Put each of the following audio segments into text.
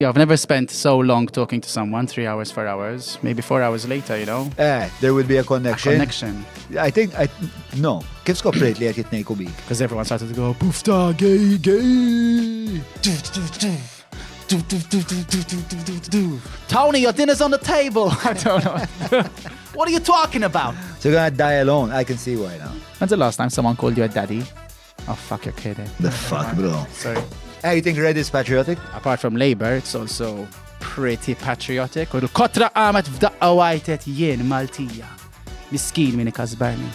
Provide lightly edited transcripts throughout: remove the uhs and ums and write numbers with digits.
Yeah, I've never spent so long talking to someone, 3 hours, 4 hours, maybe 4 hours later, you know? There would be a connection. Connection. No. Kif skoprejt li qed jitnejku bik? Because everyone started to go, pufta, gay, gay. Tony, your dinner's on the table. I don't know. What are you talking about? So you're gonna die alone. I can see why now. When's the last time someone called you a daddy? Oh, fuck, you're kidding. The fuck, bro? Sorry. Hey, you think red is patriotic? Apart from Labour, it's also pretty patriotic. U l-kotra qamet f'daqqa wajtet jien Maltija. Miskin min ikasbarni.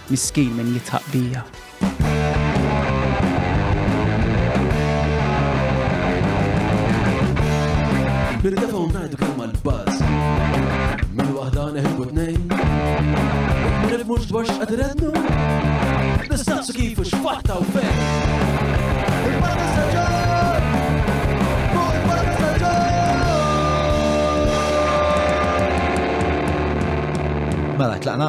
Miskin min jitħabbija. Bir-telefon ngħidu kemm mal-buzz. Min waħda neħilbu tnejn. Nifhmux dwar x'qed irednu. Nistaqsu kif u x'fatta u fejn. Mela, tlaqna?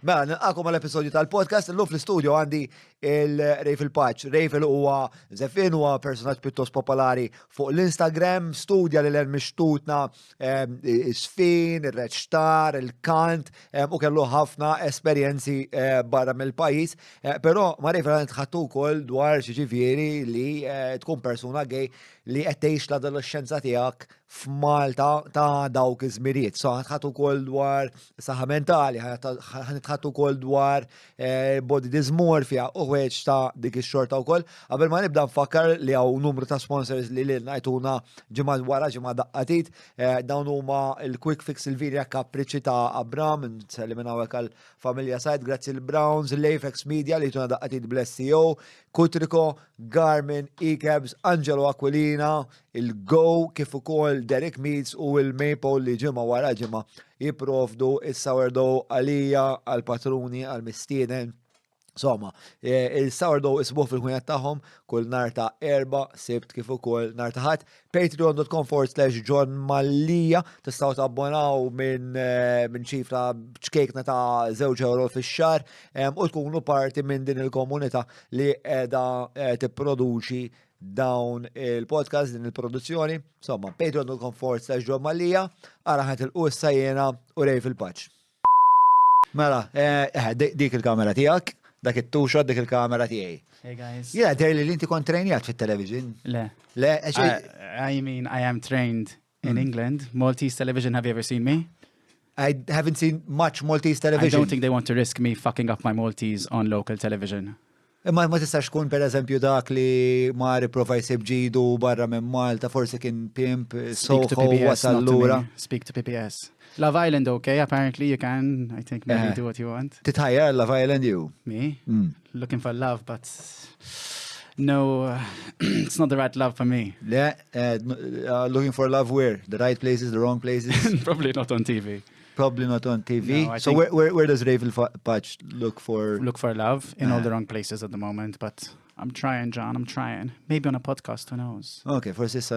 Mela, nilqakom għal-episodju tal-podcast. Illum fl-studio għandi il-Raphael Pace. Raphael huwa Zefin, huwa personaġġ pjuttost popolari fuq l-Instagram, studja li l-mixtutna is-sfin, ir-reċtar, il-kant, u kellu ħafna esperjenzi barra mill-pajjiż. Però ma Raphael nitħattu wkoll dwar xiġifieri li tkun persuna gej li qed tgħix l-adolescenza tiegħek f'Malta ta' dawk iż-żmirijiet. So ħatħattu wkoll dwar saħħa mentali, ħatħattu wkoll dwar body dysmorphia u ħweġ ta' dik ix-xorta wkoll. Qabel ma nibda nfakkar li hawn numru ta' sponsors li lilna jtuna ġimgħa wara ġimgħa daqqatit. Dawn huma il-Quick Fix il-Virja Kapriċi ta' Abram, nselli minn hawnhekk għall-familja Sajd, grazzi l-Browns, l-Afex Media li jtuna daqqatit bl-SEO, Kutriko, Garmin, E-Cabs, Angelo Aquilina, il-Go, kif ukoll Derek Meats u il-Maple li ġimgħa wara ġimgħa jipprovdu is-sourdough għalija, għall-patruni, għall-mistieden. Insomma, il-sourdough isbuh fil-ħunjat tagħhom kull nhar ta' erba' sibt kif ukoll nhar ta' ħadd. Patreon.com/John Mallija tistgħu tabbonaw minn ċifra ċkejkna ta' €2 fix-xahar u tkunu parti minn din il-komunità li qiegħda tipproduċi dawn il-podcast, din il-produzzjoni. Insomma, patreon.com/John Mallija, ara ħatilqu issa jiena u Raphael Pace. Mela, dik il-kamera tiegħek. Dak it-tuxod, dik il-kamera tiegħi. Hey guys. Jena, derli li inti kont trejnijat fit-television. Le. Le, I mean, I am trained in England. Maltese television, have you ever seen me? I haven't seen much Maltese television. I don't think they want to risk me fucking up my Maltese on local television. Ma tistax kun per eżempju dak li Mari prova jsib ġidu barra minn Malta, forsi kien pimp, Speak to soħo, PBS, wasal not to lura. me. Speak to PBS. Love Island, okay? Apparently you can, I think, maybe do what you want. Titħajjar Love Island you? Me? Looking for love, but no, it's not the right love for me. Le, looking for love where? The right places, the wrong places? Probably not on TV. Probably not on TV. No, I so think- where does Raphael Pace look for? Look for love in all the wrong places at the moment, but I'm trying, John, I'm trying. Maybe on a podcast, who knows? Okay, forsi issa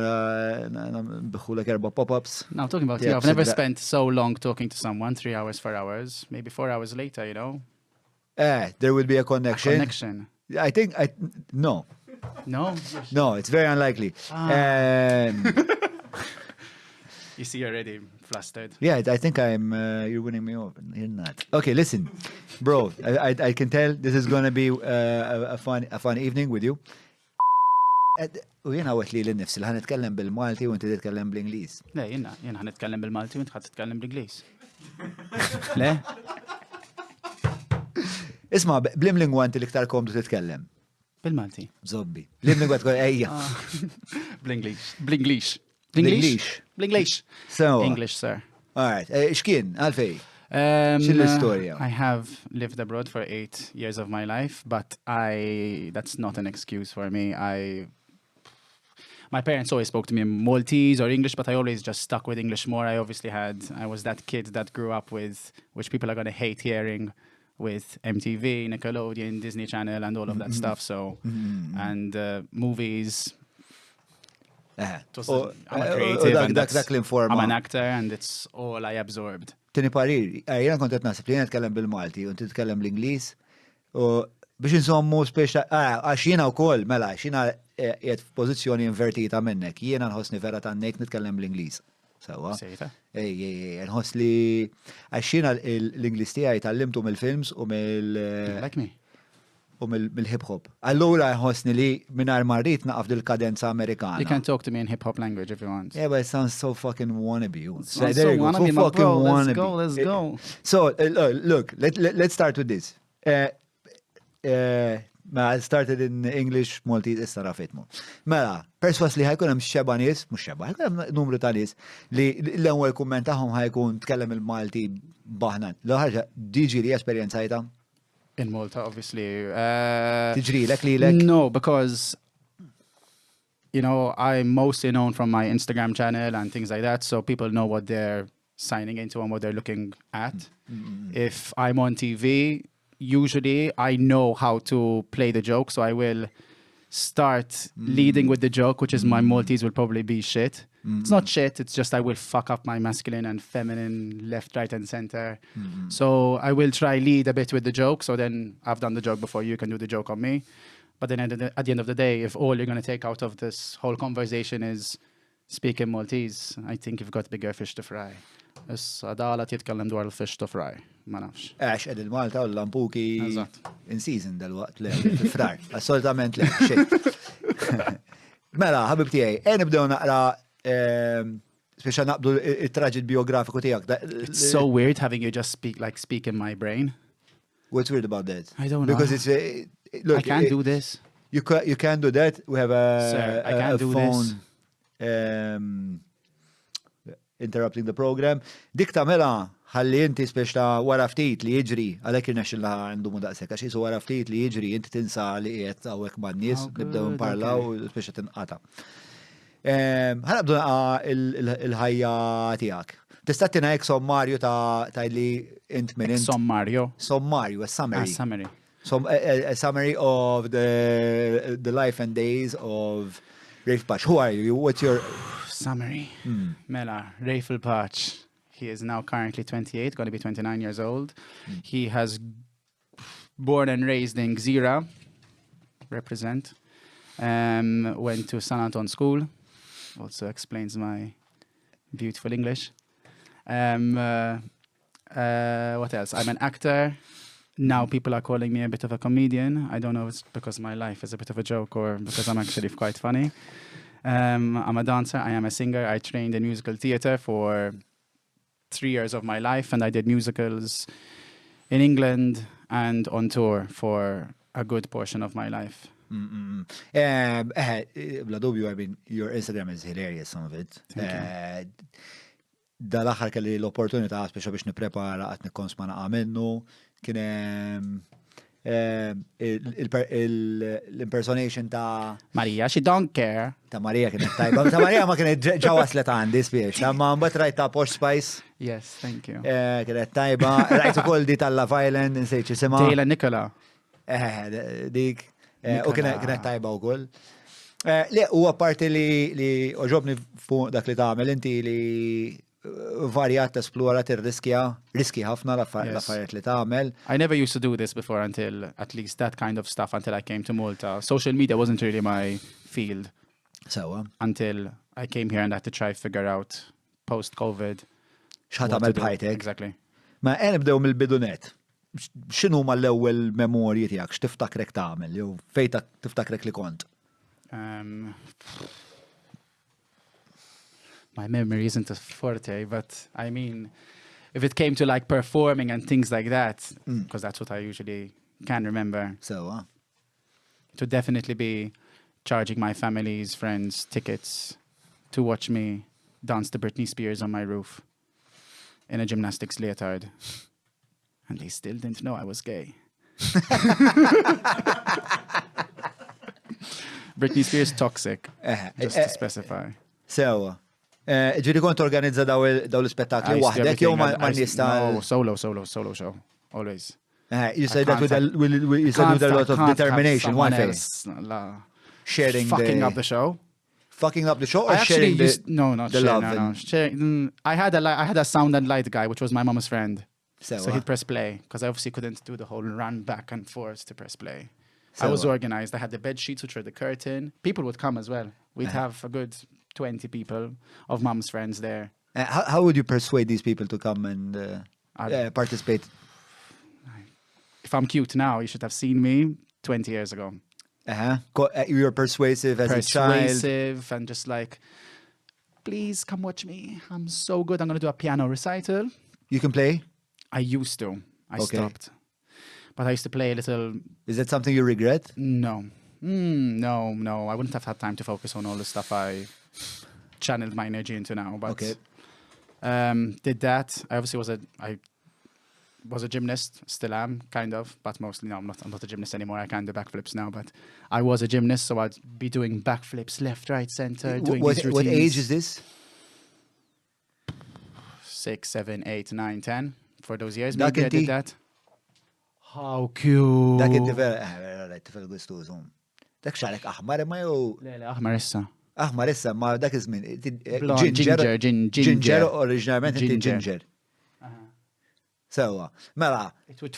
biħulek erba pop-ups. Now, talking about Yeah, you, I've never so that- spent so long talking to someone, 3 hours, 4 hours, maybe 4 hours later, you know? There will be a connection. Connection. No. No? No, it's very unlikely. You see, you're already flustered. Yeah, I think you're winning me over. You're not. Okay, listen, bro, I can tell this is going to be a fun evening with you. U jena għet li l-nifsi li ħanitkellem bil-Malti u inti titkellem bl-Inglis. Le, jena ħanitkellem bil-Malti u int titkellem bl-Inglis. Le? Isma, bl-imlingwa inti l-iktar komdu titkellem. Bil-Malti. Zobbi. Bl-imlingwa tkun ejja. Bl-English. Bl-English. Bl-English. Bl-English. So, English, sir. all right. Xkien, għalfej? X'il-istorja? I have lived abroad for 8 years of my life, but that's not an excuse for me. My parents always spoke to me in Maltese or English, but I always just stuck with English more. I was that kid that grew up with, which people are going to hate hearing, with MTV, Nickelodeon, Disney Channel, and all of that stuff. So, and movies. I'm a creative, and I'm an actor, and it's all I absorbed. Tini parir, jena kontet nasib li jena tkellem bil-Malti u titkellem l-Inglis u biex insommu speċa, għax jiena wkoll, mela, jiena qiegħed f'pożizzjoni invertita minnek. Jiena nħossni vera tannek nitkellem l-Ingliż. Sewa. Sejta. Nħoss li għax jiena l-Ingliż tiegħi tallimtu mill-films u Like me. mill-hip hop. Allura nħossni li mingħajr marrit naqaf dil-kadenza Amerikana. You can talk to me in hip hop language if you want. Yeah, but it sounds so fucking wannabe. Sounds so wannabe, my bro. Let's go. So, look, let's start with this. I started in English, Maltese, issa rafitmu. Mela, perswas li ħajkun hemm xeba nies, mhux xeba, ħajkun hemm numru ta' nies li l-ewwel kumment tagħhom ħajkun tkellem il-Malti baħnan. L-ħarġa diġi li esperjenzajta? In Malta, obviously. Tiġrilek lilek? No, because I'm mostly known from my Instagram channel and things like that, so people know what they're signing into and what they're looking at. If I'm on TV, usually I know how to play the joke, so I will start leading with the joke, which is my Maltese will probably be shit. It's not shit, it's just I will fuck up my masculine and feminine left, right and center. So I will try lead a bit with the joke, so then I've done the joke before, you can do the joke on me. But then at the end of the day, if all you're going to take out of this whole conversation is speaking Maltese, I think you've got bigger fish to fry. Għadala titkellem dwar il-fish to fry, ma nafx. Għax għed il-Malta u l-lampuki in season dal-waqt le, frar. Assolutament le, xej. Mela, ħabib tijaj, nibdew naqra, speċa naqbdu il-traġit biografiku tijak. It's so weird having you just speak in my brain. What's weird about that? I don't know. Because it's, look, I can't do this. You can do that. We have Sir, I can't do phone. Interrupting the program. Dik tamela ħalli inti speċta wara ftit li jiġri, għalhekk irnex illa għandu daqshekk għax isu wara ftit li jiġri inti tinsa li qiegħed hawnhekk man-nies, nibdew nparlaw speċa tinqata'. Ħanabdu il-ħajja tiegħek. Tista' tingħid sommarju ta' li int minn int. Sommarju. Sommarju, a summary. Summary. A summary of the life and days of Raphael Pace. Who are you? What's your summary? Mela, Raphael Pace. He is now currently 28, going to be 29 years old. He has born and raised in Gżira, represent. Went to San Anton School. Also explains my beautiful English. What else? I'm an actor. Now people are calling me a bit of a comedian. I don't know if it's because my life is a bit of a joke or because I'm actually quite funny. I'm a dancer. I am a singer. I trained in musical theatre for 3 years of my life, and I did musicals in England and on tour for a good portion of my life. Bla dubju, I mean, your Instagram is hilarious, some of it. Dal-axar kelli l-opportunità speċa biex niprepara għat nikkonsma naqa minnu, kien l-impersonation ta' Maria, she don't care. Ta' Maria kienet tajba. Ta' Maria ma kienet ġawaslet għandi spiex. Ta' ma mbat rajt ta' Posh Spice. Yes, thank you. Kienet tajba. Rajt ukoll di tal-Love Island, nsejċi sema. Dejla Nikola. Dik. U kienet tajba ukoll. Le, u għaparti li oġobni fuq dak li tagħmel inti li varjat esplorat riski ħafna l-affarijiet li tagħmel. I never used to do this before until at least that kind of stuff until I came to Malta. Social media wasn't really my field. Sewa. Until I came here and I had to try figure out post-COVID. X'ħat tagħmel bħajtek. Exactly. Ma nibdew mill-bidunet. X'inhu mal-ewwel memorji tiegħek x'tiftakrek tagħmel jew fejn tiftakrek li kont? My memory isn't a forte, but I mean, if it came to like performing and things like that, because that's what I usually can remember. So, it would definitely be charging my family's friends tickets to watch me dance to Britney Spears on my roof in a gymnastics leotard. And they still didn't know I was gay. Britney Spears toxic, just to specify. So, ġiri kont organizza daw l-spettakli waħdek jew ma nista? No, solo show, always. You said that with a lot of determination, one face. Sharing fucking up the show. Fucking up the show or I sharing the love? No. Sharing, I had a sound and light guy, which was my mama's friend. So he'd press play, because I obviously couldn't do the whole run back and forth to press play. I was So- organized. I had the bed sheets, which were the curtain. People would come as well. We'd have a good 20 people of mum's friends there. How would you persuade these people to come and participate? If I'm cute now, you should have seen me 20 years ago. You were persuasive as a child. Persuasive and just like, please come watch me. I'm so good. I'm going to do a piano recital. You can play? I used to. I Okay. stopped. But I used to play a little. Is that something you regret? No. No. I wouldn't have had time to focus on all the stuff I channeled my energy into now. But Okay. did that. I obviously was a gymnast, still am, kind of, but mostly no, I'm not a gymnast anymore. I can't do backflips now, but I was a gymnast, so I'd be doing backflips left, right, center, doing these routines. What age is this? 6, 7, 8, 9, 10. For those years, Dak maybe I inti? did that. How cute. Dak id-tifel għistużum. Dak xarek ahmar ma jew Le, ahmar issa. ahmar issa ma dak iż-żmien. Blonde, ginger. Oriġinarment inti Ginger. ginger. Sewa. Mela,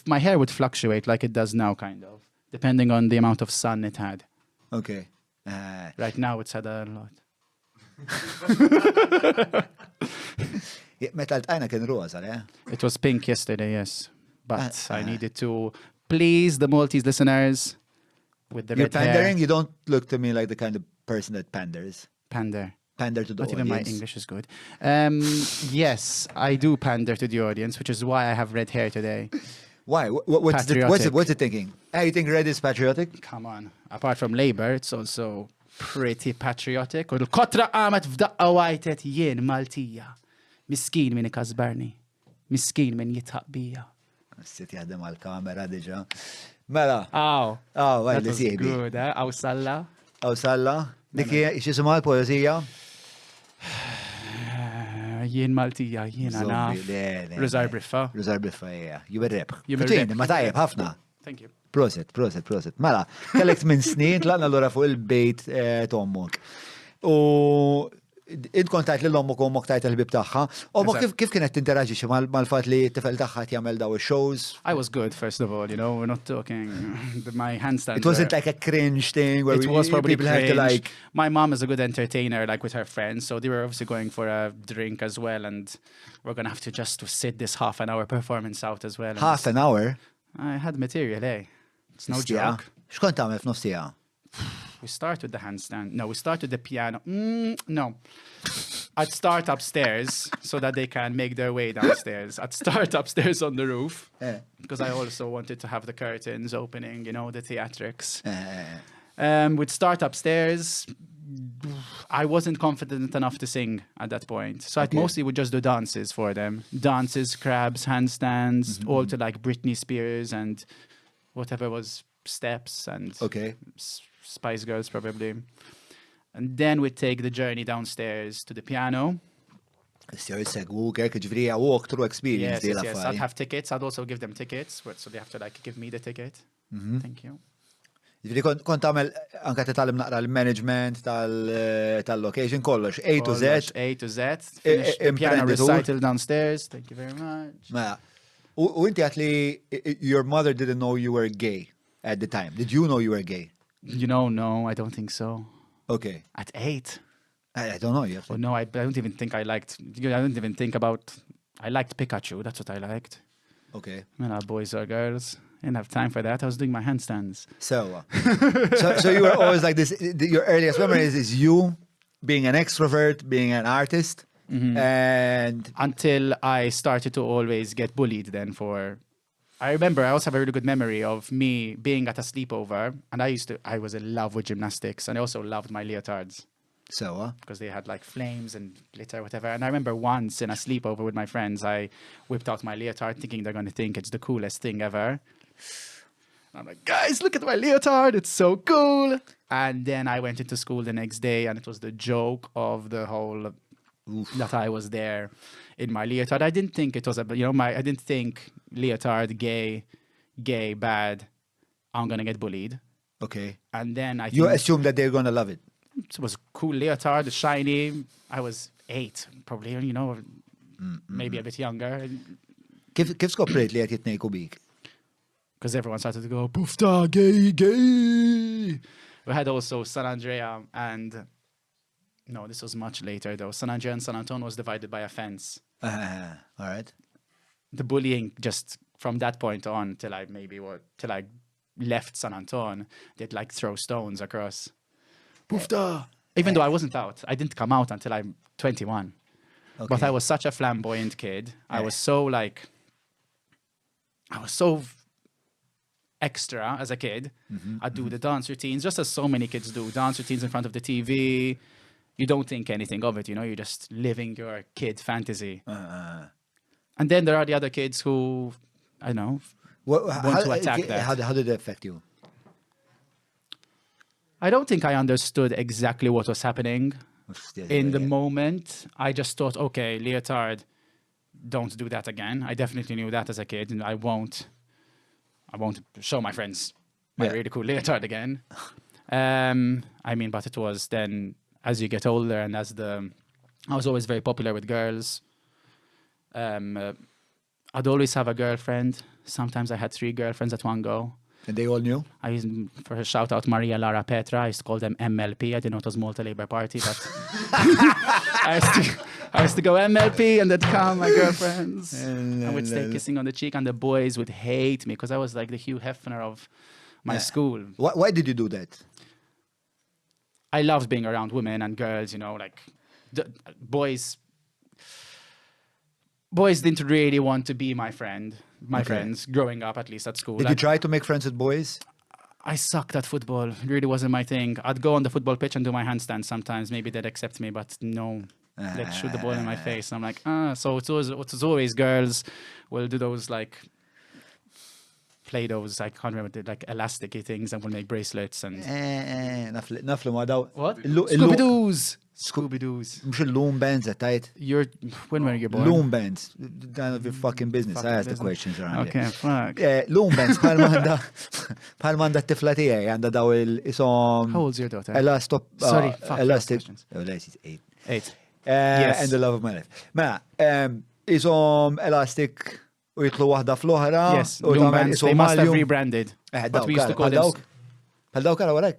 My hair would fluctuate like it does now, kind of, depending on the amount of sun it had. okay. Right now, it's had a lot. Meta l-tqajna kien roza, le? It was pink yesterday, yes. But I needed to please the Maltese listeners with the You're red hair. pandering? You don't look to me like the kind of person that panders. Pander. Pander to the Not even my audience. English is good. Yes, I do pander to the audience, which is why I have red hair today. Why? What's it thinking? You think red is patriotic? Come on. Apart from Labour, it's also pretty patriotic. U l-kotra qamet f'daqqa wajtet jien Maltija. Miskin min ikazbarni. Miskin min jitħaq bija. Sitt jaħdem għal-kamera diġa. Mela. Aw. Għaj That li was sibi. good, eh? Aw salla. Aw salla. Diki, xisima l-poezija? Jien Maltija, jien naf. Rizar Briffa. Rizar Briffa, yeah. You were rep. You were Kutin, rep. ma tajjeb, ħafna. Thank you. Proset. Mela, kellek minn snin, tlaqna l-ora fuq il-bejt tommok. U int kontajt li l-ommok u ommok tajt il-bib taħħa. Ommok kif kienet tinteraġi mal-fat li t-tifel taħħa jagħmel daw il-shows? I was good, first of all, we're not talking, my handstand. It wasn't like a cringe thing where It was probably people had to cringe. like... My mom is a good entertainer, like with her friends, so they were obviously going for a drink as well, and we're going to have to just sit this half an hour performance out as well. Half an hour? I had material, eh? It's no Nofsija? joke. Xkont tagħmel f'nofsija? We start with the handstand. No, we start with the piano. No. I'd start upstairs so that they can make their way downstairs. I'd start upstairs on the roof because I also wanted to have the curtains opening, the theatrics. We'd start upstairs. I wasn't confident enough to sing at that point. So I mostly would just do dances for them. Dances, crabs, handstands, all to like Britney Spears and whatever was steps and Spice Girls probably. And then we'd take the journey downstairs to the piano. Segwu, ġifri walk-through experience. Yes. I'd have tickets. I'd also give them tickets. So they have to like give me the ticket. Thank you. Ġifri kont tagħmel anke titgħallem naqra l-management tal-location kollox, A to Z. A to Z. Finish the piano recital downstairs. Thank you very much. U inti għat li your mother didn't know you were gay at the time. Did you know you were gay? No, I don't think so. Okay. At 8? I don't know. Oh, no, I don't even think I liked... I don't even think about... I liked Pikachu. That's what I liked. Okay. Boys or girls. I didn't have time for that. I was doing my handstands. So you were always like this. Your earliest memories is you being an extrovert, being an artist, and... Until I started to always get bullied then for... I remember I also have a really good memory of me being at a sleepover, and I was in love with gymnastics, and I also loved my leotards. So, because they had like flames and glitter, whatever. And I remember once in a sleepover with my friends, I whipped out my leotard thinking they're going to think it's the coolest thing ever. And I'm like, guys, look at my leotard. It's so cool. And then I went into school the next day, and it was the joke of the whole that I was there in my leotard. I didn't think it was I didn't think leotard, gay, bad. I'm going to get bullied. Okay. And then I think... You assume that they're going to love it. It was a cool leotard, shiny. I was 8, probably, maybe a bit younger. Kif skoprejt li qed jitnejku bik? because everyone started to go, Pufta, gay, gay. We had also San Andrea and, no, this was much later though. San Andrea and San Antonio was divided by a fence. All right. The bullying just from that point on till I left San Antonio, they'd like throw stones across. Pufta! Even though I wasn't out. I didn't come out until I'm 21. Okay. But I was such a flamboyant kid. I was so extra as a kid. I'd do the dance routines, just as so many kids do. Dance routines in front of the TV. You don't think anything of it, you know? You're just living your kid fantasy. And then there are the other kids who, I don't know, want to attack that. How did it affect you? I don't think I understood exactly what was happening in the moment. I just thought, okay, leotard, don't do that again. I definitely knew that as a kid, and I won't show my friends my really cool leotard again. I mean, but it was then, as you get older and I was always very popular with girls. I'd always have a girlfriend. Sometimes I had 3 girlfriends at one go. And they all knew? I used, for a shout out, Maria, Lara, Petra. I used to call them MLP. I didn't know it was Malta Labour Party, but I used to go MLP, and they'd come, my girlfriends. I would stay kissing on the cheek, and the boys would hate me because I was like the Hugh Hefner of my school. Why did you do that? I loved being around women and girls, you know, like boys. Boys didn't really want to be my friends, growing up, at least at school. Did you try to make friends with boys? I sucked at football. It really wasn't my thing. I'd go on the football pitch and do my handstand sometimes. Maybe they'd accept me, but no. They'd shoot the ball in my face. I'm like, so it's always girls will do those like play those, I can't remember, like elasticy things, and will make bracelets and naflu ma daw. What? Scooby-Doos. Scooby-Doos. Mux il-loom bands tajt. When were you born? Loom bands. None of your fucking business. I ask the questions around. Okay, fuck. Loom bands. Bħal manda t-tifla tijaj għanda daw il-isom. How old's your daughter? Sorry, fuck. elastic. Oh, she's 8. 8. Yes. And the love of my life. Ma, isom elastic u jitlu wahda fl-oħra. Yes, loom bands. They must have rebranded. But we used to call them... Bħal dawk għara warek?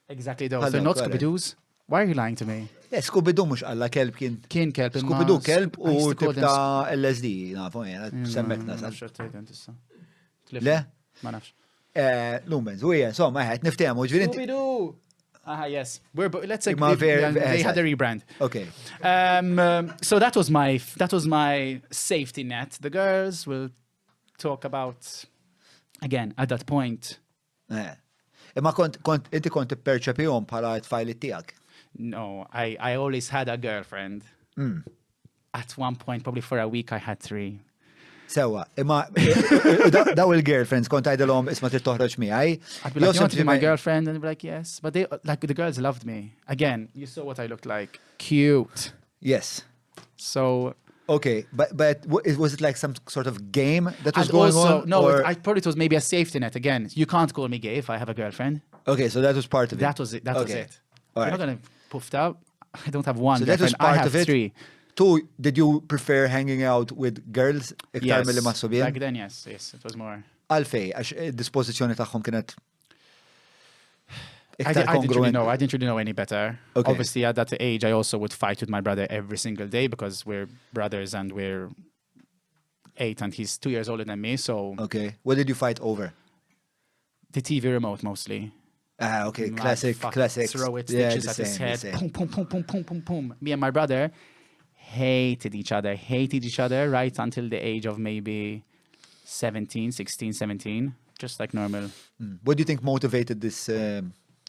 Exactly those. They're not Scooby-Doos. Why are you lying to me? Scooby-Doo mux għalla kelb kien. Kien kelb. Scooby-Doo kelb u tibta LSD. Nafu, semmekna sa. Le? Ma nafx. Lumens, u insomma, niftehmu ġvirin. Scooby-Doo! Yes. Let's say they had a rebrand. Okay. So that was my safety net. The girls will talk about, again, at that point. Imma inti kont perċepihom bħala t-tfajli tiegħek. No, I always had a girlfriend. At one point, probably for a week, I had 3. Sewa, imma daw il-girlfriends kont għajdalhom isma trid toħroġ miegħi. I'd be like, you want to be my girlfriend? And they'd be like, yes. But they, like, the girls loved me. Again, you saw what I looked like. Cute. Yes. So... Okay, but was it like some sort of game that was going on? No, I probably it was maybe a safety net. Again, you can't call me gay if I have a girlfriend. Okay, so that was part of it. That was it. Okay. You're not going to puffed out. I don't have one so girlfriend. That was part I have of it. 3. 2, did you prefer hanging out with girls? Yes. Back then, yes. It was more. Għalfej, għax dispożizzjoni tagħhom kienet I didn't really know any better. Okay. Obviously, at that age, I also would fight with my brother every single day because we're brothers and we're 8 and he's 2 years older than me. So okay, what did you fight over? The TV remote mostly. Okay, classic. Throw it, stitches at his head. Boom. Me and my brother hated each other right until the age of maybe 16, 17, just like normal. What do you think motivated this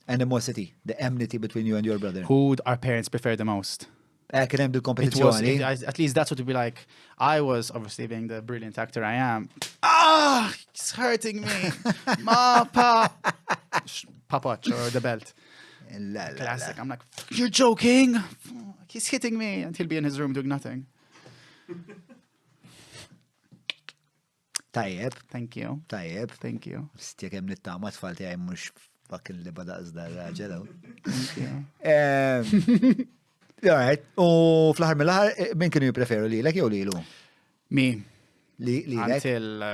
animosity, the enmity between you and your brother? Who our parents prefer the most? Kien hemm bil-kompetizzjoni. At least that's what it would be like. I was, obviously being the brilliant actor I am, it's hurting me. Ma, pa. Papach or the belt. Classic. I'm like, you're joking? He's hitting me. And he'll be in his room doing nothing. Tajjeb. Thank you. Thank you. Stjek hemm nittama tfal tiegħi mhux fucking li badaq iżda raġel. Thank you. All right. U fl-aħħar mill-aħħar min kienu jippreferu lilek jew lilu? Me. Lilek?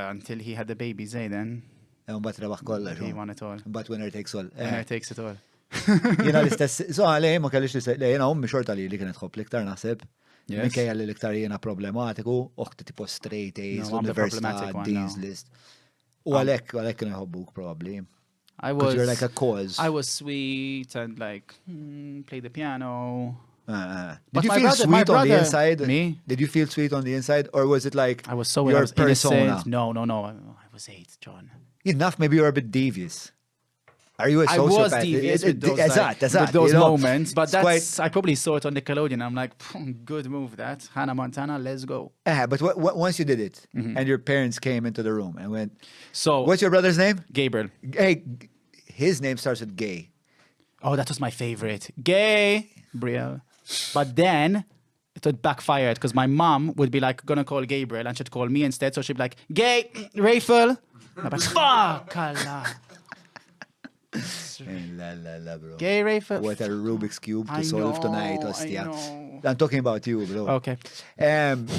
Until he had the baby Zayden. Mbagħad rebaħ kollox. He won it all. Mbagħad winner takes all. Winner takes it all. Jiena l-istess, so għalej ma kellix l-istess, jiena ummi xorta li kienet tħobb l-iktar naħseb. Yes. Minkejja li l-iktar jiena problematiku, uħti tipo straight A's, No, I'm the università, problematic one D's now. list. U għalek kienu jħobbuk probably. I Because was you're like a cause. I was sweet and like play the piano. Did you my feel brother- my sweet on the brother- inside? Me? Did you feel sweet on the inside? Or was it like I was so I your was persona? innocent. No. I was 8, John. Enough, maybe you're a bit devious. Are you a I sociopath? was devious with those, with those moments, but that's I probably saw it on Nickelodeon. I'm like, good move that. Hannah Montana, let's go. But once you did it, and your parents came into the room and went, So what's your brother's name? Gabriel. Hey, his name starts with gay. Oh, that was my favorite. Gabriel. But then it would backfire because my mom would be like, gonna call Gabriel and she'd call me instead. So she'd be like, gay, Raphael. I'm like, fuck, Allah. La, bro. Gay, Raphael. What a Rubik's Cube to I solve know, tonight, I Ostia. know. I'm talking about you, bro. Okay.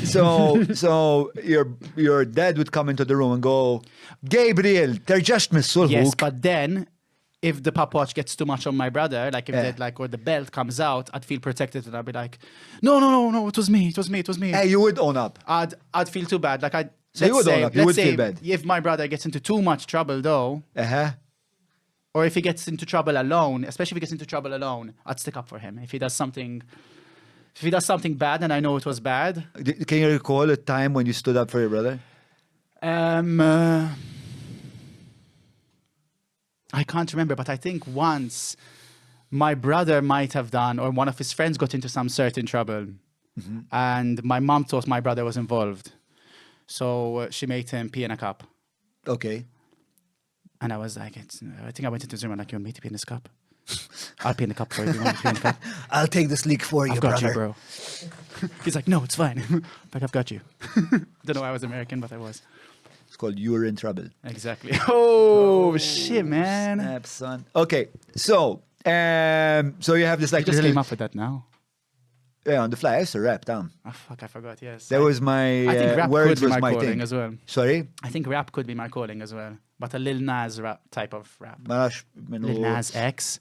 So your dad would come into the room and go, Gabriel, they're just missul Yes, hook. but then if the papwatch gets too much on my brother, like if or the belt comes out, I'd feel protected and I'd be like, no, it was me. Hey, you would own up. I'd feel too bad. Like So you would own up, you would feel let's bad. say if my brother gets into too much trouble though, or if he gets into trouble alone, especially if he gets into trouble alone, I'd stick up for him. If he does something bad and I know it was bad. Can you recall a time when you stood up for your brother? I can't remember, but I think once my brother might have done, or one of his friends got into some certain trouble, and my mom thought my brother was involved. So she made him pee in a cup. Okay. And I was like, I think I went into the room and like, you want me to pee in this cup? I'll pee in the cup for you. You want me to pee in the cup? I'll take this leak for you, I've got brother. you, bro. He's like, no, it's fine. Like, I've got you. Don't know why I was American, but I was. It's called You're in Trouble. Exactly. Oh, shit, man. Snap, son. Okay, so you have this like I just little- came up with that now. Yeah, on the fly. I used to rap down. Oh, fuck, I forgot, yes. That was my I think rap words could be was my my calling thing as well. Sorry? I think rap could be my calling as well. But a Lil Nas rap type of rap. Ma nafx minnu- Lil Nas X,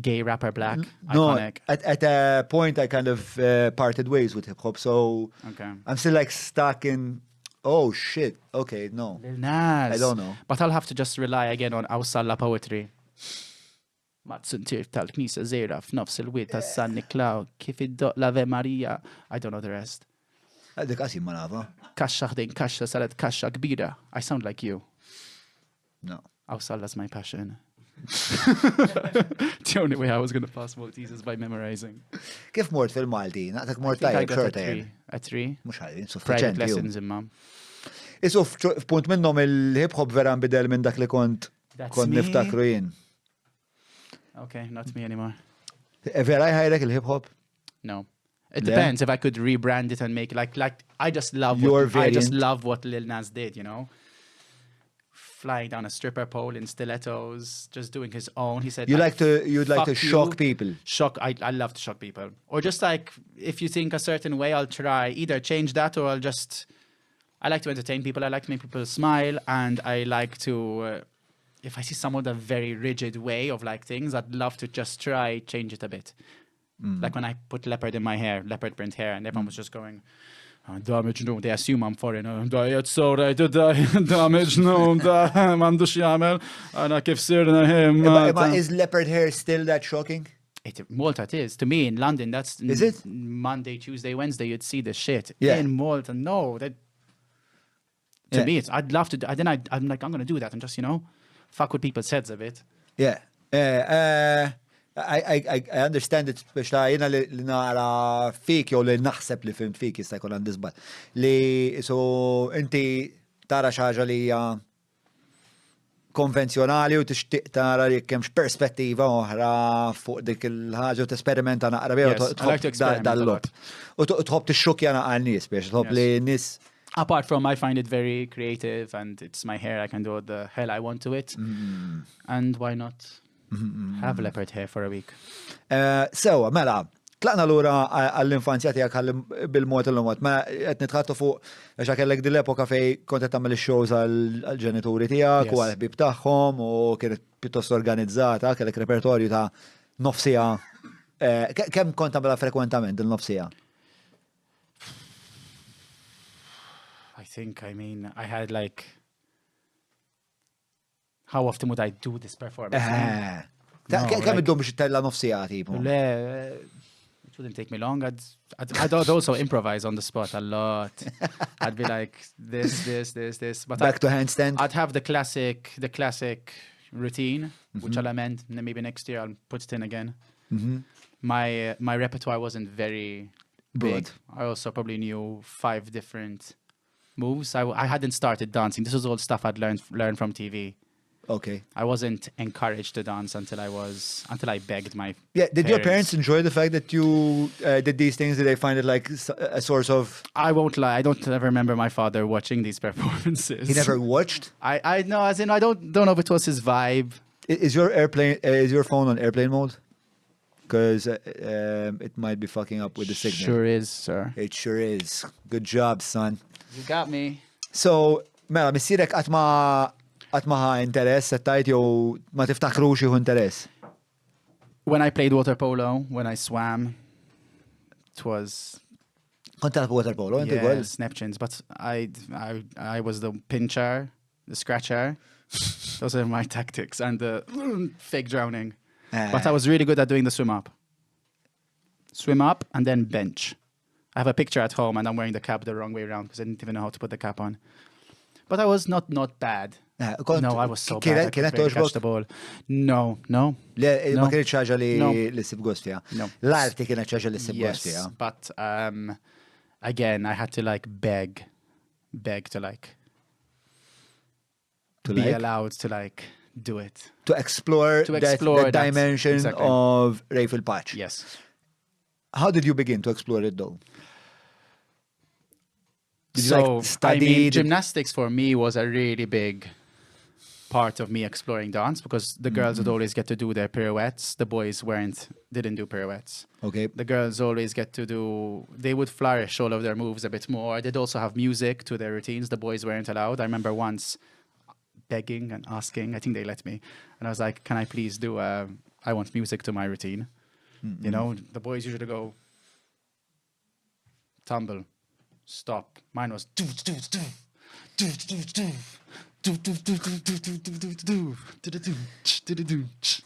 gay rapper black, No, iconic. at a point I kind of parted ways with hip hop, so Okay. I'm still like stuck in. Oh shit. Okay, no. Lil Nas. I don't know. But I'll have to just rely again on Awsalla poetry. Ma tsuntir tal-knisa zera f'nofs il-wit tas-San Niklaw kif id-doq l-Ave Marija. I don't know the rest. Dik għasim ma nafa. Kaxxa ħdejn kaxxa saret kaxxa kbira. I sound like you. No. Awsalla's my passion. The only way I was going to pass Maltese is by memorizing. Kif mort fil-Malti? Naqtak mort I think I tajjeb got a xorta 3. jen. A 3. Mux ħalli, Private suffiċenti. lessons imma. Isu f'punt minnom il-hip hop vera nbidel minn dak li kont That's me. niftakru jien. Okay, not me anymore. Vera jħajrek il-hip hop? No. It Yeah. depends if I could rebrand it and make it like I just love Your I just variant. love what Lil Nas did, you know. Flying down a stripper pole in stilettos, just doing his own. He said You'd like to fuck shock you. people. Shock. I love to shock people. Or just like if you think a certain way, I'll try either change that or I like to entertain people. I like to make people smile, and I like to if I see someone with a very rigid way of like things, I'd love to just try change it a bit. Like when I put leopard in my hair, leopard print hair, and everyone was just going, damage no, they assume I'm foreign. It's so right, damage no, mandux jamel, and kif sirna him. Is leopard hair still that shocking? Malta it is. To me, in London, that's Is it? Monday, Tuesday, Wednesday, you'd see the shit. Yeah. In Malta, no. To Yeah. me, I'd love to, I'm like, I'm going to do that and just, fuck with people's heads a bit. Yeah. I understand it biex ta' jena li nara fik jew li naħseb li fimt fik jista' jkun għandi żball. Li so inti tara xi ħaġa li hija konvenzjonali u tixtieq tara li kemmx perspettiva oħra fuq dik il-ħaġa u tesperimenta naqra biha Yes, I like to experiment a lot. U tħobb tixxukja naqra n-nies biex tħobb li n-nies. Apart from, I find it very creative and it's my hair. I can do what the hell I want to it. And why not have leopard hair for a week? So, mela, Tlaqna lura għall-infanzja tiegħek bil-mod il-mod, ma qed nitħattu fuq għax kellek din l-epoka fej kont qed tagħmel ix-shows għall-ġenituri tiegħek u għall-ħbib tagħhom u kienet pjuttost organizzata, kellek repertorju ta' nofsija. Kemm kont tagħmilha frekwentament il-nofsija? I had like, how often would I do this performance? Kemm iddum biex tella nofsija tipo? It wouldn't take me long. I'd also improvise on the spot a lot. I'd be like this. But Back to handstand. I'd have the classic routine, which I'll amend. And then maybe next year I'll put it in again. My repertoire wasn't very big. I also probably knew 5 different moves. I hadn't started dancing. This was all stuff I'd learned from TV. Okay. I wasn't encouraged to dance until I begged my Did your parents enjoy the fact that you did these things? Did they find it like a source of... I won't lie. I don't ever remember my father watching these performances. He never watched? I know, as in I don't know if it was his vibe. Is your phone on airplane mode? Because it might be fucking up with the signal. Sure is, sir. It sure is. Good job, son. You got me. So, mela, missirek għatma interess, settajt jew ma tiftakrux jieħu interess? When I played water polo, when I swam, it was... Kont talab water polo, inti għol? Yes, Neptunes, but I was the pincher, the scratcher. Those are my tactics, and the fake drowning. But I was really good at doing the swim up. Swim up and then bench. I have a picture at home and I'm wearing the cap the wrong way around because I didn't even know how to put the cap on. But I was not bad. No, I was so bad. I couldn't really catch the ball. No. Ma kienet ċaġa li sibgost fija. No. L-arti kienet ċaġa li sibgost fija. Yes, but again, I had to like beg to like be allowed to like do it. To explore that dimension of Raphael Pace. Yes. How did you begin to explore it though? Did So, you like study? Gymnastics for me was a really big part of me exploring dance because the girls would always get to do their pirouettes. The boys didn't do pirouettes. Okay. The girls always they would flourish all of their moves a bit more. They'd also have music to their routines. The boys weren't allowed. I remember once begging and asking, I think they let me. And I was like, can I please I want music to my routine. You know, the boys usually go, tumble, stop. Mine was do.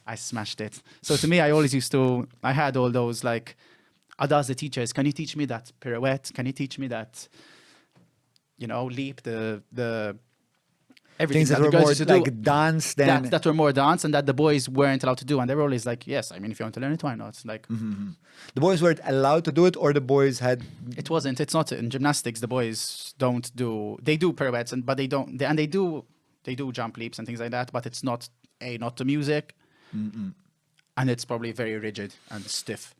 I smashed it. So to me, I always I had all those like, I'd ask the teachers, can you teach me that pirouette? Can you teach me that, leap, the everything Things that were the girls more used to do, like dance than... that were more dance and that the boys weren't allowed to do. And they were always like, yes, I mean, if you want to learn it, why not? Like, The boys weren't allowed to do it or the boys had... It's not in gymnastics. The boys they do pirouettes but they don't, they do jump leaps and things like that, but it's not to music. And it's probably very rigid and stiff.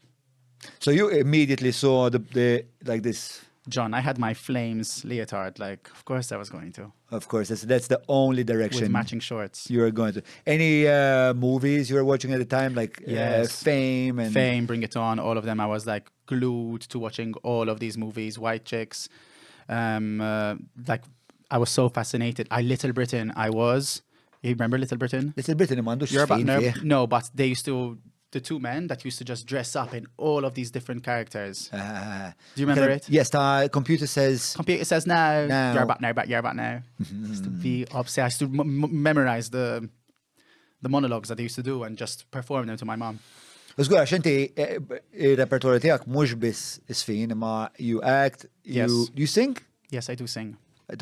So you immediately saw the like this... John, I had my flames leotard. Like, of course I was going to. Of course, that's the only direction. With matching shorts. You were going to. Any movies you were watching at the time, like Fame and... Fame, Bring It On, all of them. I was like glued to watching all of these movies, White Chicks. Like, I was so fascinated. Little Britain, you remember Little Britain? Little Britain, No, but they used to... The 2 men that used to just dress up in all of these different characters. Do you remember it? Yes, the computer says no. You're about now. Used to be upset. I used to memorize the monologues that they used to do and just perform them to my mom. Użgur, għax inti il-repertorju tiegħek mhux biss isfin, ma you act, you sing? Yes, I do sing. I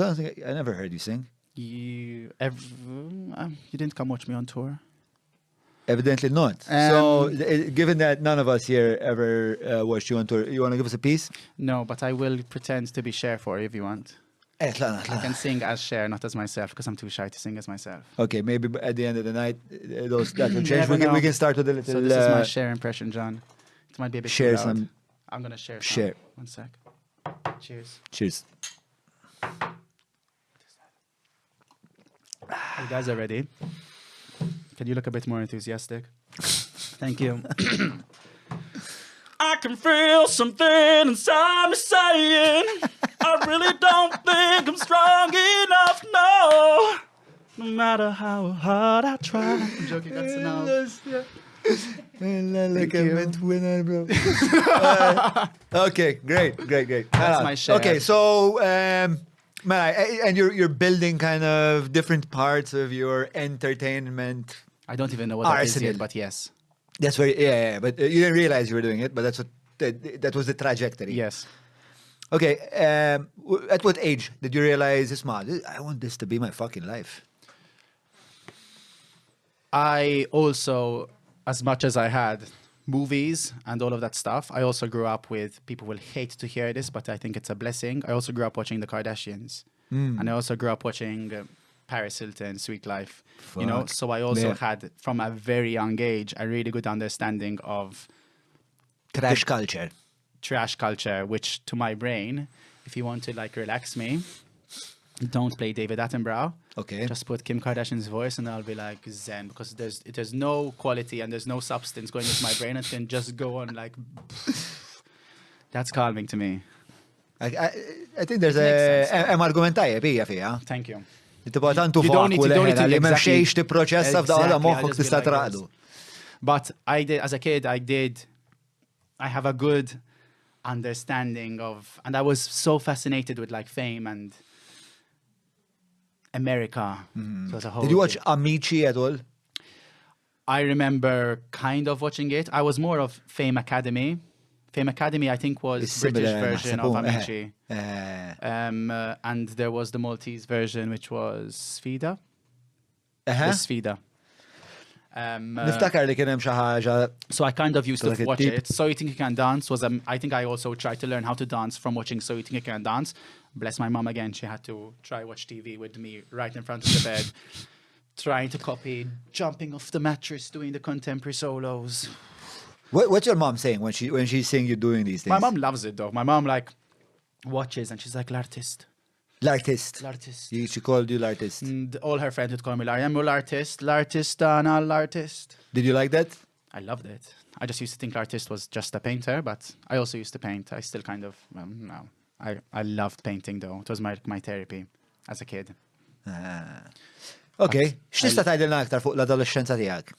never heard you sing. You didn't come watch me on tour. Evidently not. So, given that none of us here ever watched you on tour, you want to give us a piece? No, but I will pretend to be Cher for you if you want. I can sing as Cher, not as myself, because I'm too shy to sing as myself. Okay, maybe at the end of the night, that will change. We can start with a little... So this is my Cher impression, John. It might be a bit too loud. Some... I'm going to share some. Share. 1 sec. Cheers. Cheers. You guys are ready? Can you look a bit more enthusiastic? Thank you. I can feel something inside me saying, I really don't think I'm strong enough, no. No matter how hard I try. I'm joking, that's enough. Like a mint winner, bro. Okay, great. That's my share. Okay, so and you're building kind of different parts of your entertainment. I don't even know what that is yet, but yes. That's very yeah. But you didn't realize you were doing it, but that was the trajectory. Yes. Okay. At what age did you realize this? I want this to be my fucking life. I also, as much as I had movies and all of that stuff, I also grew up with, people will hate to hear this, but I think it's a blessing. I also grew up watching the Kardashians. And I also grew up watching Paris Hilton, Sweet Life. You know, so I also had, from a very young age, a really good understanding of Trash culture, which to my brain, if you want to like relax me, don't play David Attenborough. Okay. Just put Kim Kardashian's voice and I'll be like zen, because there's no quality and there's no substance going into my brain and can just go on like that's calming to me. I think there's a argument tajjeb hija fiha. Thank you. Tibqa tantu You don't need to- li ma exactly. xejx tipproċessa f'daqqa Exactly, I moħħok just be tista' like traqdu. this. But I did, as a kid, I have a good understanding of, and I was so fascinated with like fame and America. So as a whole Did you watch thing. Amici at all? I remember kind of watching it. I was more of Fame Academy. Fame Academy, I think, was It's British similar, version of naħseb, Amici. And there was the Maltese version, which was Sfida. The Sfida. Niftakar li kien hemm xi ħaġa. So I kind of used So like to a watch deep- it. So You Think You Can Dance was, I think I also tried to learn how to dance from watching So You Think You Can Dance. Bless my mom again, she had to try watch TV with me right in front of the bed, trying to copy, jumping off the mattress, doing the contemporary solos. What's your mom saying when she's seeing you doing these things? My mom loves it though. My mom like watches and she's like, l'artist. L'artist. L'artist. She called you l'artist. And all her friends would call me, I am l'artist, l'artistana, l'artist. Did you like that? I loved it. I just used to think l'artist was just a painter, but I also used to paint. I still kind of, no. I loved painting though. It was my therapy as a kid. Okay. X'tista' tgħidilna aktar fuq l-adolescenza tiegħek?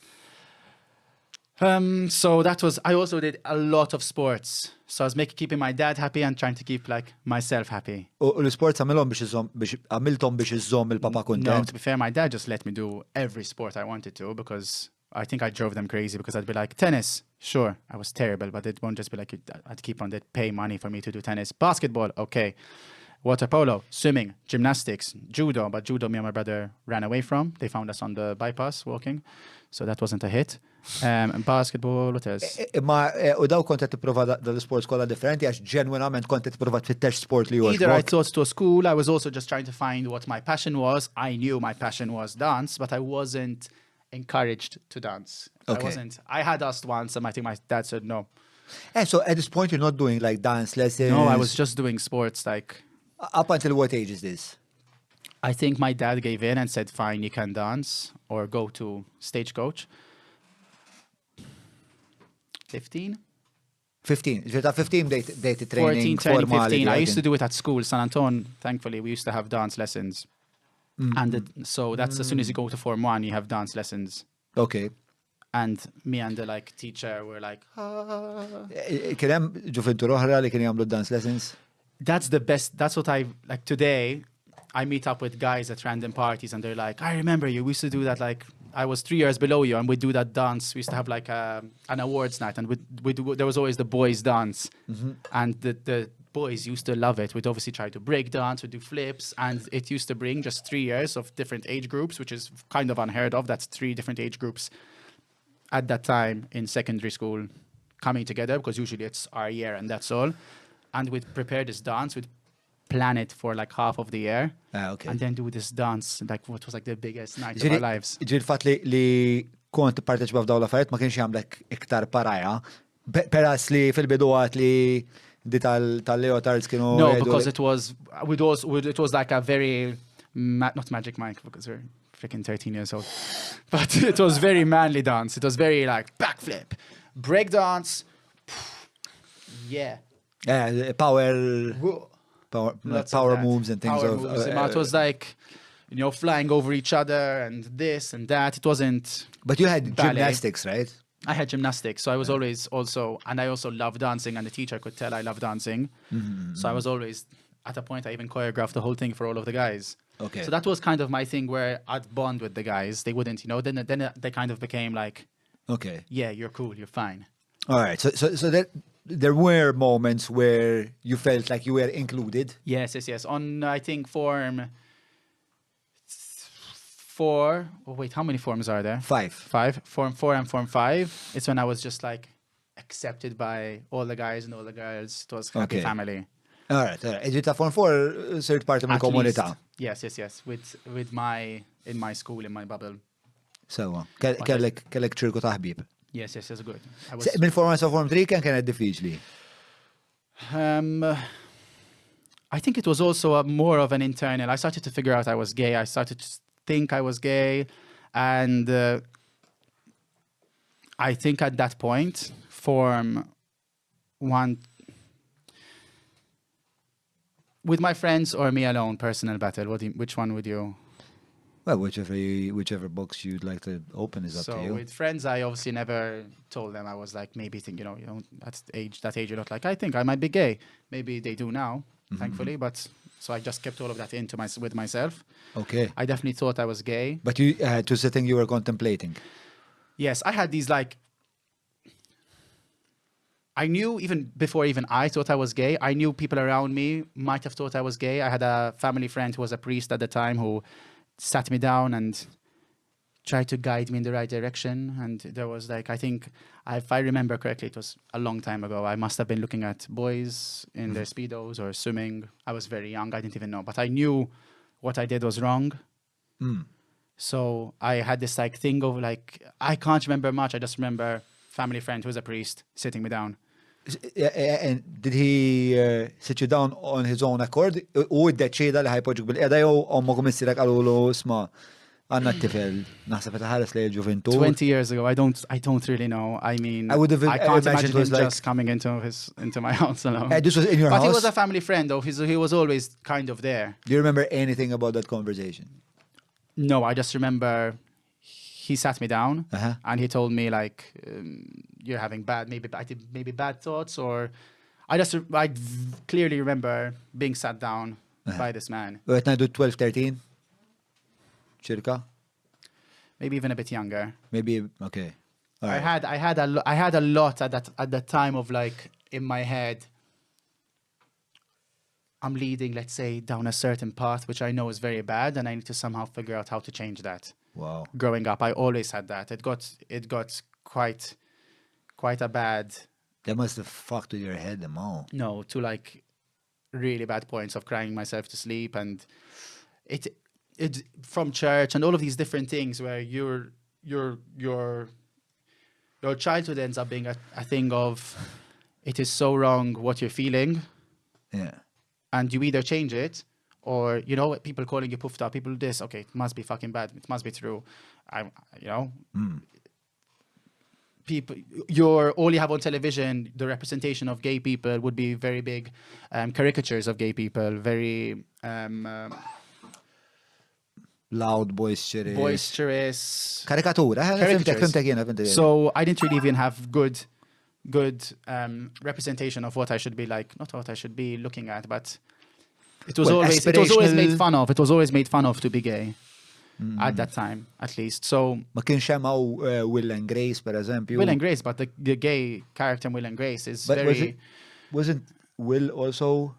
So that was, I also did a lot of sports. So I was keeping my dad happy and trying to keep like myself happy. U l-isports għamilhom għamilthom biex iżżomm il-papa No, kuntent. to be fair, my dad just let me do every sport I wanted to, because I think I drove them crazy, because I'd be like, tennis, sure, I was terrible, but it won't just be like, I'd keep on, they'd pay money for me to do tennis. Basketball, okay. Water polo, swimming, gymnastics, judo, but judo me and my brother ran away from. They found us on the bypass walking, so that wasn't a hit. And basketball, what else? Imma u daw kont qed tipprova dal-isports kollha differenti għax ġenwinament kont qed tipprova tfittex sport li Either I taught to a school, I was also just trying to find what my passion was. I knew my passion was dance, but I wasn't encouraged to dance. Okay. I had asked once, and I think my dad said no. And so at this point you're not doing like dance lessons? No, I was just doing sports. Like, Up until what age is this? I think my dad gave in and said, fine, you can dance or go to stagecoach. 15? 15. Ġeta 15 date training 14, turning formali. 15. I used to do it at school. San Anton, thankfully, we used to have dance lessons. So that's as soon as you go to Form 1, you have dance lessons. Okay. And me and the like teacher were like, Kien hemm ġuventur oħra li kien jagħmlu dance lessons? that's the best. That's what I like today. I meet up with guys at random parties and they're like, I remember you. We used to do that. Like, I was 3 years below you and we'd do that dance. We used to have like an awards night and there was always the boys dance. And the boys used to love it. We'd obviously try to break dance, we'd do flips. And it used to bring just 3 years of different age groups, which is kind of unheard of. That's 3 different age groups at that time in secondary school coming together, because usually it's our year and that's all. And we'd prepare this dance, we'd plan it for like half of the year, Okay. and then do this dance, like what was like the biggest night of our lives. Ġil fatt li kont parteċipa f'dawn l-affarijiet ma kienx jagħmlek iktar paraja. Peress li fil-bidu għat li di tal-leotards kienu. No, because it was like a very, not Magic Mike, because we're freaking 13 years old, but it was very manly dance. It was very like backflip, break dance, Yeah. Power Lots of power that. moves and things Power of moves. It was like, flying over each other and this and that. It wasn't. but you had ballet. gymnastics, right? I had gymnastics, so I was always and I also loved dancing, and the teacher could tell I loved dancing. So I was always, at a point, I even choreographed the whole thing for all of the guys. Okay. So that was kind of my thing where I'd bond with the guys. They wouldn't, then they kind of became like, Okay. yeah, you're cool, you're fine. All right. So there were moments where you felt like you were included. Yes. On, I think, form 4. Oh, wait, how many forms are there? 5. 5. Form 4 and Form 5. It's when I was just like accepted by all the guys and all the girls. It was happy Okay. family. All right. Ġita form 4 sirt parti mill At komunità. least. Yes. With in my school, in my bubble. Sewa. Kellek ċirku ta' ħbieb. Yes, good. I was, Mill-forma sa form 3 kienet diffiċli. I think it was also more of an internal. I started to figure out I was gay. I started to think I was gay, and I think at that point, Form 1, with my friends or me alone, personal battle. Which one would you? Well, whichever box you'd like to open is up to So you. with friends, I obviously never told them. I was like, maybe think, at that age, you're not like, I think I might be gay. Maybe they do now, thankfully. But so I just kept all of that with myself. Okay. I definitely thought I was gay. But you it was the thing you were contemplating. Yes, I had these I knew even before I thought I was gay. I knew people around me might have thought I was gay. I had a family friend who was a priest at the time who sat me down and tried to guide me in the right direction. And there was I think, if I remember correctly, it was a long time ago. I must have been looking at boys in their Speedos or swimming. I was very young. I didn't even know. But I knew what I did was wrong. So I had this thing of I can't remember much. I just remember family friend who was a priest sitting me down. And did he sit you down on his own accord? U iddecieda li ħajpoġġuk bil-qeda jew ommok u missierek qalulu sma' għandna t-tifel naħseb qed ħares lejn il-ġuventu. 20 years ago, I don't really know. I mean, I would have I can't imagined imagine it was him just coming into my house alone. This was in your But house? he was a family friend, though. He was always kind of there. Do you remember anything about that conversation? No, I just remember he sat me down and he told me you're having maybe bad thoughts, or I clearly remember being sat down by this man. U qed ngħidu 12, 13? Ċirka? Maybe even a bit younger. Maybe, okay. All right. I had a lot at that time of in my head, I'm leading, let's say, down a certain path which I know is very bad, and I need to somehow figure out how to change that. Wow. Growing up, I always had that. It got quite a bad. That must have fucked with your head, the mo. No, to really bad points of crying myself to sleep, and it from church and all of these different things where your childhood ends up being a thing of it is so wrong what you're feeling. Yeah. And you either change it, or people calling you puffed up, people do this. Okay, it must be fucking bad. It must be true. People, all you have on television, the representation of gay people would be very big caricatures of gay people, very Loud, boisterous. Karikatura. Caricatures. So I didn't really even have good representation of what I should be not what I should be looking at, but it was always made fun of. It was always made fun of to be gay at that time, at least. So Ma kienx hemm Will and Grace, per eżempju. Will and Grace, but the gay character in Will and Grace is But very. wasn't Will also?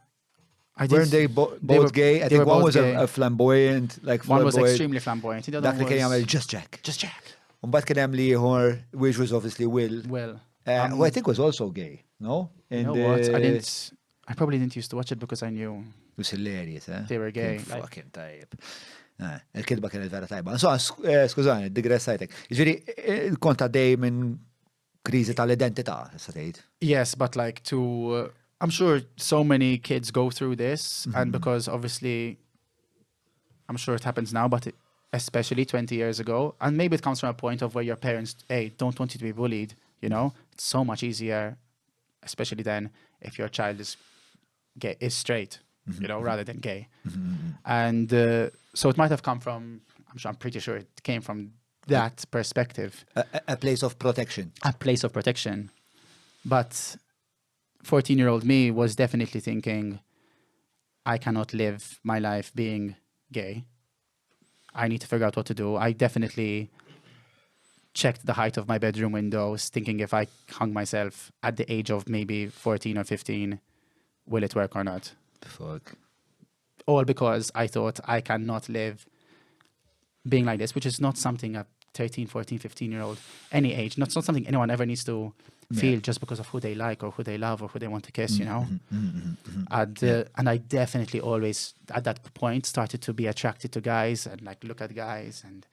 I Weren't they both gay? I think one was gay. a flamboyant, One was extremely flamboyant. The other Dak li one kien was jagħmel Just Jack. Just Jack. Mbagħad kien hemm liħor, which was obviously Will. Will. Who I think was also gay, no? You know what? I probably didn't used to watch it because I knew It was hilarious, eh? they were gay. Kien fucking tajjeb. Il-kidba kienet vera tajba. So, skużani, digressajtek. Ġifieri, kont għaddej minn kriżi tal-identità, sa tgħid. Yes, but I'm sure so many kids go through this, and because obviously, I'm sure it happens now, but especially 20 years ago, and maybe it comes from a point of where your parents, don't want you to be bullied, It's so much easier, especially then, if your child is gay, is straight, rather than gay. And so it might have come from, I'm pretty sure it came from that perspective. A place of protection. A place of protection. But 14-year-old me was definitely thinking, I cannot live my life being gay. I need to figure out what to do. I definitely checked the height of my bedroom windows, thinking if I hung myself at the age of maybe 14 or 15, will it work or not? Fuck. All because I thought I cannot live being like this, which is not something a 13, 14, 15-year-old, any age, not something anyone ever needs to feel just because of who they like or who they love or who they want to kiss, And I definitely always, at that point, started to be attracted to guys and like look at guys and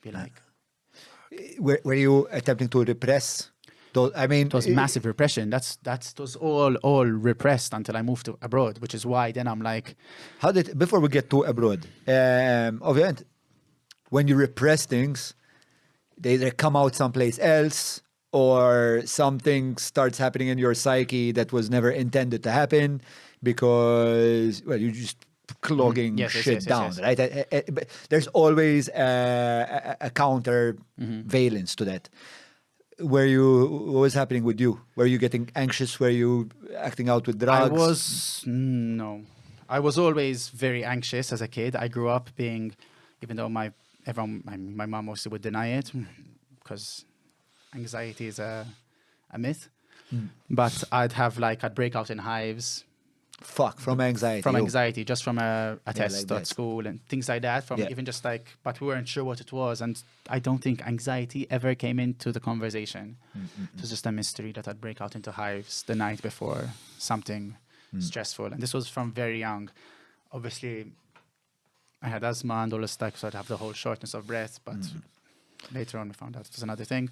be like... Were you attempting to repress? It was massive repression. That was all repressed until I moved to abroad, which is why then I'm like... Before we get to abroad, obviously, when you repress things, they either come out someplace else or something starts happening in your psyche that was never intended to happen because, well, you're just clogging shit down, right? But there's always a counter valence to that. What was happening with you? Were you getting anxious? Were you acting out with drugs? I was always very anxious as a kid. I grew up being, even though my mom mostly would deny it because anxiety is a myth. But I'd break out in hives. From anxiety. From anxiety, just from a test at school and things like that. Even just but we weren't sure what it was. And I don't think anxiety ever came into the conversation. It was just a mystery that I'd break out into hives the night before something stressful. And this was from very young. Obviously, I had asthma and all this stuff, so I'd have the whole shortness of breath. But later on, we found out it was another thing.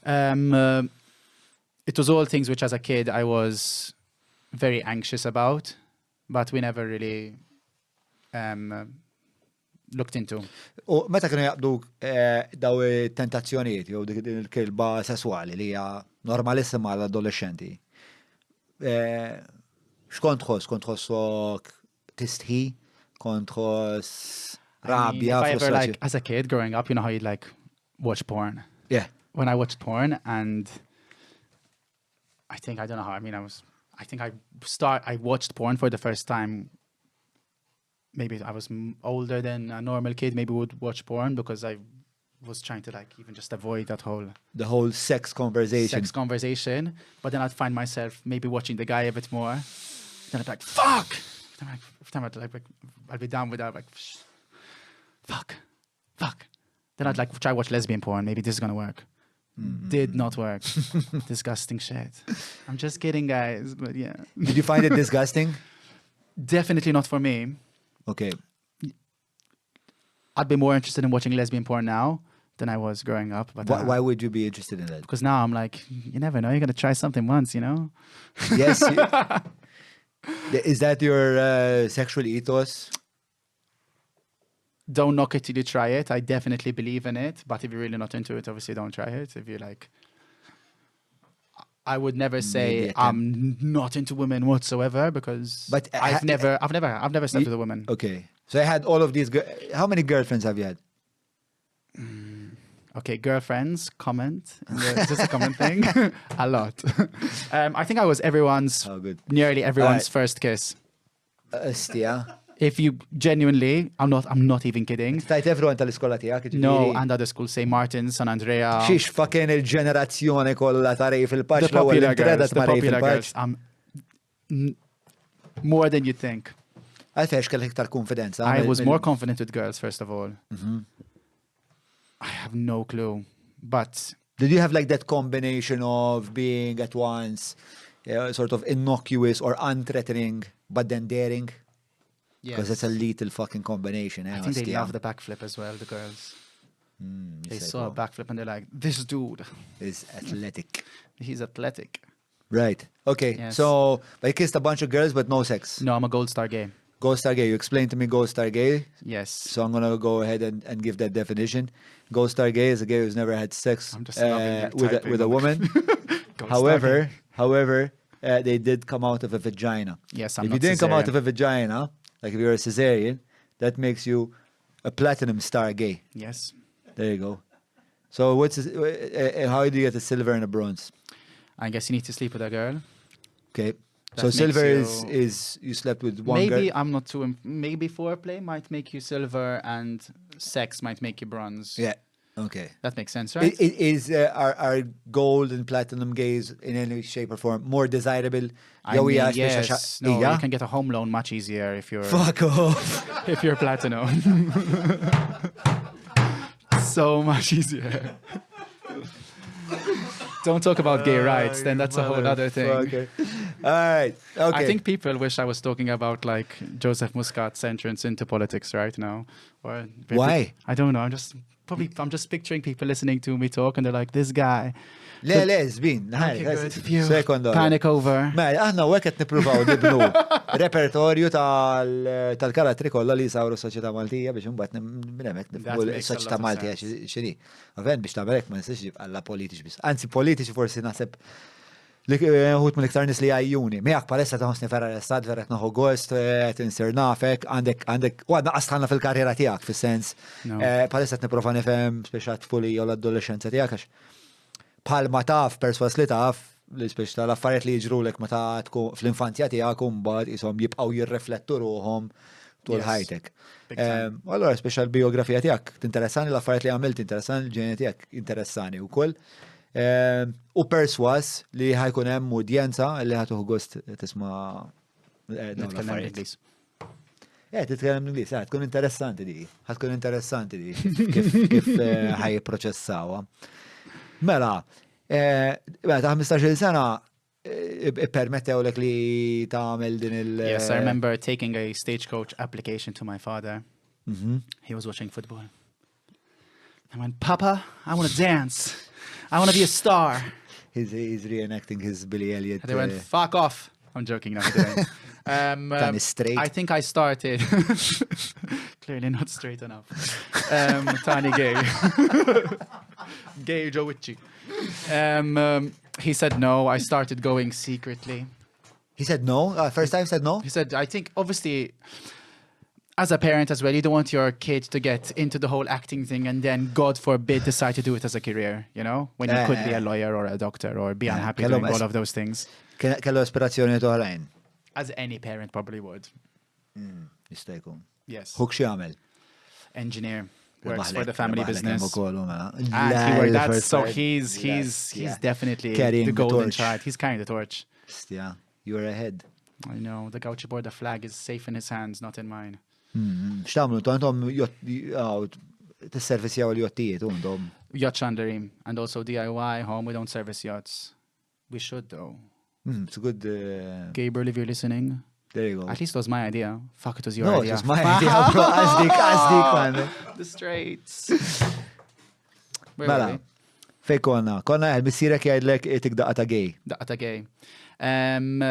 It was all things which, as a kid, I was very anxious about, but we never really looked into. U meta kienu jaqdu daw tentazzjonijiet jew dik il-kilba sesswali li hija normalissima għal adolescenti. X'kont tħoss? Kont tħossok tistħi? Kont tħoss rabja? As a kid growing up, you know how you'd watch porn? Yeah. When I watched porn, and I watched porn for the first time. Maybe I was older than a normal kid. Maybe would watch porn because I was trying to even just avoid the whole sex conversation. But then I'd find myself maybe watching the guy a bit more. Then I'd be like, fuck! Every time I'd be down with that, fuck. Then I'd try watch lesbian porn. Maybe this is gonna work. Did not work. Disgusting shit. I'm just kidding, guys, but yeah. Did you find it disgusting? Definitely not for me. Okay. I'd be more interested in watching lesbian porn now than I was growing up. But why would you be interested in that? Because now I'm you never know. You're gonna try something once, Yes. Is that your sexual ethos? Don't knock it till you try it. I definitely believe in it. But if you're really not into it, obviously don't try it. If you're I would never say I'm not into women whatsoever because I've never slept with a woman. Okay. So I had all of these. How many girlfriends have you had? Okay, girlfriends, comment. Is this a comment thing? A lot. I think I was nearly everyone's first kiss. If you genuinely, I'm not even kidding. Stajt everyone tal-iskola tiegħek? No, and other schools, say Martin, San Andrea. Xiex fucking il-ġenerazzjoni kollha ta' Raphael Pace. The popular girls. More than you think. Għalfejn kellek iktar konfidenza? I was more confident with girls, first of all. I have no clue. But did you have that combination of being at once sort of innocuous or unthreatening, but then daring? Because it's a lethal fucking combination. I think they love the backflip as well, the girls. They saw a backflip and they're like, this dude is athletic. He's athletic. Right. Okay. Yes. So, I kissed a bunch of girls, but no sex. No, I'm a gold star gay. Gold star gay. You explained to me gold star gay. Yes. So I'm going to go ahead and give that definition. Gold star gay is a gay who's never had sex with a woman. However, they did come out of a vagina. Yes, If I'm you not didn't come out cesarean. of a vagina, like if you're a cesarean, that makes you a platinum star gay. Yes. There you go. So how do you get a silver and a bronze? I guess you need to sleep with a girl. Okay. That So makes silver you- is you slept with one Maybe girl. I'm not too. Maybe foreplay might make you silver, and sex might make you bronze. Yeah. Okay. That makes sense, right? Are gold and platinum gays in any shape or form more desirable? I mean, yes. No, you can get a home loan much easier if you're Fuck off. if you're platinum. So much easier. Don't talk about gay rights, then that's a whole other thing. Okay. All right. Okay. I think people wish I was talking about like Joseph Muscat's entrance into politics right now. Or maybe- Why? I don't know. I'm just picturing people listening to me talk and they're like, this guy. Le, zbin. Okay, good. Phew. Sekondo. Panic over. Mela, aħna u għeket nipruvaw nibnu repertorju tal-karattri kollha li jisawru s-soċjetà Maltija biex imbagħad minnemet That nifhmu makes a lot s-soċjetà of Maltija sense. x'inhi. Ovvjament biex tagħmel hekk ma nistax ġib alla politiċi biss. Anzi politiċi forsi naħseb li wħud mill-iktar nies li għajjuni. Miegħek palissa taħosni ferra l-estat vera qed naħu gost, qed insir nafek, għandek u għadna qastħanna fil-karriera tiegħek fis-sens. No. Palissa qed nipprova nifhem speċjat tfuli jew l-adolescenza tiegħek għax bħalma taf, perswas li taf, li speċ tal-affarijiet li jiġrulek meta tkun fl-infanzja tiegħek imbagħad ishom jibqgħu jirriflettu ruhom tul Yes. ħajtek. Big time. Allora speċ l-biografija tiegħek tinteressani l-affarijiet li għamilt interessani l-ġeni tiegħek interessani wkoll. U perswas li ħajkun hemm udjenza li ħatuħ gost tisma' dawn Nitkellem l-affarijiet. Ingliż. Titkellem l-Ingliż, tkun interessanti di. Ħatkun interessanti di kif ħaj proċessawha. Mela, ta' 15 sena permettewlek li tagħmel din il- Yes, I remember taking a stagecoach application to my father. He was watching football. I went, Papa, I want to dance. I want to be a star. He's reenacting his Billy Elliot. And they went, fuck off. I'm joking now. Tan straight. I think I started. Clearly not straight enough. Tani gay. Gay Joe Witchy. He said no. I started going secretly. He said no? First time said no? He said, I think, obviously, as a parent as well, you don't want your kid to get into the whole acting thing and then, God forbid, decide to do it as a career, you know? When you could be a lawyer or a doctor or be unhappy kellhom doing all of those things. Kellu aspirazzjoni toħrajn. As any parent probably would. Jista' jkun. Yes. Huk x'jagħmel? Engineer. Works for the family business. And And he worked that, so he's definitely Carrying the the golden torch. child. He's carrying the torch. Yeah, you are ahead. I know, the gaucho board, the flag is safe in his hands, not in mine. X'tagħmlu intom tisservisjaw l-jottijiet għandhom. Yacht chandlery and also DIY home. We don't service yachts. We should though. It's a good. Gabriel, if you're listening, There you go. at least it was my idea. Fuck, it was your No, idea. it's my idea, bro. Għazdik, man. The Straits. Where were Mela, we? fej konna? Konna missirek jgħidlek tikdaqqa ta' gay. Daqqa gay. And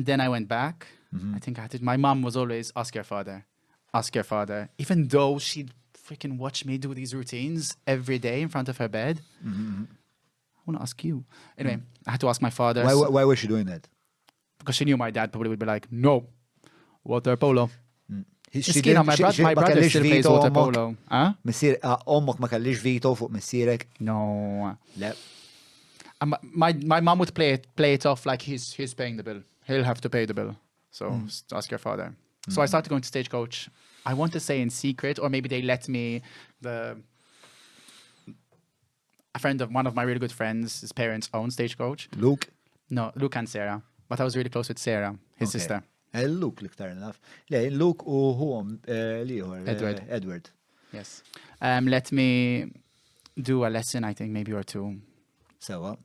then I went back. I think I had to. My mom was always ask your father. Ask your father. Even though she'd freaking watch me do these routines every day in front of her bed. I want to ask you. Anyway, I had to ask my father. Why was she doing that? Because she knew my dad probably would be like, no, water polo. She Miskina, my brother still plays water polo. Huh? Missir, ommok ma kellix vito fuq missirek. No. Le. And my mom would play it off like he's paying the bill. He'll have to pay the bill. So ask your father. So I started going to Stagecoach. I want to say in secret, or maybe they let me. A friend of one of my really good friends, his parents own Stagecoach. Luke? No, Luke and Sarah. But I was really close with Sarah, his sister. Luke liktar naf. Le, Luke u huwom liħor. Edward. Yes. Let me do a lesson, I think, maybe or two. Sewa.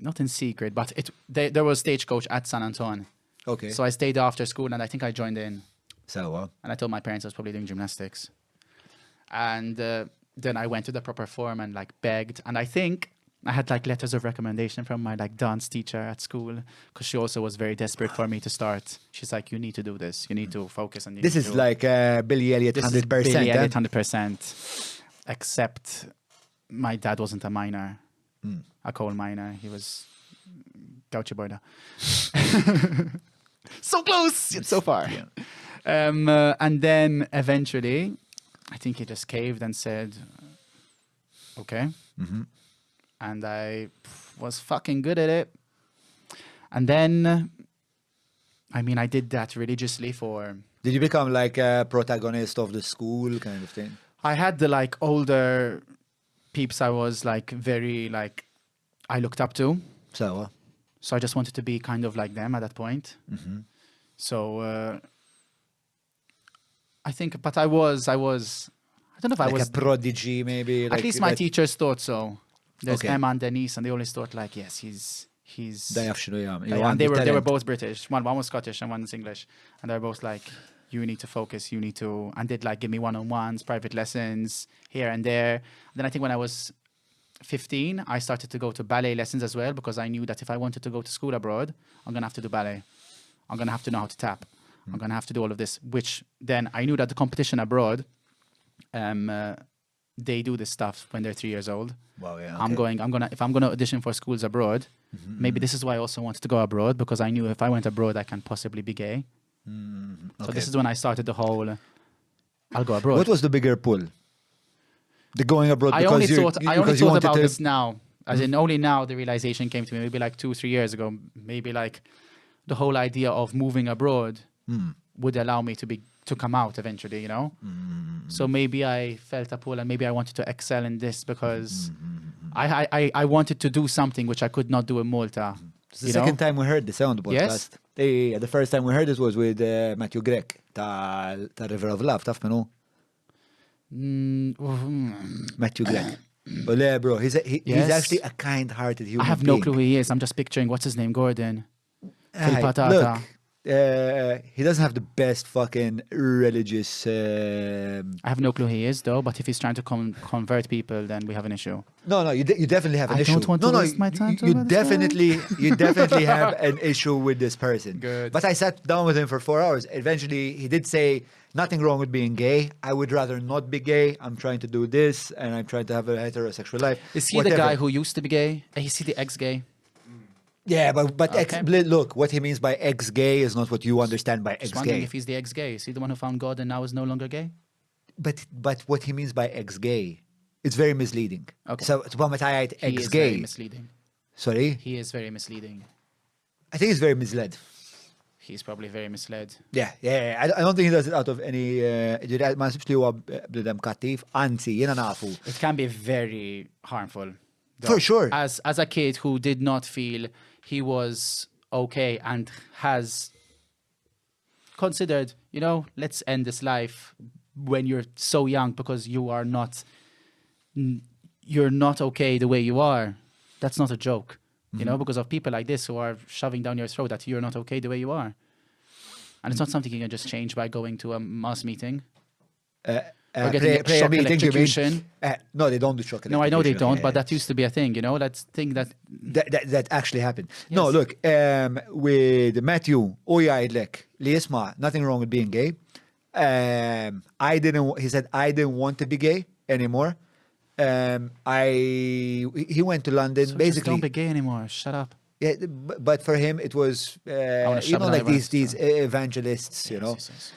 Not in secret, but there was Stagecoach at San Antonio. Okay. So I stayed after school and I think I joined in. Sewa. And I told my parents I was probably doing gymnastics. And then I went to the proper form and like begged. And I think I had like letters of recommendation from my like dance teacher at school because she also was very desperate for me to start. She's like, you need to do this. You need to focus on This is like Billy Elliot 100%. Billy Elliot 100%. Except my dad wasn't a minor, a coal miner. He was Gauchi border. So close, yet so far. And then eventually, I think he just caved and said, okay. And I was fucking good at it. And then, I mean, I did that religiously for... Did you become like a protagonist of the school kind of thing? I had the like older peeps I was like very like, I looked up to. So, So I just wanted to be kind of like them at that point. So I think, but I don't know if I like was... a prodigy maybe? At like least my that- teachers thought so. There's Okay. Emma and Denise, and they always thought like, yes, he's... Da jaf x'inhu jagħmel. Yeah, and they were both British. One was Scottish and one's English. And they were both like, you need to focus, you need to... And they'd like give me one-on-ones, private lessons, here and there. Then I think when I was 15, I started to go to ballet lessons as well, because I knew that if I wanted to go to school abroad, I'm going to have to do ballet. I'm going to have to know how to tap. I'm going to have to do all of this, which then I knew that the competition abroad, they do this stuff when they're 3 years old. Wow, yeah. If I'm going to audition for schools abroad, maybe this is why I also wanted to go abroad, because I knew if I went abroad, I can possibly be gay. So this is when I started the whole, I'll go abroad. What was the bigger pull? The going abroad I because only you thought because you wanted about to... this now. As in, only now the realization came to me, maybe like 2-3 years ago, maybe like the whole idea of moving abroad would allow me to come out eventually, you know? So maybe I felt a pull and maybe I wanted to excel in this because I wanted to do something which I could not do in Malta. It's the second time we heard this on the podcast. Yes. The first time we heard this was with Matthew Grech, ta River of Love, taf minu? Matthew Grech. But yeah, bro, he's actually a kind-hearted human I have being. no clue who he is. I'm just picturing, what's his name, Gordon? Phil Hey, Patata. look, he doesn't have the best fucking religious... I have no clue who he is though, but if he's trying to convert people, then we have an issue. No, you definitely have an I issue. don't want to waste my time You talking about this you definitely have an issue with this person. Good. But I sat down with him for 4 hours. Eventually, he did say, nothing wrong with being gay. I would rather not be gay. I'm trying to do this, and I'm trying to have a heterosexual life. Is he Whatever. the guy who used to be gay? Is he the ex-gay? Yeah, but Okay. look, what he means by ex-gay is not what you understand by Just wondering ex-gay. if he's the ex-gay. Is he the one who found God and now is no longer gay? But what he means by ex-gay, it's very misleading. Okay. So it's one He is very ex-gay. misleading. Sorry, He is very misleading. I think it's very misled. He's probably very misled. Yeah. I don't think he does it out of any. Ma nsibx li huwa bnedem kattiv, anzi jiena nafu. It can be very harmful. For sure. As a kid who did not feel he was okay and has considered, let's end this life when you're so young because you're not okay the way you are. That's not a joke, because of people like this who are shoving down your throat that you're not okay the way you are. And it's not something you can just change by going to a mass meeting. Or getting Prayer shock meeting, you mean? electrocution. No, they don't do shock No, I know they electrocution. don't, Yeah, but that used to be a thing, that thing that... that actually happened. No, Yes. look, with Matthew, jgħidlek li jisma' nothing wrong with being gay. He said, I didn't want to be gay anymore. He went to London, So just basically. don't be gay anymore. Shut up. Yeah, but for him, it was, wanna shove it like over these us, evangelists, Yes.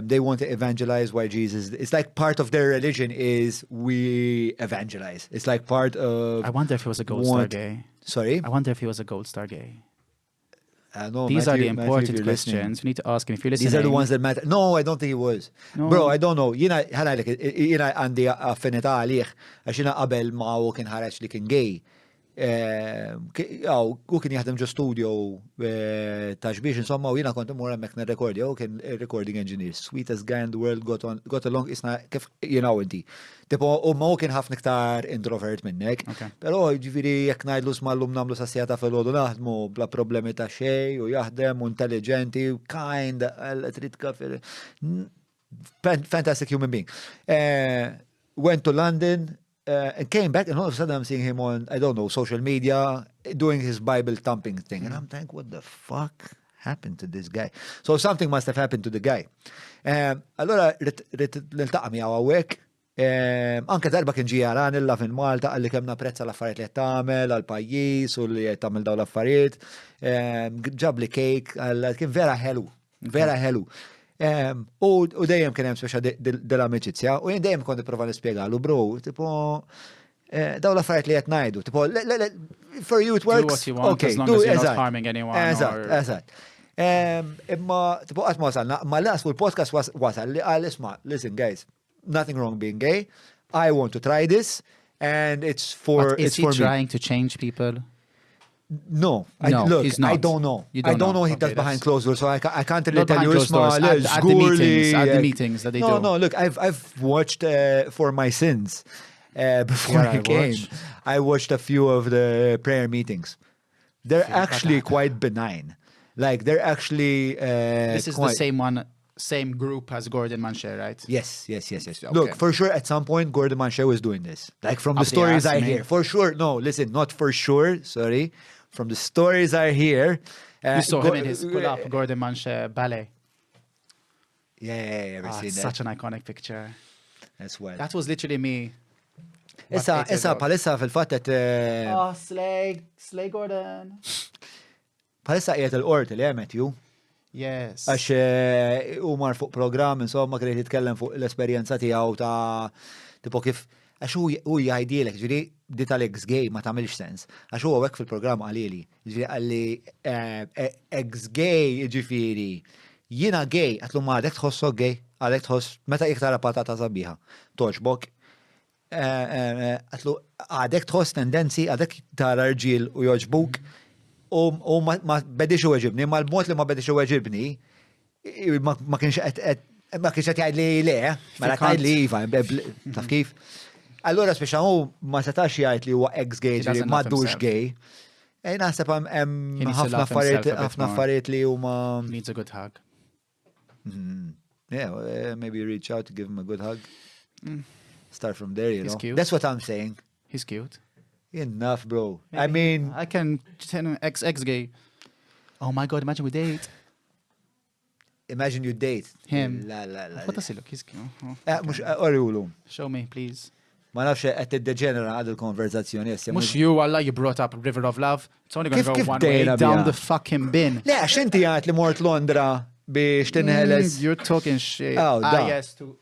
they want to evangelize why Jesus. It's like part of their religion is we evangelize. It's like part of. I wonder if he was a gold star gay. Sorry? I wonder if he was a gold star gay. No, These are the Matthew, if important you're listening. questions. We need to ask him if you're listening. These are the ones that matter. No, I don't think he was. No. Bro, I don't know. Jina għandi affinità għalih għax jina qabel ma u kien ħareġ li kien gay. U kien jaħdem ġo studio ta' xbiex insomma u jina kont imur hemmhekk nirrekordja u kien recording engineer. Sweetest guy in the world, got along isna kif inti. Tipo, u ma u kien ħafna iktar introvert minnek. Okay. Pero ġifieri jekk ngħidlu smallum nagħmlu sassijata fil-ħodu naħdmu bla problemi ta' xej u jaħdem u intelligenti u kind, trid kafir. Fantastic human being. Went to London, and came back, and all of a sudden I'm seeing him on, I don't know, social media, doing his Bible thumping thing. And I'm thinking, what the fuck happened to this guy? So something must have happened to the guy. Allora, niltaqa' miegħu hawnhekk, Anke darba kien ġi jaranilla fin Malta għalli kemm napprezza l-affarijiet li qed tagħmel għall-pajjiż u li qed tagħmel dawn l-affarijiet. Ġab li cake, kien vera ħelu, vera ħelu. U dejjem kien hemm speċa dell-amicizja u jien dejjem kont nipprova nispjegalu, bro, tipo dawn l-affarijiet li qed ngħidu, tipo for you it works. Do what you want, okay, as long as you're not harming anyone. Eżatt. Imma tipo qatt ma wasalna, ma laqas fuq il-podcast wasal li qal isma', listen guys, nothing wrong being gay. I want to try this, and it's for But is he trying to change people? No, No, look, he's not. I don't know. You I don't don't know. know he Okay, does behind that's- closed doors, so I can't really Not tell behind you. closed doors, at the meetings that they do. No, look, I've watched For My Sins before Yeah, I I came. watched. I watched a few of the prayer meetings. They're Yeah, actually but- quite benign. Like they're actually. This is the quite- same group as Gordon Manshare, right? Yes. Okay. Look, for sure, at some point, Gordon Manshare was doing this. Like from the Up the stories ass, I man. hear. For sure. No, listen, not for sure. Sorry. From the stories I hear. You saw him in his pull-up Gordon Manshare ballet. Yeah, ever Ah, seen it's that? such an iconic picture. As well. That was literally me. Issa, palissa fil-fattet. Oh, Slay Gordon. Palissa qiegħed il-qort li għemet ju. Yes. Għax u mar fuq program, insomma, kien jitkellem fuq l-esperjenza tiegħu ta' tipo kif. Għax u jgħidilek, ġiri, di tal-ex gay ma tamilx sens. Għax u għek fil-program għalili. Ġiri għalli ex gay ġifiri. Jina gay, għatlu ma għadek tħossok gay, għadek tħoss, meta iktara patata sabiħa, toġbok. Għatlu għadek tħoss tendenzi, għadek tara rġil u joġbuk, u ma bedix u għeġibni, ma l-mod li ma bedix u għeġibni, ma kienx għed jgħid li le, ma għed li jiva, taf kif? Allora, speċa u ma setax jgħid li huwa ex-gay, ġiri, ma dux gay. Naħseb hemm ħafna affarijiet li huma. Needs a good hug. Yeah, maybe reach out to give him a good hug. Start from there, you He's know. cute. That's what I'm saying. He's cute. Enough, bro. I Maybe. mean, I can ex-gay. Oh my God, imagine we date. imagine you date. Him. La. What does he look? He's cute. Oh. Mux, oriwlu. Show me, please. Ma nafx qed tiddeġenera għad il-konverzazzjoni. Mux you, Allah, you brought up River of Love. It's only going to Kif go one way dejna down biha? the fucking bin. Le, għax inti għat li mort Londra biex tinħeles. You're talking shit. Oh, da. Yes, to...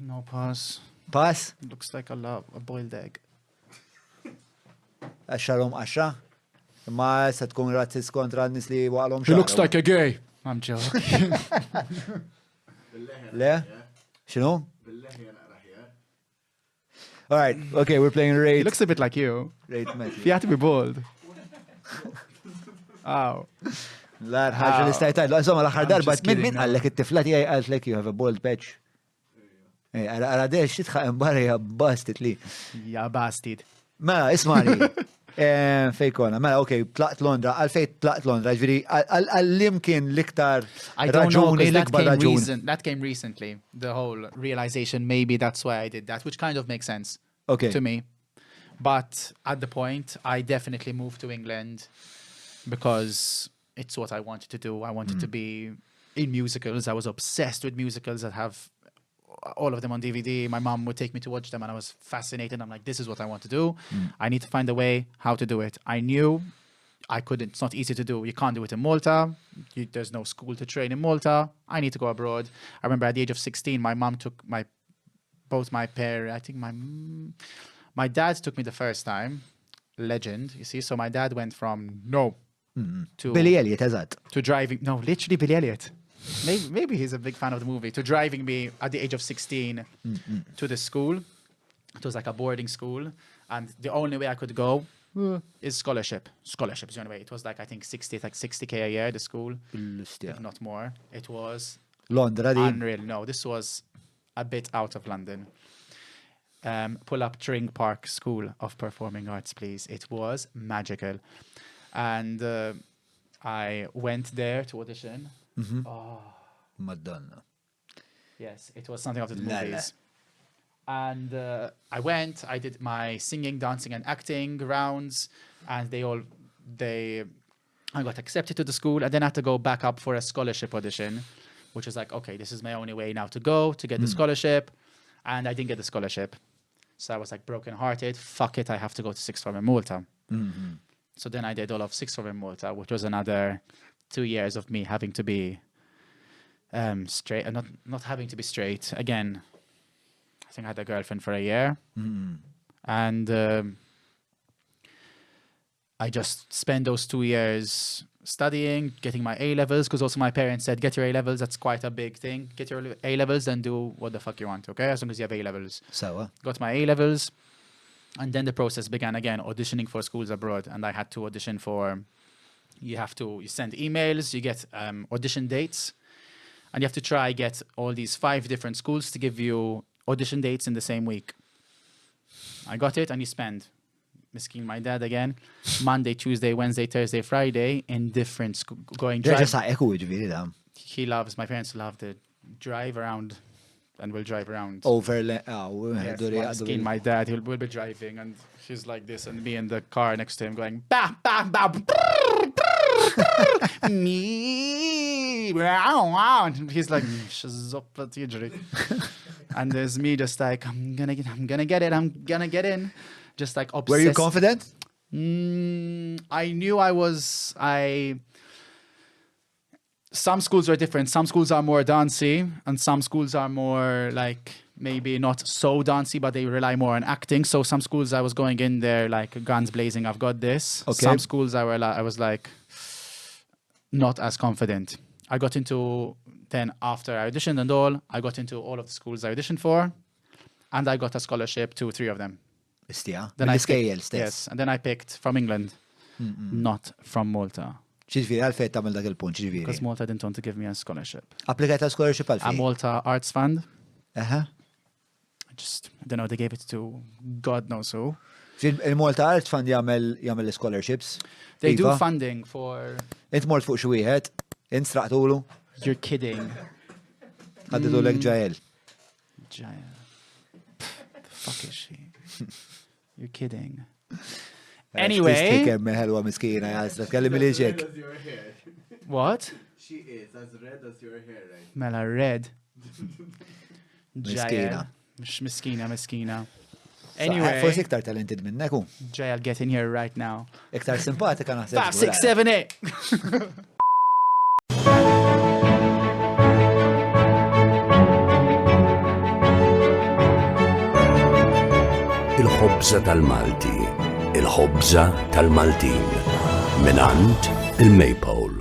No, pass. Pass? Looks like a boiled egg. Għaxarom għaxa? Ma se tkun razzis kontra n-nis li waqalom He looks like a gay. I'm joking. Le? Xinu? All right, okay, we're playing He rate. looks a bit like you. Rate Matthew. If you have to be bold. Ow. La ħagġa li stajtaj. Insomma, l-axar I'm darba, just kidding, min no. għallek it-tifla tijaj għaltlek you have a bold patch. Għara dex titħaq imbarri għabbastit li. Ya bastard. Mela, ismani. Fejkona, mela, ok, tlaqt Londra, għalfej tlaqt Londra, ġviri, għallimkien liktar I don't know, raġuni, 'cause likbar raġuni. that came recently. The whole realization, maybe that's why I did that, which kind of makes sense Okay. to me. But at the point, I definitely moved to England because it's what I wanted to do. I wanted to be in musicals. I was obsessed with musicals that have all of them on DVD. My mom would take me to watch them and I was fascinated. I'm like, this is what I want to do. I need to find a way how to do it. I knew I couldn't. It's not easy to do. You can't do it in Malta. There's no school to train in Malta. I need to go abroad. I remember at the age of 16, my mom took both my parents, I think my dad took me the first time. Legend, you see. So my dad went from to Billy Elliot, eżat. to driving. No, literally Billy Elliot. Maybe he's a big fan of the movie. To driving me at the age of 16 to the school. It was like a boarding school. And the only way I could go is scholarship. Scholarship is the only way. It was like, I think 60K a year, the school. If not more. It was Londra di. unreal. No, this was a bit out of London. Pull up Tring Park School of Performing Arts, please. It was magical. And I went there to audition. Oh, Madonna. yes, it was something after the La, la. movies. And I went, I did my singing, dancing, and acting rounds, and I got accepted to the school, and then I had to go back up for a scholarship audition, which was like, okay, this is my only way now to go to get the scholarship. And I didn't get the scholarship. So I was like broken-hearted. Fuck it, I have to go to sixth form in Malta. So then I did all of sixth form in Malta, which was another 2 years of me having to be straight, and not having to be straight. Again, I think I had a girlfriend for a year. And I just spent those 2 years studying, getting my A-levels, because also my parents said, get your A-levels, that's quite a big thing. Get your A-levels, then do what the fuck you want, okay? As long as you have A-levels. So, Got my A-levels, and then the process began again, auditioning for schools abroad. And I had to audition for, you send emails, you get audition dates, and you have to try get all these 5 different schools to give you audition dates in the same week. I got it, and you spend, miskin my dad again, Monday, Tuesday, Wednesday, Thursday, Friday in different going drive. Ġa saqek u ġviri da. My parents love to drive around, and we'll drive around. Miskin My dad, will be driving, and he's like this, and me in the car next to him going, bah, bah, bah, me, and he's like, and there's me just like, I'm gonna get in. Just like obsessed. Were you confident? I knew some schools are different. Some schools are more dancey, and some schools are more like maybe not so dancey, but they rely more on acting. So some schools I was going in there like guns blazing, I've got this. Okay. Some schools I was like not as confident. I got into, then after I auditioned and all, I got into all of the schools I auditioned for, and I got a scholarship to 3 of them. Then I picked, yes, and then I picked from England, not from Malta. ċiġviri, għalfej tamil dak il-punt, ċiġviri. Because Malta didn't want to give me a scholarship. Applikajt għal scholarship A għalfej? Malta Arts Fund. I don't know, they gave it to God knows who. Il-Malta Arts Fund jagħmel scholarships. They do funding for... Int mort fuq xi wieħed, int straqtulu. You're kidding. Għadditu lek ġajel. Jael. The fuck is she? You're kidding. Anyway. Ħelwa miskina, jasra, tkellim li ġek. What? She is as red as your hair, right? Mela red. Miskina. Jael. Mux miskina. Anyway. Forsi iktar talented minneku. Jael, get in here right now. Iktar simpatika naħseb. 5, 6, 7, 8. Il-ħobża tal-Malti, il-ħobża tal-Maltin, minant il-Maypole.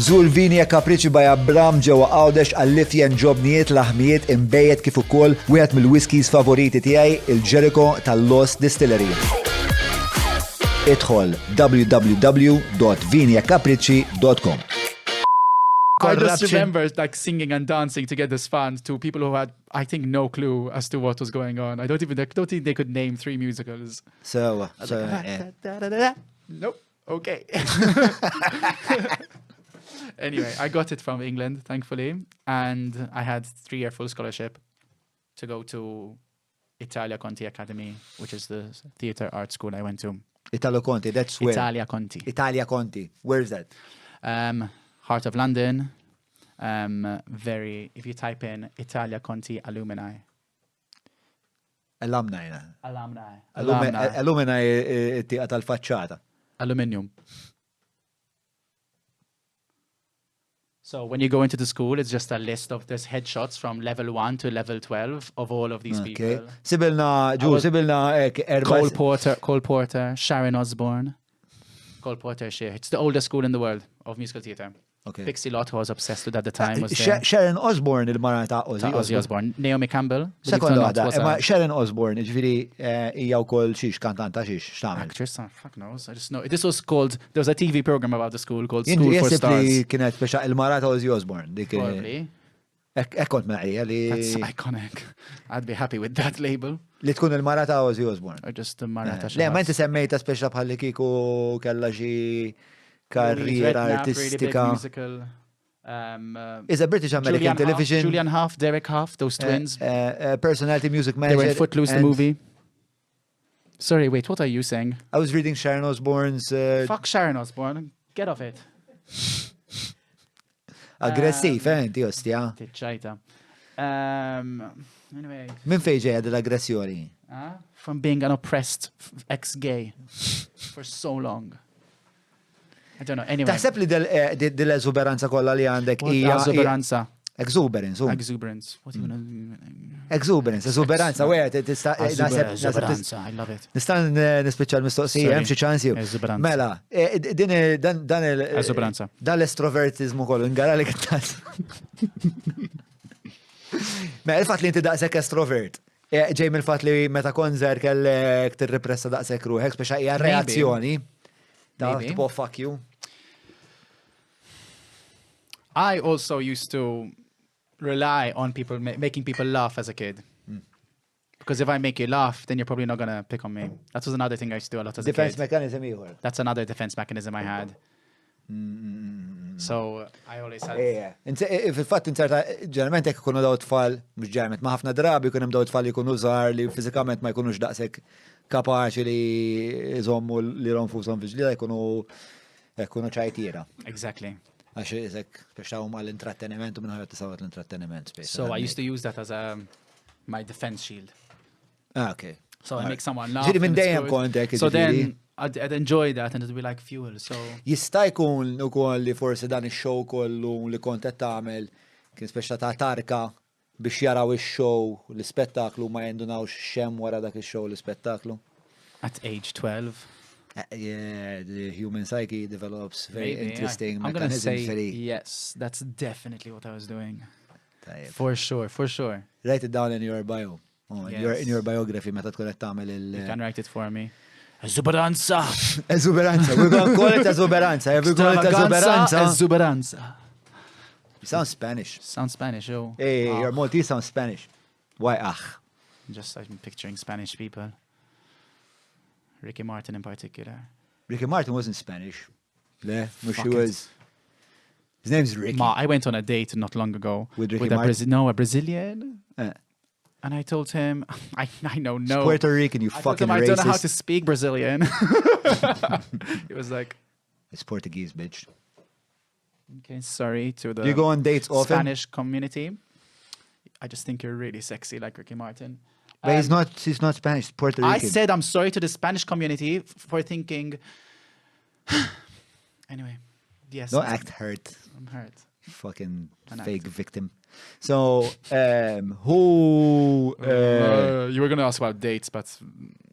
Żur vini e kapriċi by Abram ġewwa Għawdex għall-lifjen ġobnijiet laħmijiet imbejjed kif ukoll wieħed mill-whiskies favoriti tiegħi il-Jericho tal-Lost Distillery. Idħol www.viniekaprici.com. I just remember like singing and dancing to get this fund to people who had, I think, no clue as to what was going on. I don't think they could name 3 musicals. Nope. Okay. Anyway, I got it from England, thankfully, and I had 3-year full scholarship to go to Italia Conti Academy, which is the theatre art school I went to. Italo Conti, that's where? Italia Conti. Italia Conti. Where is that? Heart of London. If you type in Italia Conti alumni. Alumni. Tiqa tal-faċċata. Aluminium. So when you go into the school, it's just a list of this headshots from level 1 to level 12 of all of these people. Sibilna Cole Porter, Sharon Osbourne. Cole Porter, it's the oldest school in the world of musical theatre. Okay. Pixie Lott, who I was obsessed with at the time, was there. Sharon Osbourne, il-mara ta' Ozzy Osbourne. Naomi Campbell. Sekonda waħda, imma Sharon Osbourne, ġifiri, hija wkoll xiex, kantanta xiex, x'tagħmel. Actress, fuck knows. I just know. This was called, there was a TV program about the school called School for Stars. Li kienet biex il-mara ta' Ozzy Osbourne. Probably. Ekkont meqrija li. That's iconic. I'd be happy with that label. Li tkun il-mara ta' Ozzy Osbourne. Or just the mara ta' Le, ma inti semmejta speċa bħalli kiku kella xi karriera artistika. Is a British American television. Julian Huff, Derek Huff, those twins. Personality music manager. They were in Footloose, the movie. Sorry, wait, what are you saying? I was reading Sharon Osbourne's... Fuck Sharon Osbourne. Get off it. Aggressiv, inti ostja. Tiċċajta. Anyway. Min fejn ġejja l-aggressjoni? From being an oppressed ex-gay for so long. I don't know. Anyway. Taħseb li dil-eżuberanza kollha li għandek hija Exuberanza. exuberance. Exuberance. What do you want Exuberance, eżuberanza, wieħed tista' Exuberanza. I love it. Nista' nispiċċa l-mistoqsija, hemm xi ċans jew. Eżuberanza. Mela, dan Eżuberanza. Dan l-estrovertizmu kollu, ngara li kittas. Mela, il-fatt li inti daqshekk estrovert. Ġej mill-fatt li meta konzer kellek tirrepressa daqshekk ruħek, speċa hija reazzjoni. Da tipo fuck you. I also used to rely on people making people laugh as a kid. Because if I make you laugh, then you're probably not gonna pick on me. That was another thing I used to do a lot as a Defense kid. mechanism ieħor. That's another defense mechanism I had. So I always had. Fil-fatt inserta ġeneralment jekk ikunu daw tfal, mhux ġeneralment ma' ħafna drabi jkun hemm daw tfal li jkunu żgħar li fiżikament ma jkunux daqshekk kapaċi li jżommu li ronfushom fiġlida jkunu ċajtira. Exactly. Għax isek speċaw ma l-intratteniment u minħajja tisawat l-intratteniment. So I used to use that as my defense shield. Okay. So I make someone laugh. Ġiri minn dejjem kontek. So then I'd enjoy that and it would be like fuel. So jista' jkun ukoll li forsi dan ix-show kollu li kont qed tagħmel kien speċa ta' tarka biex jaraw ix-show l-ispettaklu ma jendunawx xem wara dak ix-show l-ispettaklu. At age 12. Yeah, the human psyche develops very Maybe, interesting I'm gonna say mechanisms. yes. That's definitely what I was doing. Tajjeb. For sure, for sure. Write it down in your bio. Oh, Yes. in your biography meta tkun qed tagħmel You can write it for me. Esuberanza. Esuberanza. We're going to call it esuberanza. We're going to esuberanza. Esuberanza. You sound Spanish. Sounds Spanish, oh. Hey, Ah. your Maltese sounds Spanish. Why Just I'm picturing Spanish people. Ricky Martin in particular. Ricky Martin wasn't Spanish. Yeah, no, Fuck she it. was. His name's Ricky. I went on a date not long ago With Ricky a Martin? a Brazilian. Uh, And I told him, I know no. Puerto Rican, you I told fucking him I don't know how to racist. speak Brazilian. He was like, It's Portuguese, bitch. okay, sorry to the You go on dates often? Spanish community. I just think you're really sexy like Ricky Martin. But he's not Spanish, he's Puerto I Rican. said I'm sorry to the Spanish community for thinking. Anyway, yes. Don't act hurt. I'm hurt. Fucking Don't fake act. victim. So, who... You were going to ask about dates, but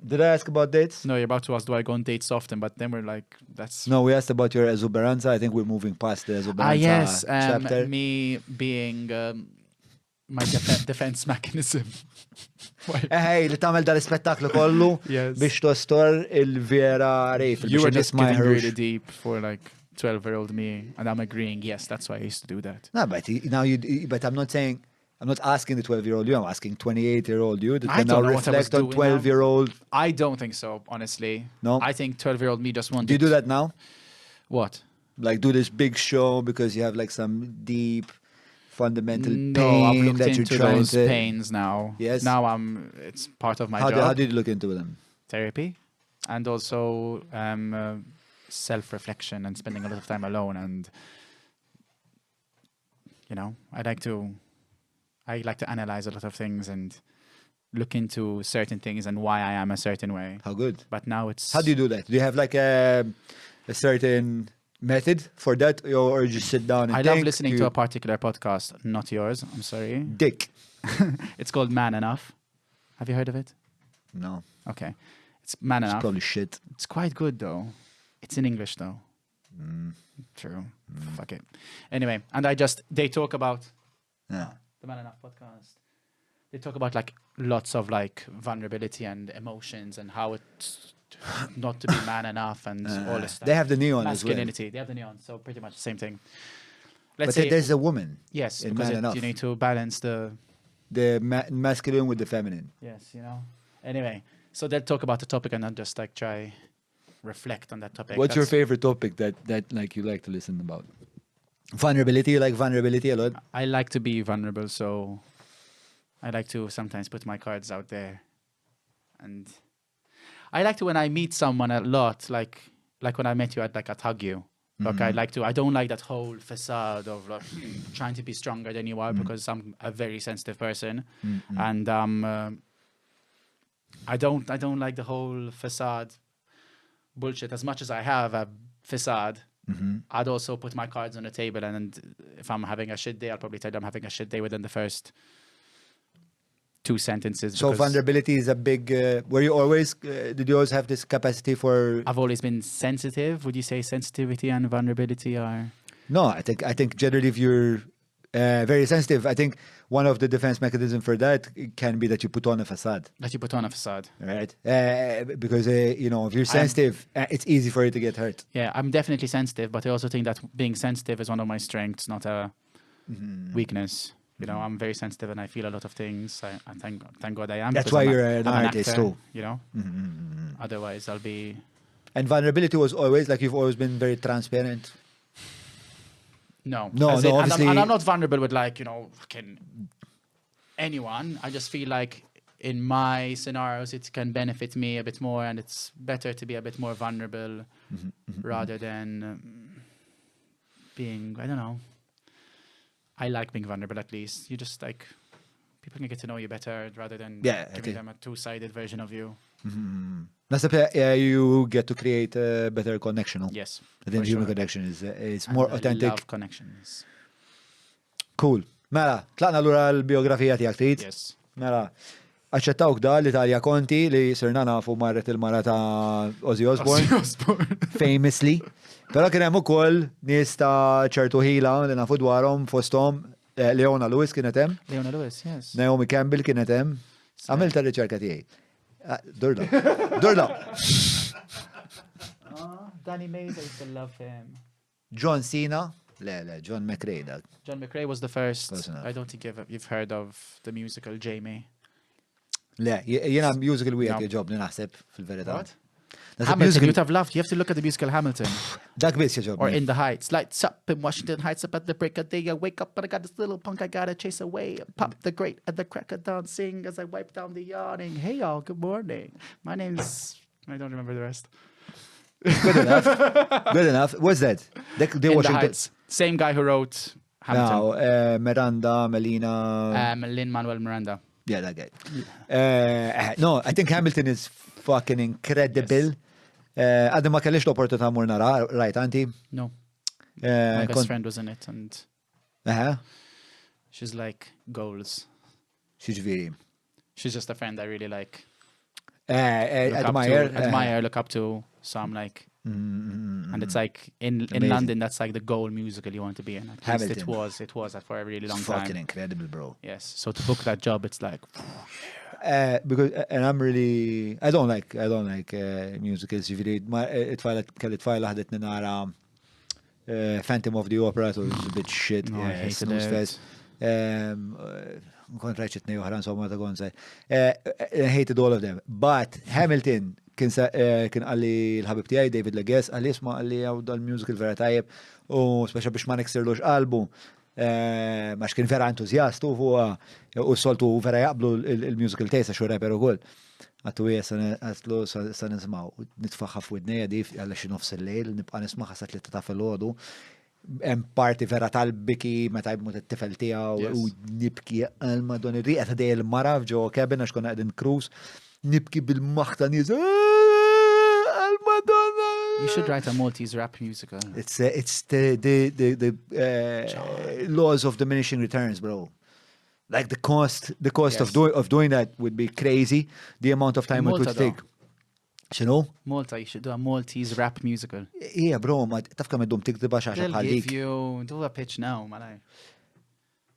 did I ask about dates? no, you're about to ask, do I go on dates often? But then we're like, that's... No, we asked about your exuberanza. I think we're moving past the exuberanza yes, chapter. me being my defense mechanism. Hey, li tamel dal-spettaklu kollu Yes. biex tostor il-vera rejf. You were just getting really deep for like 12-year-old me, and I'm agreeing, yes, that's why I used to do that. No, but but I'm not saying, I'm not asking the 12-year-old you, I'm asking 28-year-old you that I can now don't know what I was reflect on doing now. 12-year-old. I don't think so, honestly. No? I think 12-year-old me just wanted... Do you do that now? What? Like do this big show because you have like some deep fundamental No, I've pain looked that you're into trying those to... pains now. Yes? Now it's part of my How job. did you look into them? Therapy. And also self-reflection and spending a lot of time alone. And, you know, I like to analyze a lot of things and look into certain things and why I am a certain way. How good? But now it's... How do you do that? Do you have like a certain method for that, or you just sit down and I think? love listening to a particular podcast, not yours, I'm sorry. Dick. It's called Man Enough. Have you heard of it? No, Okay. It's Man it's Enough. probably shit. It's quite good though. It's in English though. True. Fuck it. Anyway, and they talk about Yeah. the Man Enough podcast. They talk about like lots of like vulnerability and emotions and how it's not to be man enough and all this stuff. They have the neon as well. Masculinity. They have the neon, so pretty much the same thing. But Let's say there's a woman, yes, in because Man Enough. you need to balance the masculine with the feminine. yes, you know. Anyway, so they'll talk about the topic and I'll just like try reflect on that topic. What's your That's- favorite topic that like you like to listen about? Vulnerability. You like vulnerability a lot. I like to be vulnerable, so I like to sometimes put my cards out there. And I like to when I meet someone a lot, like when I met you, I'd hug you. Look, I don't like that whole facade of like, trying to be stronger than you are because I'm a very sensitive person. And I don't like the whole facade bullshit. As much as I have a facade, I'd also put my cards on the table, and if I'm having a shit day, I'll probably tell them I'm having a shit day within the first 2 sentences. So vulnerability is a big. Were you always? Did you always have this capacity for? I've always been sensitive. Would you say sensitivity and vulnerability are? No, I think generally if you're very sensitive, I think one of the defense mechanisms for that can be that you put on a facade. That you put on a facade. Right? Because you know, if you're sensitive, it's easy for you to get hurt. Yeah, I'm definitely sensitive, but I also think that being sensitive is one of my strengths, not a weakness. You know, I'm very sensitive and I feel a lot of things. I thank God I am. That's because why I'm you're an I'm artist actor, too. You know, otherwise I'll be. And vulnerability was always like you've always been very transparent. No, obviously. and I'm not vulnerable with like, you know, anyone. I just feel like in my scenarios it can benefit me a bit more, and it's better to be a bit more vulnerable rather than being, I don't know. I like being vulnerable at least. You just like, people can get to know you better rather than giving them a two-sided version of you. You get to create a better connection. No? Yes. I think human connection is more authentic. Love connections. Cool. Mela, tlaqna l-ura l-biografija tijak trid. Yes. Mela, aċċettawk da l-Italja Konti li sirna nafu marret il-mara ta' Ozzy Osbourne. Famously. Pero kien hemm ukoll nies ta' ċertu ħila li nafu dwarhom fosthom Leona Lewis kienet hemm. Leona Lewis, yes. Naomi Campbell kienet hemm. Għamilt ir-riċerka tiegħi. Durla. Danny Mays, I used to love him. John Cena. Le, John McRae dak. John McRae was the first. Close enough. I don't think you've heard of the musical Jamie. Le, jena musical No. wieħed jġobni naħseb fil-verità. What? That's a Hamilton, musical- you'd have loved. You have to look at the musical Hamilton Dak biss jġobni. or In the Heights. Lights up in Washington Heights, up at the break of day. I wake up and I got this little punk I gotta chase away. Pop the grate at the crack of dawn, sing as I wipe down the yawning. Hey y'all, good morning. My name's I don't remember the rest. Good enough. Good enough. What's that? They In the Washington. Heights. Same guy who wrote Hamilton. No, Miranda, Melina. Lin-Manuel Miranda. Yeah, that guy. No, I think Hamilton is fucking incredible. Għadda ma kellix l-opportunità mur nara, right, Anti? No. My best friend was in it, and she's like goals. Xieġviri. She's just a friend I really like. Admire. Look up to. So I'm like, and it's like in London, that's like the goal musical you want to be in. At least it was that for a really long time. Fucking incredible, bro. Yes. So to book that job, it's like. Because I'm really I don't like musicals ġifieri kelli tfajla ħadetni nara Phantom of the Opera, so it's a bit shit. No, I hated snooze it. fest. Kont rajt xitnej oħra insomma ta' konza. I hated all of them. But Hamilton kien għalli l-ħabib tiegħi David Leges għalli isma' għalli għaw dal-musical vera tajjeb u speċa biex ma neksirlux qalbu. Max kien vera entuzjastu u s-soltu vera jaqblu il-musical taste xo rapper u koll. Għattu għaslu san nismaw, nitfaħħa f'widneja di għalla xi nofs il-lejl, nibqa nismaħ ħasat li ta' fil-ħodu. Parti vera tal-biki meta jibmut it-tifel tiegħu u nibki għal-madon ir-riqa ta' dej il-mara ġo cabin għax konna qegħdin cruise, nibki bil-maħta nies għal-madonna. You should write a Maltese rap musical. It's the laws of diminishing returns, bro. Like the cost Yes. of doing that would be crazy. The amount of time it Malta, would take. X'inhu? Malta, you should do a Maltese rap musical. Yeah, bro, ma taf kemm iddum tikdiba xi They'll bħal give dik. you do a pitch now, malaj.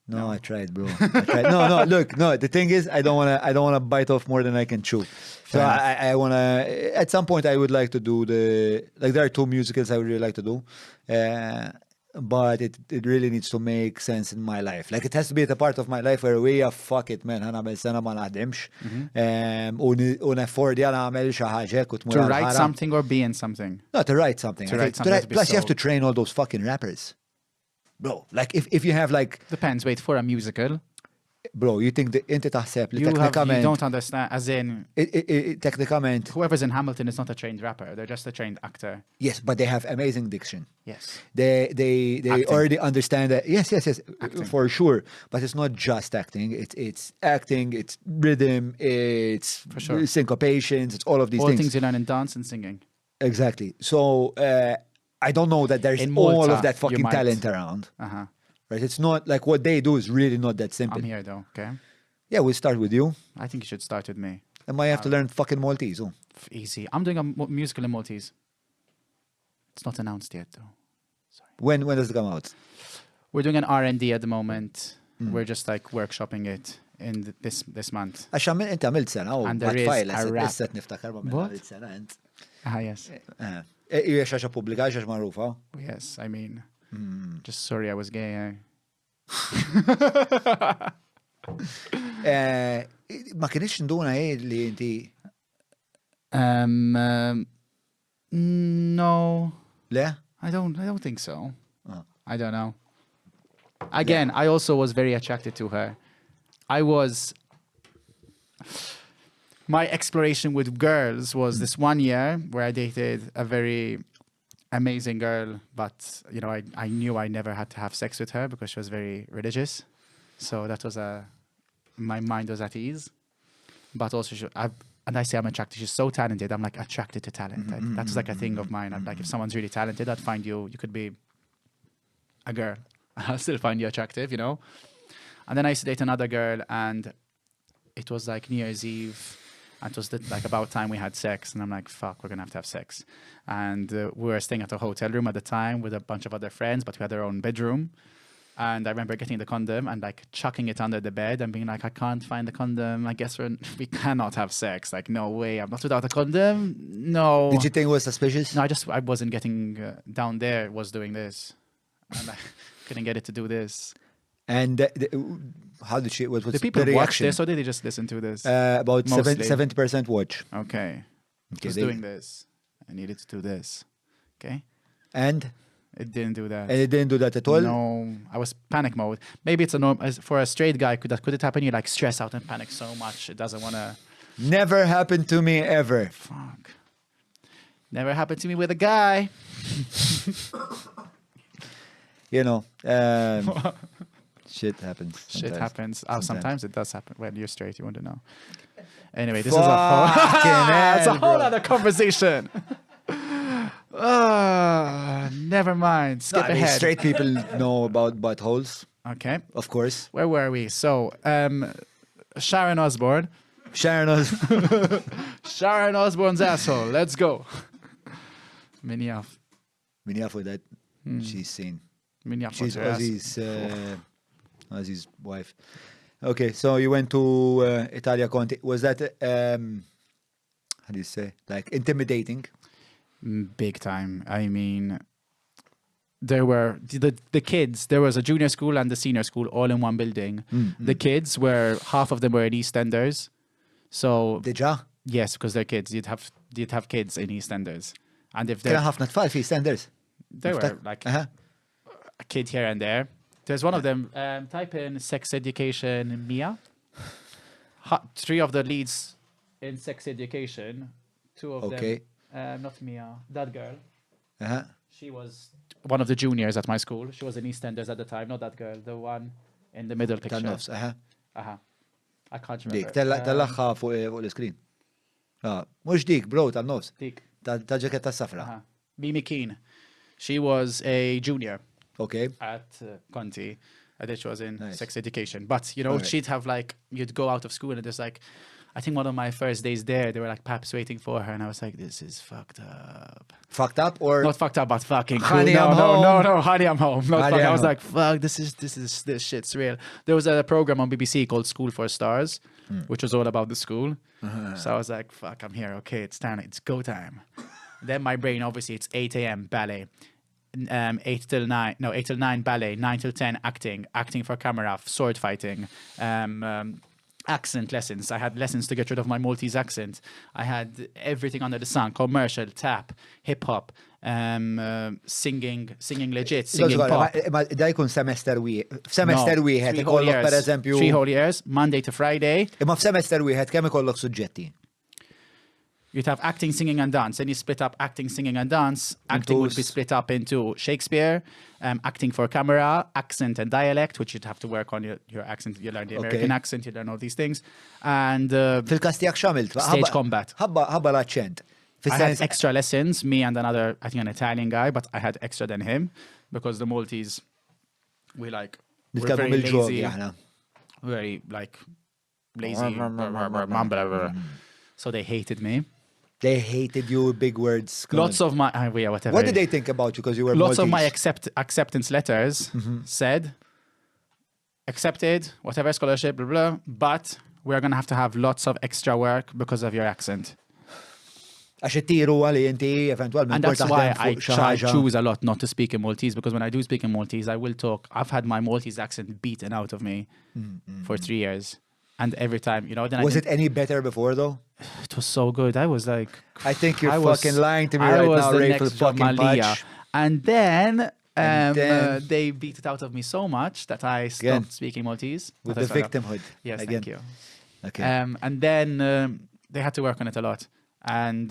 No, I tried, bro. I tried. No, look, no. The thing is, I don't wanna bite off more than I can chew. So I wanna. At some point, I would like to do there are 2 musicals I would really like to do, but it really needs to make sense in my life. Like it has to be a part of my life where fuck it, man. Ħana sena ma naħdimx. U neffordja nagħmel xi ħaġa kut To write something or be in something. No, to write something. To write something, to be Plus, you have to sold. train all those fucking rappers, bro. Like if you have like. Depends. Wait, for a musical, Bro, you think that inti taħseb li You teknikament don't understand, as in, teknikament whoever's in Hamilton is not a trained rapper. They're just a trained actor. yes, but they have amazing diction. Yes. They Acting. already understand that. Yes, for sure. But it's not just acting. It's acting. It's rhythm. It's For sure. syncopations. It's all of these All things. things you learn in dance and singing. Exactly. So I don't know that there's In all Malta, of that you fucking might. talent around. Uh-huh. Right? It's not like what they do is really not that simple. I'm here though, okay? Yeah, we'll start with you. I think you should start with me. I might have to learn fucking Maltese. Oh. Easy. I'm doing a musical in Maltese. It's not announced yet though. When does it come out? We're doing an R&D at the moment. We're just like workshopping it in this month. Għax inti għamilt sena u And there is Raphael a rap. issa niftakar ma What? għamilt sena int. Ah, yes. Ija xaxa pubblika, xax marufa. Yes, I mean, just sorry I was gay. Ma kienix nduna li inti No, le? I don't think so. Oh. I don't know. Again, I also was very attracted to her. My exploration with girls was this one year where I dated a very amazing girl, but you know, I knew I never had to have sex with her because she was very religious. So that was my mind was at ease. But also, and I say I'm attracted. She's so talented. I'm like attracted to talent. That's like a thing of mine. I'm like, if someone's really talented, I'd find you could be a girl. I'll still find you attractive, you know? And then I used to date another girl, and it was like New Year's Eve, and it was like about time we had sex, and I'm like, fuck, we're gonna have to have sex. And we were staying at a hotel room at the time with a bunch of other friends, but we had our own bedroom. And I remember getting the condom and like chucking it under the bed and being like, I can't find the condom. I guess we cannot have sex. Like, no way, I'm not without a condom. No. Did you think it was suspicious? No, I wasn't getting down there, was doing this. And I couldn't get it to do this. And how did she, what's The people the watch reaction? this, or did they just listen to this? About Mostly. 70% watch. Okay. I was doing this. I needed to do this. Okay. And It didn't do that. it didn't do that at all? No, I was panic mode. Maybe it's for a straight guy, could it happen? You like stress out and panic so much it doesn't want to. Never happened to me ever. Fuck. Never happened to me with a guy. You know, shit happens. Shit sometimes. happens. Oh, Sometimes. sometimes it does happen. Well, you're straight. You want to know. Anyway, this is a whole. Fucking It's a hell, whole bro. other conversation. Never mind. Skip No, I mean, ahead. straight people know about buttholes, Okay. of course. Where were we? So, Sharon Osbourne. Sharon knows. Sharon Osbourne's asshole. Let's go. Minjaf. Min jafu that she's seen. Minjaf. She's Ozzy's wife. Okay, so you went to Italia Conti. Was that, how do you say, like intimidating? Big time. I mean, there were the kids. There was a junior school and the senior school all in one building. The kids were, half of them were in EastEnders. So Deja? yes, because they're kids. You'd have kids in EastEnders, and if Kena they're ħafna tfal fi standards. there were like Uh-huh. a kid here and there. There's one of them. Type in sex education Mia. 3 of the leads in sex education. 2 of Okay. them. Not Mia. That girl. Uh-huh. She was one of the juniors at my school. She was in EastEnders at the time. Not that girl. The one in the middle picture. Tan-nofs, uh-huh. I can't Dik, remember. tal-laħħa fuq l-screen. Mux dik, bro, tan-nofs. Dik. Ta' safra. Mimi Keen. She was a junior Okay. at Conti. I think she was in Nice. sex education. But, you know, Alright. she'd have like, you'd go out of school and there's like, I think one of my first days there, there were like paps waiting for her. And I was like, this is fucked up. Fucked up or? Not fucked up, but fucking cool. Honey, No, I'm no, home. no, honey, I'm home. Not Honey, fuck. I I'm was home. like, fuck, this shit's real. There was a program on BBC called School for Stars, which was all about the school. So I was like, fuck, I'm here. Okay, it's time. It's go time. Then my brain, obviously, it's 8 a.m. ballet. 8 till 9 ballet, 9 till 10 acting for camera, sword fighting, accent lessons. I had lessons to get rid of my Maltese accent. I had everything under the sun: commercial, tap, hip hop, singing legit, singing pop. Ma da jkun semester wieħed ikollok pereżempju 3 whole years, Monday to Friday. Imma f'semester wieħed kemm ikollok suġġetti? You'd have acting, singing, and dance. Then you split up acting, singing, and dance. Acting would be split up into Shakespeare, acting for camera, accent and dialect, which you'd have to work on your accent. You learn the American accent, you learn all these things. And Fil-każ tiegħek x'għamilt? stage combat. Ħabba l-aċċent. I had extra lessons, me and another, I think an Italian guy, but I had extra than him because the Maltese, we're very lazy. Very like lazy. So they hated me. They hated you, big words. Lots of my, whatever. What did they think about you because you were Lots of my Maltese? acceptance letters said, accepted, whatever scholarship, blah, blah, but we're going to have lots of extra work because of your accent. Għax ittiru għali inti eventualment. And that's why I choose a lot not to speak in Maltese, because when I do speak in Maltese, I will talk. I've had my Maltese accent beaten out of me for 3 years. And every time, then Was it any better before though? It was so good. I was like, I think you're fucking lying to me right now, Raphael fucking Pace. And then they beat it out of me so much that I stopped speaking Maltese. With the victimhood. Yes, again. thank you. Okay. And then they had to work on it a lot. And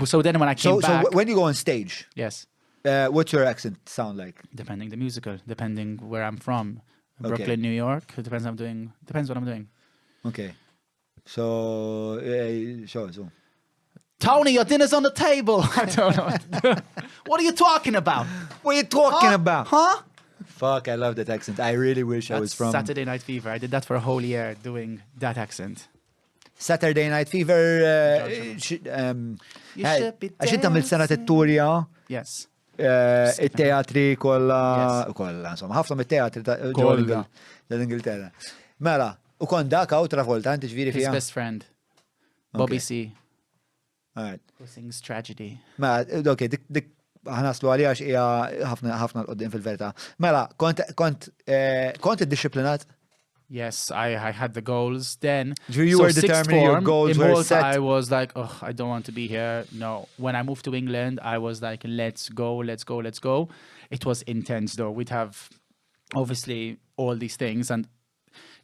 so then when I came back... So when you go on stage, yes. What's your accent sound like? Depending the musical, depending where I'm from. Brooklyn, New York. It depends what I'm doing. Okay. So, so. Tony, your dinner's on the table. I don't know. What are you talking about? What are you talking about? Huh? Fuck, I love that accent. I really wish I was from... Saturday Night Fever. I did that for a whole year, doing that accent. Saturday Night Fever. Għax inta mill-sena t-turja. Yes. Il-teatri kolla, insomma, ħafna mit-teatri tal-Ingilterra. Mela, u kon dak għaw Travolta, inti ġviri fija? His best friend, Bobby C. Alright. Who sings Tragedy. Mela, ok, dik ħanaslu għalija x'ija ħafna l-qoddim fil-verta. Mela, kont id-disciplinat? Yes, I had the goals then. You were determining your goals were Malta, set. I was like, oh, I don't want to be here. No. When I moved to England, I was like, let's go. It was intense though. We'd have obviously all these things and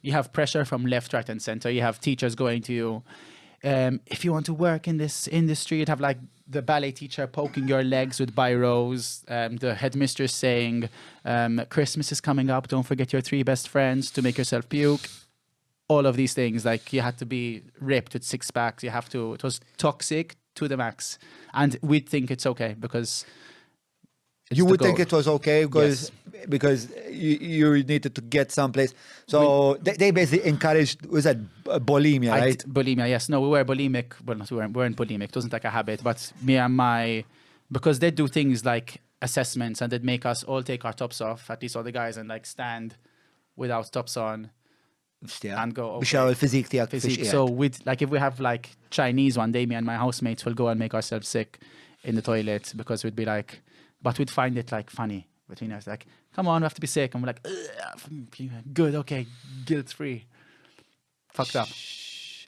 you have pressure from left, right and center. You have teachers going to you. If you want to work in this industry, you'd have like the ballet teacher poking your legs with biros, the headmistress saying, Christmas is coming up, don't forget your 3 best friends to make yourself puke. All of these things, like you had to be ripped with 6 packs. It was toxic to the max. And we'd think it's okay because... You would think it was okay because you needed to get someplace. So they basically encouraged, was that bulimia, right? Bulimia, yes. No, we were bulimic. Well, we weren't bulimic. It wasn't like a habit. But me and because they'd do things like assessments and they'd make us all take our tops off, at least all the guys, and like stand without tops on and go, okay. Physique. So if we have like Chinese one day, me and my housemates will go and make ourselves sick in the toilet because we'd be like... But we'd find it like funny between us, like, come on, we have to be sick. And we're like, good, okay, guilt-free. Fucked up.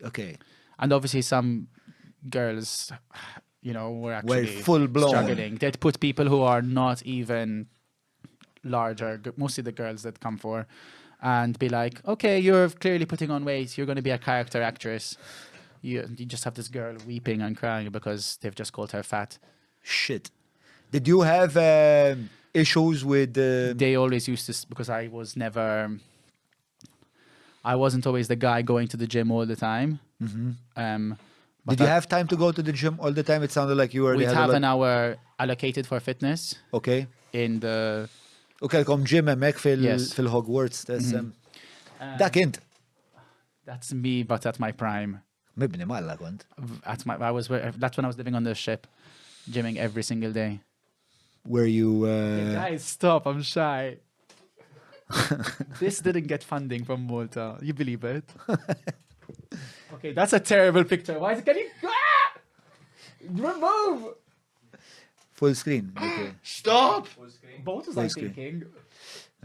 Okay. And obviously some girls, were actually full-blown struggling. They'd put people who are not even larger, mostly the girls that come for, and be like, okay, you're clearly putting on weight. You're going to be a character actress. You just have this girl weeping and crying because they've just called her fat. Shit. Did you have issues with... They always used to... Because I wasn't always the guy going to the gym all the time. Mm-hmm. Did you have time to go to the gym all the time? It sounded like you were... We'd have an hour allocated for fitness. Okay. In the... Okay, kom gym emmek fil-Hogwarts. Dak int. That's me, but at my prime. Mibni malla kont. That's when I was living on the ship, gymming every single day. Where you... Guys, stop, I'm shy. This didn't get funding from Malta. You believe it? Okay, that's a terrible picture. Why is it getting... Remove! Full screen. Okay. Stop! Full screen. Both was I thinking.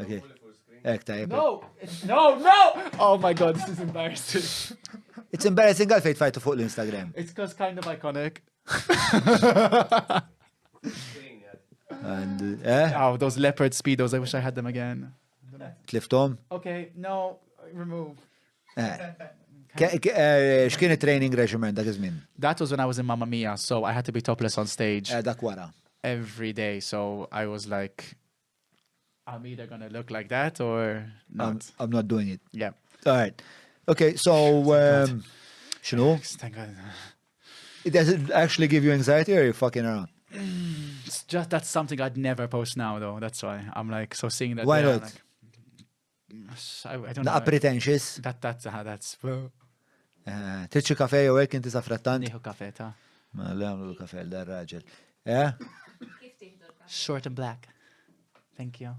Okay. Ek tajjeb. No! No! Oh my god, this is embarrassing. It's embarrassing għalfejn tfajtu fuq l-Instagram. It's because kind of iconic. And, Oh, those leopard speedos, I wish I had them again. Tliftom? Okay, no, remove. X'kien it-training regimen dak iż-żmien? That was when I was in Mamma Mia, so I had to be topless on stage Dak wara. every day. So I was like, I'm either gonna look like that or not. I'm not doing it. Yeah. All right. Okay, so x'inhu? Thank God. Does it actually give you anxiety or are you fucking around? It's just that's something I'd never post now, though. That's why I'm like, so seeing that. Why there, I'm not? like, I don't Naqa know. pretentious. That's Titxi kafe jew hekk inti safrattant? Nieħu kafe ta' Ma le għamlu l-kafe l raġel. short and black. Thank you.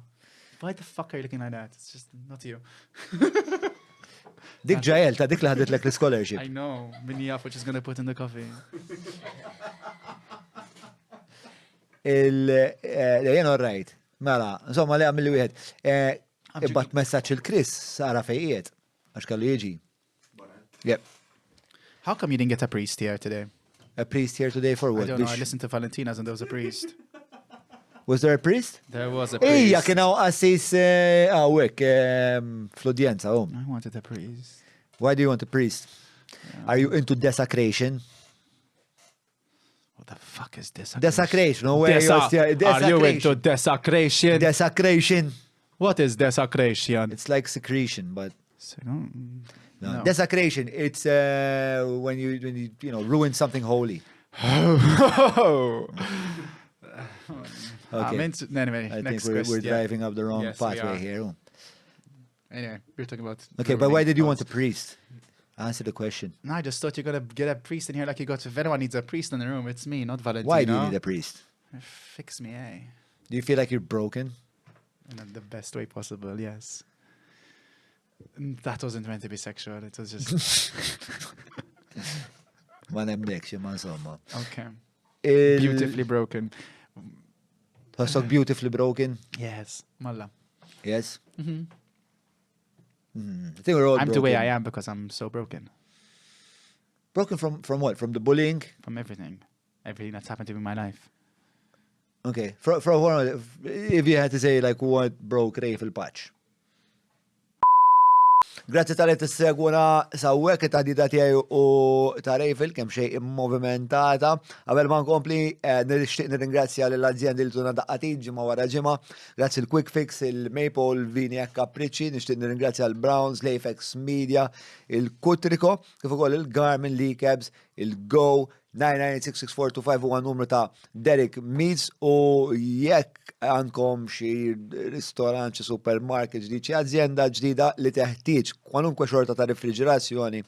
Why the fuck are you looking like that? It's just not you. Dik ġajel ta' dik li ħadet lek l-scholarship. I know. Minni jaf what she's gonna put in the coffee. Jien orrajt. Mela, insomma li għamilli wieħed. Ibbat messaċ il-Chris sara fejqiet. Għax kallu jieġi. Yep. How come you didn't get a priest here today? A priest here today for I what? don't know. I listened to Valentina's and there was a priest. Was there a priest? There was a priest. Ija, kien hawn assis għawek fl-udjenza. I wanted a priest. Why do you want a priest? Are you into desecration? What the fuck is this? Desecration, no way. Are you into desecration? Desecration. What is desecration? It's like secretion, but no. No. Desecration. It's when you ruin something holy. Okay. Anyway, I next think we're question. driving up the wrong Yes, we pathway are. here. Anyway, we're talking about. Okay, but why did you want a priest? Answer the question. No, I just thought you're gonna get a priest in here like you got. If anyone needs a priest in the room, it's me, not Valentina. Why do you need a priest? Fix me, eh? Do you feel like you're broken? In the best way possible, yes. That wasn't meant to be sexual. It was just Ma nemlekx, ma insomma. okay. Beautifully broken. Tħossok beautifully broken? Yes, Malla. Yes? I think we're all I'm broken. the way I am because I'm so broken Broken from what? From the bullying? from everything that's happened to me in my life. Okay. If you had to say like what broke Raphael Pace. Grazzi tal-li t-seguna sawwek ta' tiegħi u ta' Raphael kemm xejn immovimentata. Qabel ma nkompli nixtieq nirringrazzja lill-azzjendi li tuna daqqatin ġimgħa wara ġimgħa. Grazzi l-Quick Fix, il-Maple, Vini e Capricci, nixtieq nirringrazzja l-Browns, l-Apex Media, il-Kutriko, kif ukoll il-Garmin, l-Cabs, il-Go, 9966425 huwa numru ta' Derek Meads u jekk għandkom xi ristorant, xi supermarket ġdid, xi azienda ġdida li teħtieġ kwalunkwe xorta ta' rifriġerazzjoni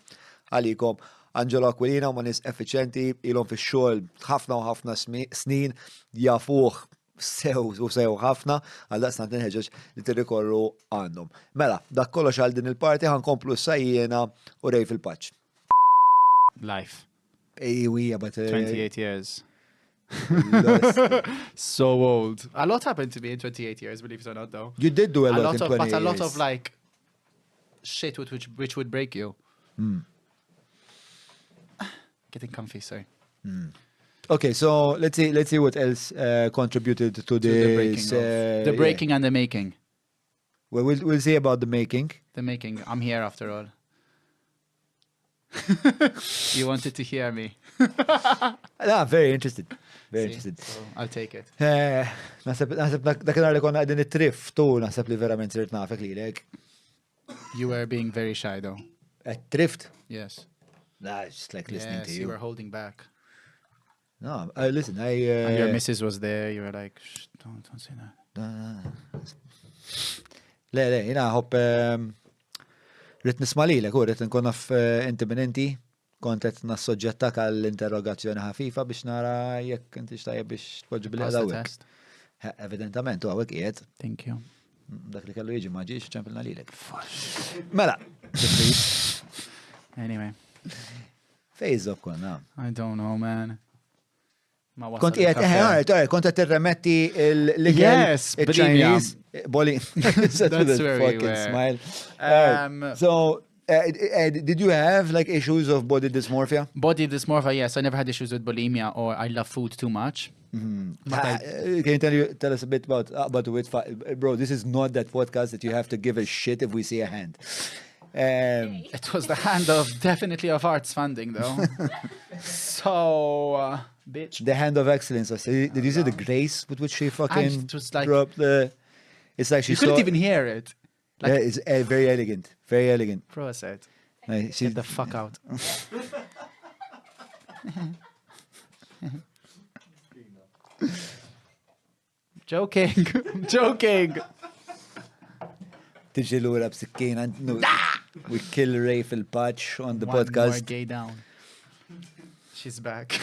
għalikom Angelo Aquilina huma nies effiċjenti ilhom fix-xogħol ħafna u ħafna snin jafuh sew ħafna għal daqstant inħeġġeġ li tirrikorru għandhom. Mela, dak kollox għal din il-parti ħankomplu sajjiena u Raphael Pace. Life. Ejwija, but 28 years. So old. A lot happened to me in 28 years, believe it or not, though. You did do a lot in 20 but a lot years. of like shit which would break you. Getting comfy, sorry. Okay, so let's see what else contributed to this. The breaking and the making. Well, we'll see about the making. The making. I'm here after all. You wanted to hear me. I'm very interested. Very See? interested. So I'll take it. Nasib dakinhar li konna qegħdin it-triff tu naħseb li verament sirt nafek lilek. You were being very shy, though. Trift? Yes. Nah, it's just like listening Yes, to you you. were holding back. No, listen, And your missus was there. You were like, shh, don't say that. Le, jina hopp rrit nisma' lilek u rrit nkun naf inti minn inti kont qed nassoġġettak għall-interrogazzjoni ħafifa biex nara jekk inti xtajjeb biex tpoġġi bil Pass the hawnhekk. test. Evidentament, u hawnhekk qiegħed. Thank you. Dak li kellu jiġi ma ġiex ċempilna lilek. Mela, Anyway, fejżok konna. I don't know, man. Ma wasal Kont qiegħed il-kafe. kont qed tirremetti l-ikel Yes, il-Chinese That's where we fucking were. smile. So did you have like issues of body dysmorphia? Body dysmorphia, yes. I never had issues with bulimia or I love food too much. Can you tell us a bit about the weight? Bro, this is not that podcast that you have to give a shit if we see a hand. It was the hand of definitely of arts funding though. So, bitch. The hand of excellence. Did you see the grace with which she fucking it was like- dropped the? It's like she You couldn't saw- even hear it. Yeah, it's very elegant. Very elegant. Bro, I said, Like, get the fuck out. Joking. I'm joking. Tiġi lura b'sikkina. We kill Raphael Pace on the One more podcast. gay down. She's back.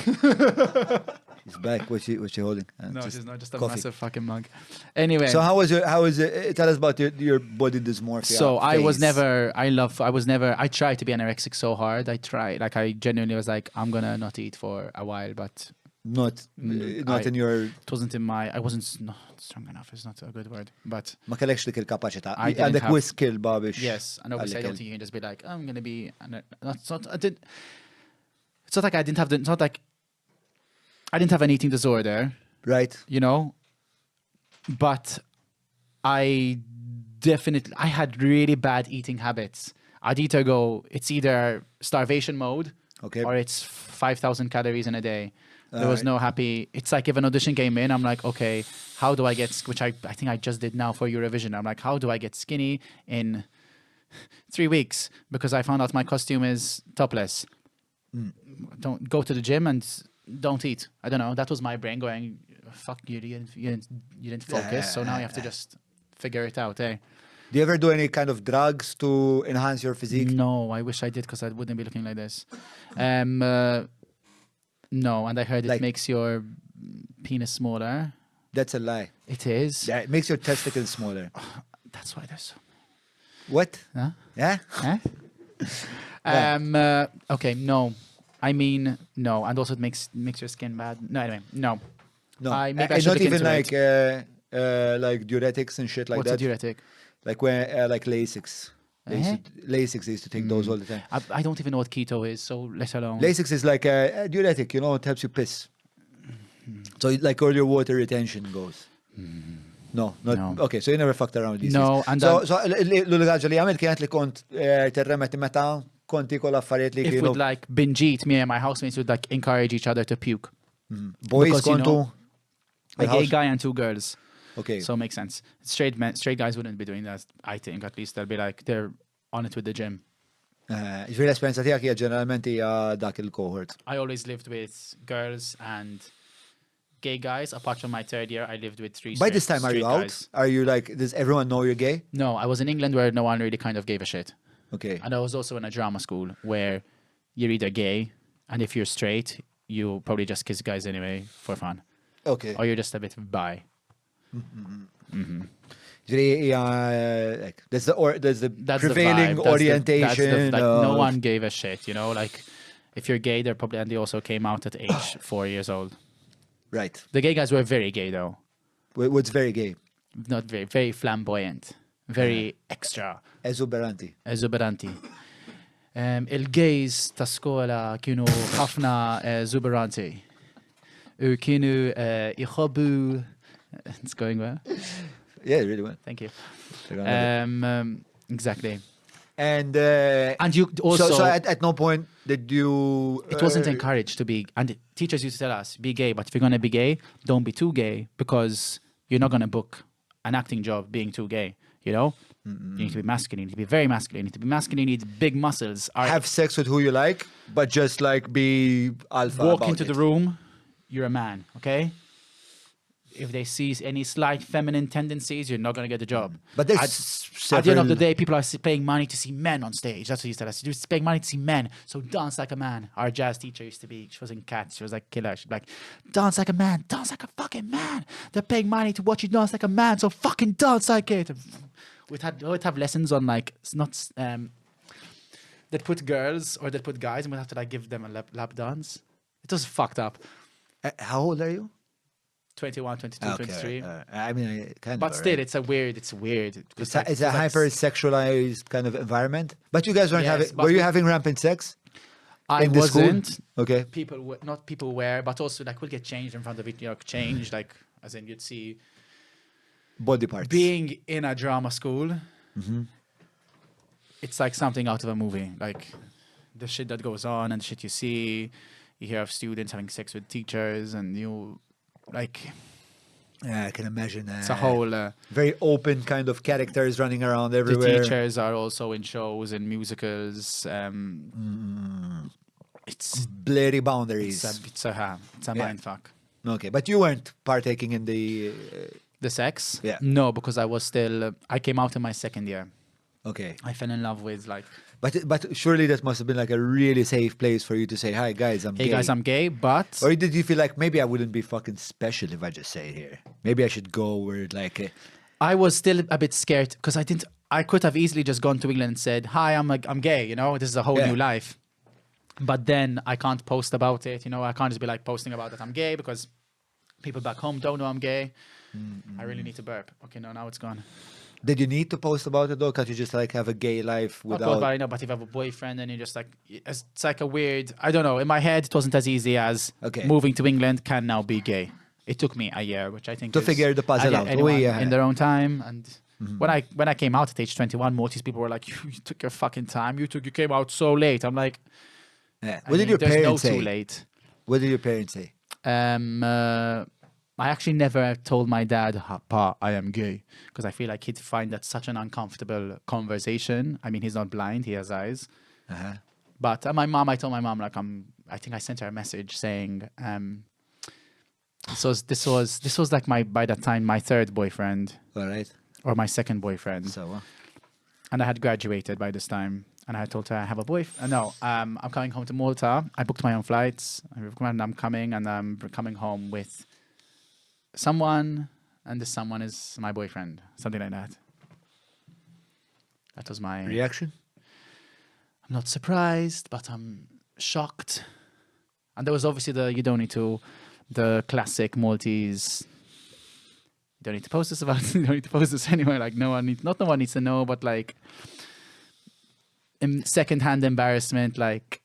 She's back. What's she holding? No, she's not. Just a coffee. massive fucking mug. Anyway. So how was it? Tell us about your body dysmorphia. So I was phase. never, I tried to be anorexic so hard. I genuinely was like, I'm gonna not eat for a while, but not in your. it wasn't in my, I wasn't not strong enough. It's not a good word, but Ma kellekx dik il-kapaċità. I didn't Għandek have- wis kilba biex. yes, and obviously I don't għallek think you can just be like, I'm gonna be, it's not like I didn't have it's not like, I didn't have an eating disorder, Right. you know, but I had really bad eating habits. I'd either it's either starvation mode Okay. or it's 5,000 calories in a day. There was Alright. no happy. It's like if an audition came in, I'm like, okay, how do I get, which I think I just did now for Eurovision. I'm like, how do I get skinny in 3 weeks? Because I found out my costume is topless. Don't go to the gym and don't eat. I don't know. That was my brain going, fuck you didn't focus. So now you have to just figure it out, eh? Do you ever do any kind of drugs to enhance your physique? No, I wish I did because I wouldn't be looking like this. No, and I heard it Like- makes your penis smaller. That's a lie. It is. Yeah, it makes your testicles smaller. That's why there's so. What? Huh? Yeah? Huh? Okay, no. I mean, no. And also it makes your skin bad. No, anyway, no. No. Maybe I And should not look even into like diuretics and shit like What's that. a diuretic? Like when like Lasix. Lasix, they used to take those all the time. I don't even know what keto is, so let alone. Lasix is like a diuretic, you know, it helps you piss. So like all your water retention goes. No, not No. okay. So you never fucked around with these No, things. and so l-ħaġa li għamil kienet li kont terremetti meta konti kol affarijiet li If kienu we'd like binge eat, me and my housemates would like encourage each other to puke. boys because, you kontu. know, A gay house- guy and 2 girls. Okay. So it makes sense. Straight guys wouldn't be doing that, I think. At least they'll be like, they're on it with the gym. Ġviri l-esperienza tijak hija ġeneralment hija dak il-cohort. I always lived with girls and gay guys. Apart from my 3rd year, I lived with 3 By this time, are you straight out? guys. Are you like, does everyone know you're gay? No, I was in England where no one really kind of gave a shit. Okay. And I was also in a drama school where you're either gay, and if you're straight, you probably just kiss guys anyway for fun. Okay. Or you're just a bit bi. Ġviri hija, like, there's the That's prevailing the vibe. orientation. Like, no of- one gave a shit, you know? Like, if you're gay, and they also came out at age 4 years old. Right. The gay guys were very gay, though. What's very gay? Not very, very flamboyant. Very extra. Esuberanti. Esuberanti. Il-gays ta' skola kienu ħafna esuberanti. U kienu iħobbu. It's going well. Yeah, really well. Thank you. They're gonna love it. Exactly. And you also... so at no point did you It wasn't encouraged to be, and the teachers used to tell us, be gay, but if you're going to be gay, don't be too gay because you're not going to book an acting job being too gay, you know? You need to be masculine, you need to be very masculine, you need to be masculine, you need big muscles. have sex with who you like, but just like be alpha Walk about into it. the room, you're a man, okay? If they see any slight feminine tendencies, you're not going to get the job. But there's At the end of the several- day, people are paying money to see men on stage. That's what he used to tell us. You're paying money to see men, so dance like a man. Our jazz teacher used to be, she was in Cats, she was like killer. She'd be like, dance like a man, dance like a fucking man. They're paying money to watch you dance like a man, so fucking dance like it. We'd have lessons on like, it's not, they'd put girls or they'd put guys and we'd have to like give them a lap dance. It was fucked up. How old are you? 21, 22, 23. I mean, kind of. But still, right? it's weird. It's It's like- a it's like- hyper-sexualized kind of environment. But you guys weren't Yes, having. but Were you we- having rampant sex? I in the school? wasn't. Okay. Not people were, but also like we'll get changed in front of it. Change like as in you'd see Body parts. being in a drama school. Mm-hmm. It's like something out of a movie. Like the shit that goes on and the shit you see. You hear of students having sex with teachers, and you like Yeah, I can imagine. it's a whole. Very open kind of characters running around The everywhere. teachers are also in shows and musicals. It's Blurry boundaries. it's a Yeah. mind fuck. Okay, but you weren't partaking in the. The sex? Yeah. No, because I was still. I came out in my second year. Okay, I fell in love with like, but surely that must have been like a really safe place for you to say, "Hi guys, I'm hey gay." guys, I'm gay, but Or did you feel like maybe I wouldn't be fucking special if I just say it here? Maybe I should go where like. I was still a bit scared because I could have easily just gone to England and said, "Hi, I'm gay." This is a whole Yeah. new life. But then I can't post about it. I can't just be like posting about that I'm gay because people back home don't know I'm gay. I really need to burp. Okay, no, now it's gone. Did you need to post about it though? Can't you just like have a gay life Of course, without? but I know. But if you have a boyfriend and you're just like, it's like a weird. I don't know. In my head, it wasn't as easy as Okay. moving to England can now be gay. It took me a year, which I think To is- figure the puzzle again, out. anyone Oh, yeah. in their own time. And when I came out at age 21, Maltese people were like, "You took your fucking time. You came out so late." I'm like, Yeah. I What did mean, your there's parents no say? too late. What did your parents say? I actually never told my dad, "Pa, I am gay," because I feel like he'd find that such an uncomfortable conversation. I mean, he's not blind; he has eyes. Uh-huh. But I told my mom, like, I think I sent her a message saying, this was like by that time my third boyfriend All right. or my second boyfriend, So. and I had graduated by this time. And I told her I have a boyfriend. No, I'm coming home to Malta. I booked my own flights. I'm coming, and I'm coming home with someone, and this someone is my boyfriend. Something like that. That was my Reaction? I'm not surprised, but I'm shocked. And there was obviously the classic Maltese. You don't need to post this about it. You don't need to post this anywhere. Like no one needs to know, but like second-hand embarrassment, like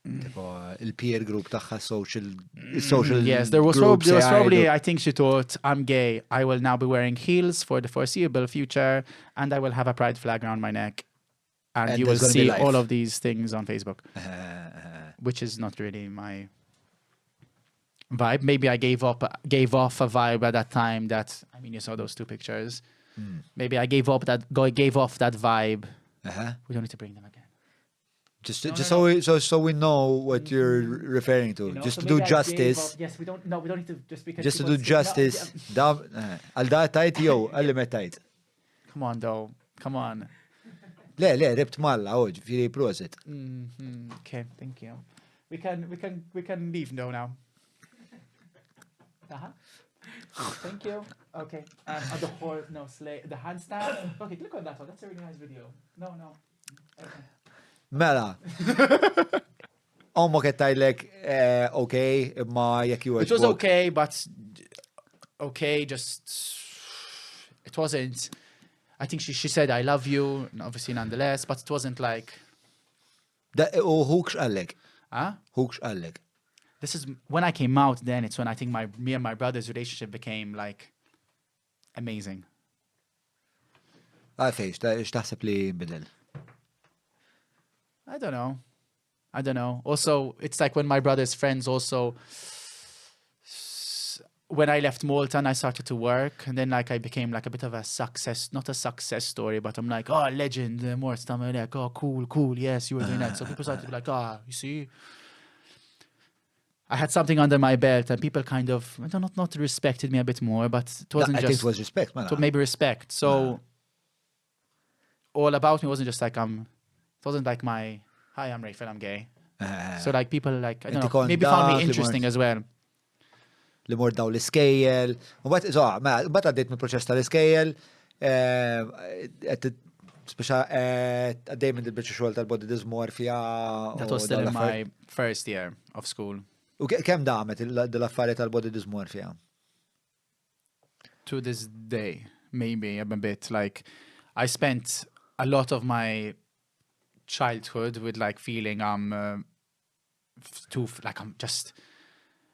Tipo, il-peer group taħħa social yes, there was group, probably say, I think she thought I'm gay. I will now be wearing heels for the foreseeable future, and I will have a pride flag around my neck, and you will there's gonna be see life. all of these things on Facebook, which is not really my vibe. Maybe I gave off a vibe at that time that, I mean, you saw those two pictures. Maybe I gave off that vibe. We don't need to bring them again. Just No. so we know what you're referring to. Just to do justice. Yes, we don't need to just because. Just to do justice. Għal da tajt jew, għalli me tajt. Come on, though. Come on. Le, ribt malla, oġ, fi prosit. Okay, thank you. We can leave now. Thank you. Okay. The handstand. Okay, click on that one. That's a really nice video. No. Okay. Mela. Omma kettajlek, okay, imma jek ju It was okay, but okay, just it wasn't. I think she said I love you, obviously nonetheless, but it wasn't like. U hukx għallek. Huh? Hukx għallek. This is when I came out. Then it's when I think me and my brother's relationship became like amazing. Fejx, xtaħseb li bidel? I don't know. Also, it's like when my brother's friends also. When I left Malta and I started to work, and then like I became like a bit of a success, not a success story, but I'm like, oh, legend, more stuff like, oh, cool, yes, you were doing that. So people started to be like, you see, I had something under my belt, and people kind of, I don't know, not respected me a bit more, but it wasn't I just. think it was respect, man. So maybe respect. So all about me wasn't just like it wasn't like my, hi, I'm Raphael, I'm gay. So like people like, I don't know, maybe found me interesting as well. Li mor daw l-iskejjel. U bat għaddejt mill proċess tal-iskejjel, speċa għaddej minn il-bicċa xogħol tal-body dysmorphia. That was still in my first year of school. U kemm damet l-affarijiet tal-body dysmorphia? To this day, maybe a bit. Like, I spent a lot of my childhood with like feeling I'm just.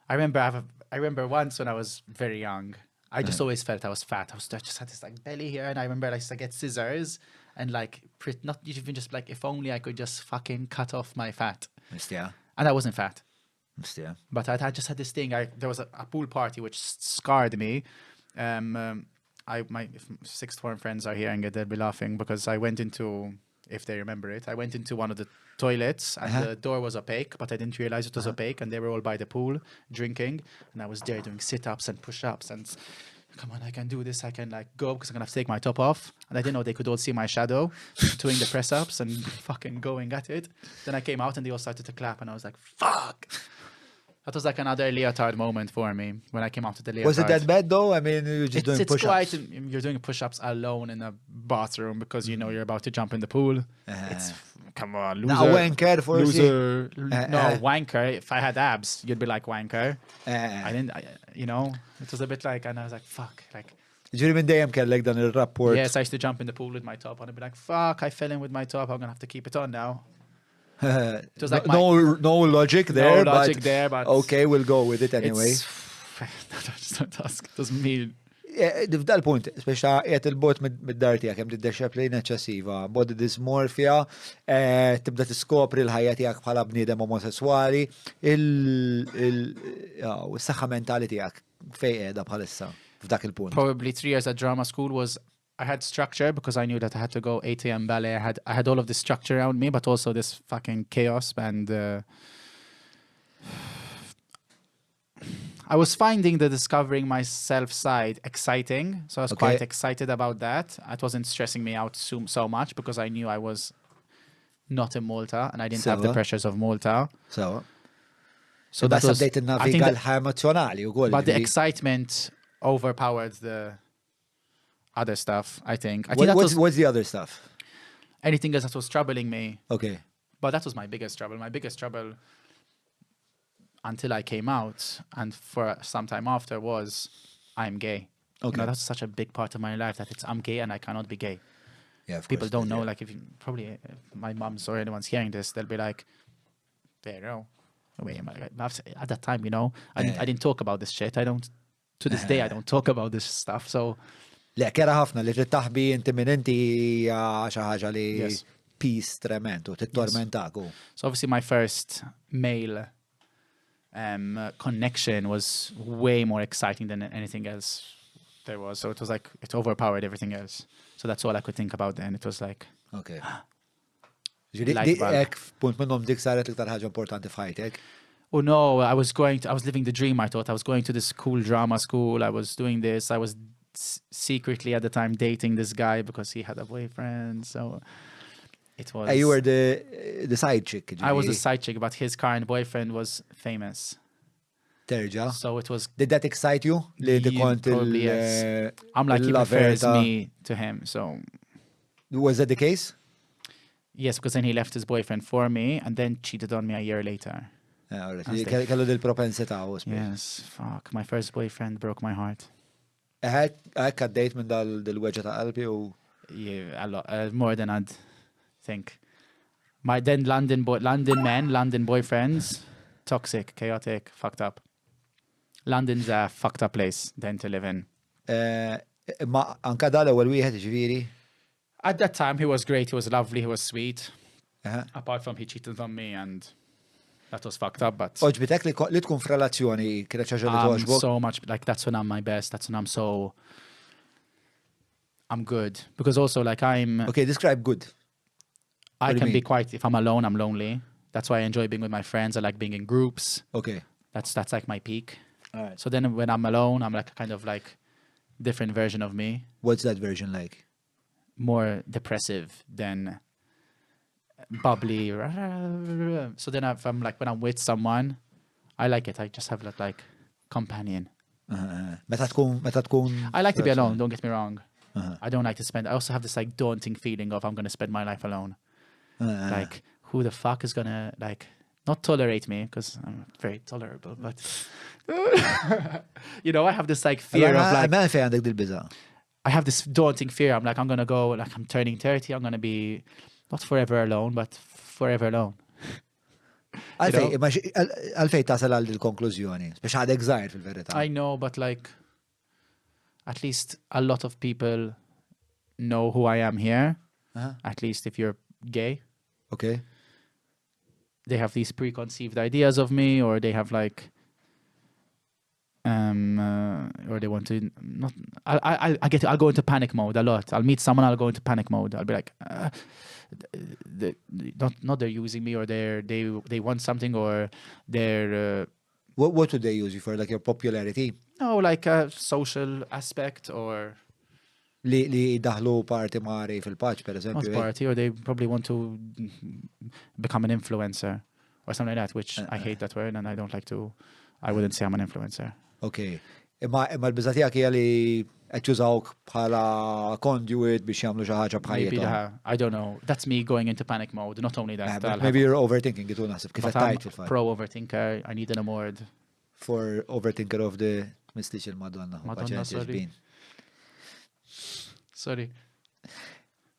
I remember once when I was very young, I just always felt I was fat. I just had this like belly here, and I remember I used to get scissors and like not even just like if only I could just fucking cut off my fat. Mistja. And I wasn't fat. Mistja. But I just had this thing. There was a pool party which scarred me. My sixth form friends are here and they'll be laughing because I went into, if they remember it, I went into one of the toilets and the door was opaque, but I didn't realize it was opaque, and they were all by the pool drinking, and I was there doing sit-ups and push-ups and come on, I can do this, I can like go because I'm gonna have to take my top off, and I didn't know they could all see my shadow doing the press-ups and fucking going at it. Then I came out and they all started to clap and I was like, fuck. That was like another leotard moment for me when I came out of the leotard. Was it that bad though? I mean, you were just doing push-ups. You're doing push-ups alone in a bathroom because you know you're about to jump in the pool. It's come on, loser. Now wanker for loser. No, wanker. If I had abs, you'd be like wanker. I didn't. It was a bit like, and I was like, fuck, like. Ġiri minn dejjem kellek dan il-rapport. Yes, I used to jump in the pool with my top on and be like, fuck, I fell in with my top. I'm gonna have to keep it on now. It was like no logic there. No logic there, but okay, we'll go with it anyway. Don't ask. It doesn't mean. F'dal punt, speċa qiegħed il-bot mid-dar tiegħek hemm disċiplina eċċessiva, body dysmorphia, tibda tiskopri l-ħajja tiegħek bħala bniedem omosessuali, is-saħħa mentali tiegħek fejn qiegħda bħalissa f'dak il-punt. Probably 3 years at drama school I had structure because I knew that I had to go 8 a.m. ballet. I had all of this structure around me, but also this fucking chaos. And I was finding the discovering myself side exciting. So I was quite excited about that. It wasn't stressing me out so much because I knew I was not in Malta and I didn't have the pressures of Malta. So that was... But the excitement overpowered the other stuff, I think. What's the other stuff? Anything else that was troubling me. Okay. But that was my biggest trouble. My biggest trouble until I came out and for some time after was I'm gay. Okay. That's such a big part of my life that I'm gay and I cannot be gay. Yeah, of People course, don't know, like if my mom's or anyone's hearing this, they'll be like, there, no. Wait, at that time, I didn't talk about this shit. To this day, I don't talk about this stuff. So Le, kera ħafna li trid taħbi inti minn inti xi ħaġa li peace tremend u tittormentaku. So obviously my first male connection was way more exciting than anything else there was. So it was like it overpowered everything else. So that's all I could think about then. It was like okay. Dik punt minnhom dik saret l-iktar ħaġa importanti f'ħajtek. Oh no, I was living the dream. I thought I was going to this cool drama school. I was doing this. I was secretly at the time dating this guy because he had a boyfriend. So it was. You were the side chick. I was the side chick, but his current boyfriend was famous. Terġa. So it was. Did that excite you? Probably yes. I'm like he prefers me to him. So. Was that the case? Yes, because then he left his boyfriend for me and then cheated on me a year later. Kellu dil-propensità. Yes, fuck. My first boyfriend broke my heart. Għek għaddejt minn dal-weġa ta' qalbi u? Yeah, a lot. More than I'd think. My then London boyfriends, toxic, chaotic, fucked up. London's a fucked up place then to live in. Ma anka dal-ewwel wieħed ġifieri? At that time, he was great. He was lovely. He was sweet. Apart from he cheated on me and that was fucked up, but... Oġbitek li tkun f'relazzjoni kienet ċaġa li toġbok? So much, like that's when I'm my best. That's when I'm good. Because also like I'm... Okay, describe good. I can be quite... If I'm alone, I'm lonely. That's why I enjoy being with my friends. I like being in groups. Okay. That's like my peak. All right. So then when I'm alone, I'm like a kind of like different version of me. What's that version like? More depressive than bubbly. So then if I'm like when I'm with someone, I like it. I just have like companion. Meta tkun I like to be alone, don't get me wrong. I don't like to spend. I also have this like daunting feeling of I'm going to spend my life alone. Like who the fuck is going to like not tolerate me, because I'm very tolerable, but you know, I have this like fear of like, Ma fej għandek dil-biża. I have this daunting fear. I'm like, I'm gonna go, like I'm turning 30, I'm gonna be not forever alone, but forever alone. Għalfej tasal għal dil-konklużjoni, biex għadek zaħir fil-verità. I know, but like, at least a lot of people know who I am here. At least if you're gay. Okay. They have these preconceived ideas of me, or they have like, or they want to not. I'll go into panic mode a lot. I'll meet someone, I'll go into panic mode. I'll be like, not they're using me, or they want something, or they're. What would they use you for? Like your popularity? No, like a social aspect, or. Li daħlu parti mari fil-paċ, per Not eżempju. party, or they probably want to become an influencer or something like that, which I hate that word and I don't like to. I wouldn't say I'm an influencer. Okay. Imma l-biżatija kija li għetjużawk bħala conduit biex jamlu xaħġa Maybe bħajja. I don't know. That's me going into panic mode. Not only that, I'll Maybe have- you're overthinking it, naħseb kif but I'm għettajt fil-fat. pro overthinker. I need an award. For overthinker of the mistiċ il-Madonna. Madonna, Paċenzja sorry. ġbin. Sorry.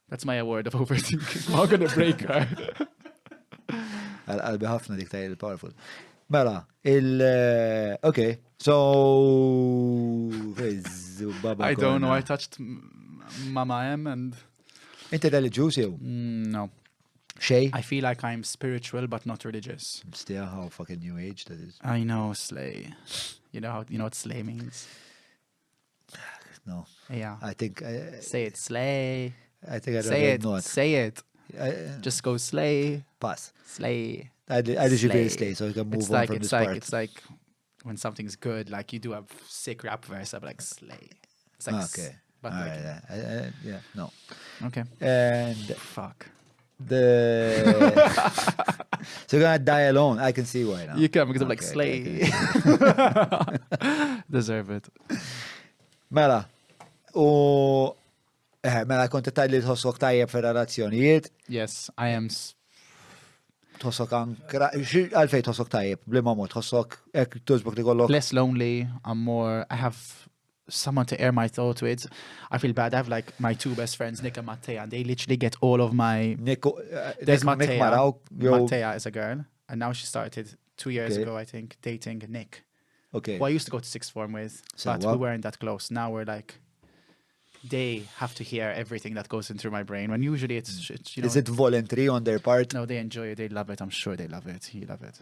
That's my award of overthinking. I'm gonna break her. Għalbi ħafna dik tajl powerful. Mela, okay, so baba. I don't know. I touched Mama M and Inti reliġjuż jew? no. Xej? I feel like I'm spiritual but not religious. Still how fucking new age that is. I know slay. You know what slay means? No. Yeah. I think Say it, slay. I think I'd Say rather it. not. Say it. I- Just go slay. Pass. Slay. I ġifiri slay, so I can move on from this part. It's like when something's good, like you do a sick rap verse, I'm like slay. It's like Okay. but All like, right, yeah, no. okay. And Fuck. so you're gonna die alone. I can see why now. You can because I'm like Okay, slay. Deserve it. Mela, mela konti tajli tħossok tajjeb fil-relazzjonijiet, Yes, I am. tħossok ankra, għalfej tħossok tajjeb, blima mod, tħossok ek tużbuk li kollok. Less lonely. I'm more. I have someone to air my thoughts with. I feel bad. I have like my two best friends, Nick and Mattea, and they literally get all of my. There's Mattea. Maraw, Mattea is a girl, and now she started 2 years Okay. ago, I think, dating Nick, Okay. who I used to go to sixth form with, So but what? we weren't that close. Now we're like, they have to hear everything that goes into my brain. When usually it's you know. Is it voluntary on their part? No, they enjoy it. They love it. I'm sure they love it. You love it.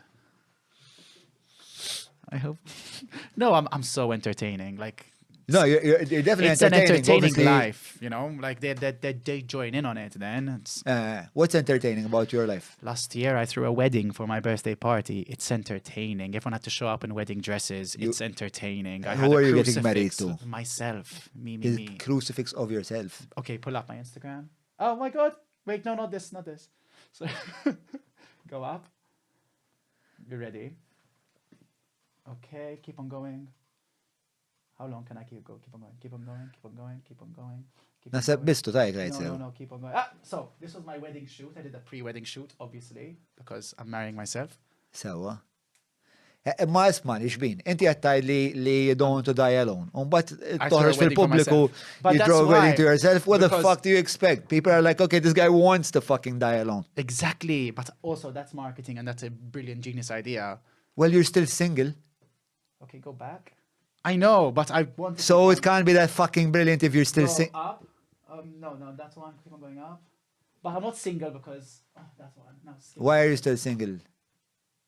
I hope. No, I'm so entertaining. Like No, you're definitely it's an entertaining obviously. life, you know. Like they join in on it. Then it's, What's entertaining about your life? last year I threw a wedding for my birthday party. It's entertaining. Everyone had to show up in wedding dresses. It's entertaining. I Who had a are you getting married crucifix. to? Myself. Me. The crucifix of yourself. Okay, pull up my Instagram. Oh my God! Wait, no, not this, not this. So go up. You ready? Okay, keep on going. How long can I keep on going? Keep on going. Keep on going. Keep on going. Keep on Nasab going. bistu tajk rajt No, sew. no, keep on going. So this was my wedding shoot. I did a pre-wedding shoot, obviously, because I'm marrying myself. Sewa. Ma isma' xbin, inti għattaj li you don't want to die alone. But I toħroġ threw a wedding for fil-pubbliku, myself. But you that's draw a wedding why, to yourself. What the because- fuck do you expect? People are like, okay, this guy wants to fucking die alone. Exactly, but also that's marketing and that's a brilliant genius idea. Well, you're still single. Okay, go back. I know, but I want. So it can't be that fucking brilliant if you're still Go single. up. No, that's one. Keep on going up. But I'm not single because that's one. No, skip. Why are you still single?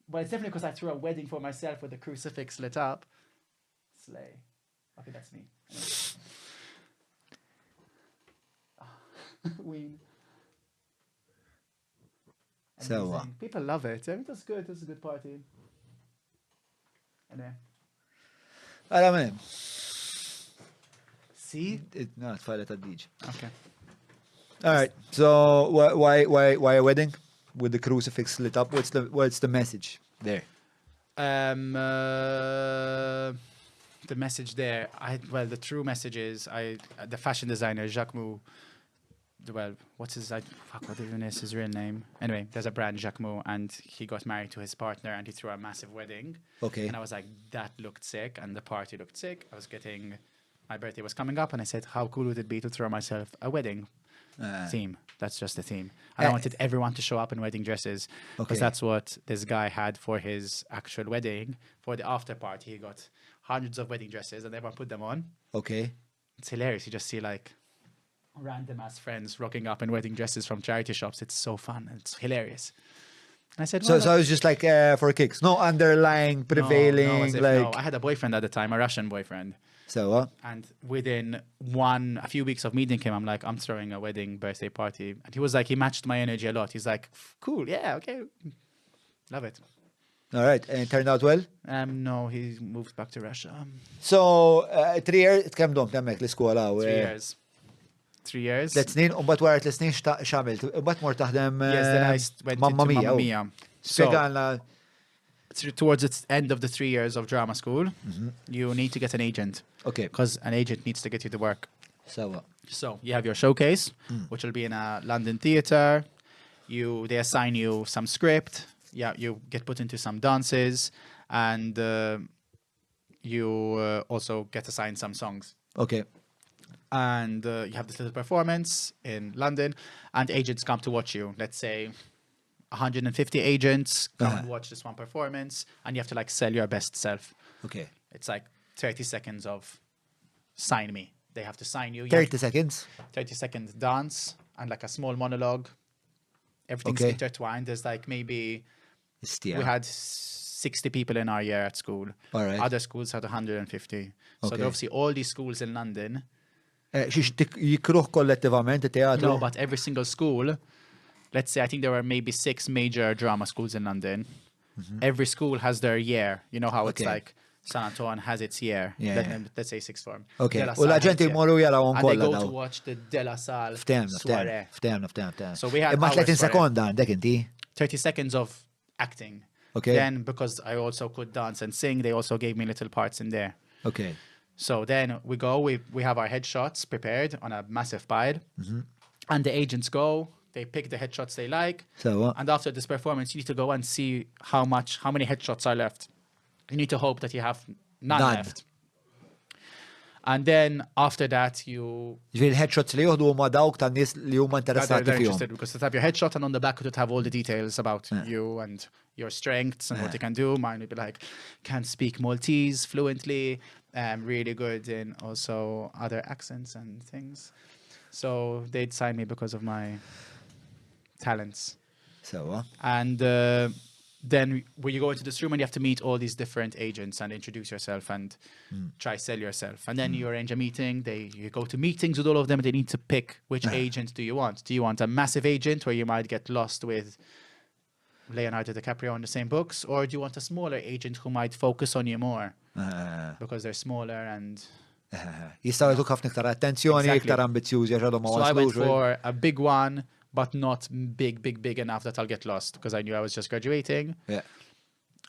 But it's definitely because I threw a wedding for myself with the crucifix lit up. Slay. Okay, that's me. Ween. So, Amazing. People love it. I mean, that's good. That's a good party. Anyway. Għala minn. See? No, tfajla ta' diġ. Okay. All right. So why a wedding with the crucifix lit up? What's the message there? The message there, the true message is the fashion designer Jghidli well, what's his, what even is his real name? Anyway, there's a brand, Jghidli, and he got married to his partner and he threw a massive wedding. Okay. And I was like, that looked sick, and the party looked sick. My birthday was coming up, and I said, how cool would it be to throw myself a wedding theme? That's just the theme. And I wanted everyone to show up in wedding dresses, because that's what this guy had for his actual wedding. For the after party, he got hundreds of wedding dresses, and everyone put them on. Okay. It's hilarious. You just see like random ass friends rocking up in wedding dresses from charity shops. It's so fun. It's hilarious. And I said, So I was just like for kicks. No underlying, prevailing, no, I had a boyfriend at the time, a Russian boyfriend. So And within a few weeks of meeting him, I'm like, I'm throwing a wedding birthday party. And he was like, he matched my energy a lot. He's like, cool, yeah, okay. Love it. all right, and it turned out well. No, he moved back to Russia. So 3 years, kemm dom temmek l-iskola? 3 years. 3 years. 3 snin, u mbagħad wara 3 snin x'għamilt? U mbagħad mort taħdem Yes, then I went Mamma into Mia. Mamma Mia. Spjegalna. Towards the end of the 3 years of drama school, you need to get an agent. Okay. Because an agent needs to get you to work. Sewa. So you have your showcase, which will be in a London theatre. They assign you some script. Yeah, you get put into some dances, and you also get assigned some songs. Okay. And you have this little performance in London, and agents come to watch you. Let's say 150 agents come and watch this one performance, and you have to like sell your best self. Okay. It's like 30 seconds of sign me. They have to sign you. 30 seconds. 30-second dance and like a small monologue. Everything's intertwined. There's like maybe we had 60 people in our year at school. All right. Other schools had 150. So obviously all these schools in London. Xiex jikruh kollettivament it-teatru? No, but every single school, let's say I think there were maybe 6 major drama schools in London. Every school has their year. You know how it's like San Anton has its year. Let's say 6th form. Okay. U l-aġenti jmorru jarawhom And they kollha go to daw. watch the De La Salle Ftemna. soirée. So we had Imma our 30 soirée. sekonda għandek inti. 30 seconds of acting. Okay. Then, because I also could dance and sing, they also gave me little parts in there. Okay. So then we go, we have our headshots prepared on a massive pile. And the agents go, they pick the headshots they like. Sewa. And after this performance, you need to go and see how many headshots are left. You need to hope that you have none left. And then after that, Ġifieri l-headshots li joħdu huma dawk tan-nies li huma interessati they're fihom. interested because they have your headshot, and on the back it would have all the details about you and your strengths and what you can do. Mine would be like, can speak Maltese fluently, really good in also other accents and things. So they'd sign me because of my talents. Sewa. And then when you go into this room and you have to meet all these different agents and introduce yourself and try sell yourself. And then you arrange a meeting. You go to meetings with all of them, and they need to pick which agent do you want. Do you want a massive agent where you might get lost with Leonardo DiCaprio in the same books? Or do you want a smaller agent who might focus on you more because they're smaller and... Jistaw jtuk ħafna iktar attenzjoni, Exactly. iktar ambizjużi għaxħadhom ma So I went waslux. for a big one, but not big enough that I'll get lost, because I knew I was just graduating. Yeah.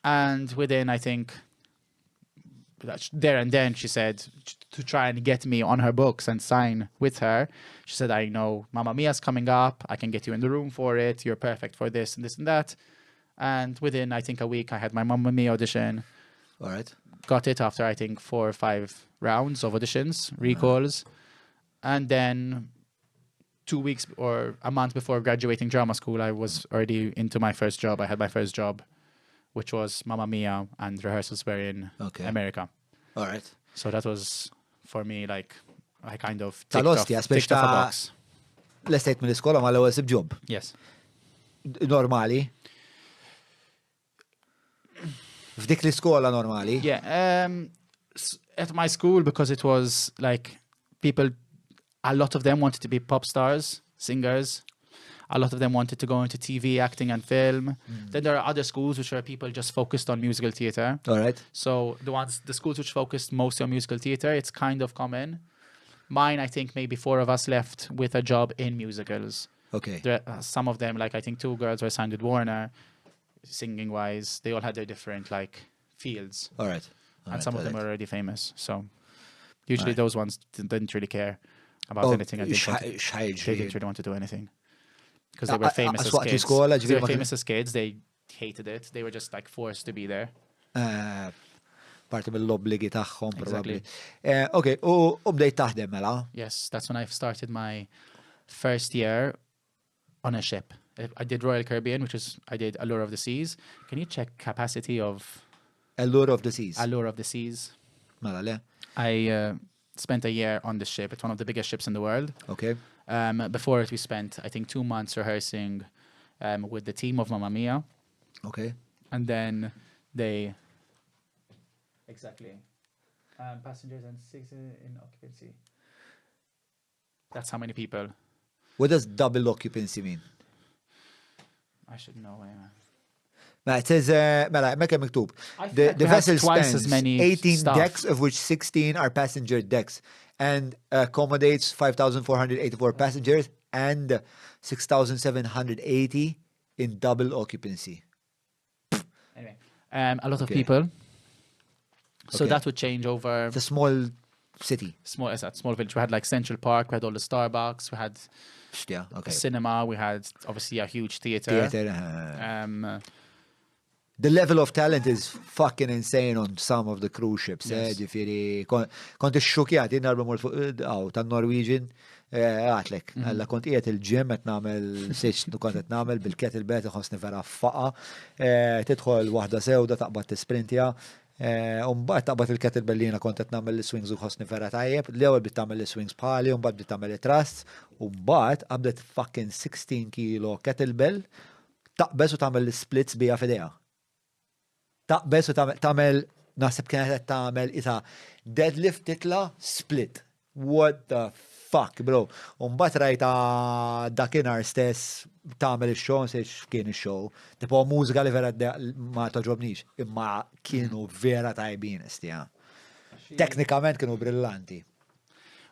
And within, I think, there and then, she said, to try and get me on her books and sign with her, she said, I know Mamma Mia's coming up. I can get you in the room for it. You're perfect for this and this and that. And within, I think, a week, I had my Mamma Mia audition. All right. Got it after, I think, 4 or 5 rounds of auditions, recalls. And then 2 weeks or a month before graduating drama school, I was already into my first job. I had my first job, which was Mamma Mia, and rehearsals were in America. All right. So that was, for me, like, I kind of ticked Tal-osti, off a box. L-estate mill-iskola ma l-ewwel sib job. Yes. Normali. F'dik l-iskola normali. Yeah. At my school, because it was like a lot of them wanted to be pop stars, singers. A lot of them wanted to go into TV, acting and film. Then there are other schools which are people just focused on musical theatre. All right. So the schools which focused mostly on musical theatre, it's kind of common. Mine, I think maybe 4 of us left with a job in musicals. Okay. Some of them, like I think 2 girls were signed with Warner, singing wise. They all had their different like fields. All right. And some of them were already famous. So usually those ones didn't really care. about anything. And they xħajġri. didn't really want to do anything. Because they were famous as Waqt kids. l-iskola, They were ġifieri ma famous as kids. They hated it. They were just like forced to be there. Parti mill-obbligi tagħhom probabbli. Exactly. Okay, u bdejt taħdem mela. Yes, that's when I started my first year on a ship. I did Royal Caribbean, which is, I did Allure of the Seas. Can you check capacity of Allure of the Seas. Allure of the Seas? Mela le. I spent a year on the ship. It's one of the biggest ships in the world. Okay. Before it, we spent, I think, 2 months rehearsing with the team of Mamma Mia. Okay. And then they... Exactly. Passengers and 6 in occupancy. That's how many people. What does double occupancy mean? I should know. Mela, it says, mela, mekka miktub. I The think we have vessel twice as spans many 18 staff. decks, of which 16 are passenger decks, and accommodates 5,484 passengers and 6,780 in double occupancy. Anyway, a lot of Okay. people. So Okay. that would change over It's a small city. small village. We had like Central Park. We had all the Starbucks. We had Yeah, a okay. cinema. We had obviously a huge theater. Theater. The level of talent is fucking insane on some of the cruise ships. Yes. Ġifiri, kont xokjati narba mort ta' Norwegian. Għatlek, għalla kont qiegħed il-ġim qed nagħmel siċ kont qed nagħmel bil-kettlebell iħossni vera faqa. Tidħol waħda sewda taqbad tisprintja. Mbagħad taqbad il-kettlebell li jiena kont qed nagħmel l-swings u ħossni vera tajjeb. L-ewwel bdiet tagħmel l-swings bħali, u mbagħad bdiet tagħmel it-thrusts, u mbagħad qabdet fucking 16 kilo kettlebell taqbes u tagħmel l-splits bija f'idejha. Taqbes u tagħmel naħseb kienet qed tagħmel isa deadlift titla split. What the fuck, bro. Mbagħad rajta dakinhar stess tagħmel ix-show, nsejx kien ix-show. Tipo mużika li vera ma toġobnix, imma kienu vera tajbin istija. Teknikament kienu brillanti.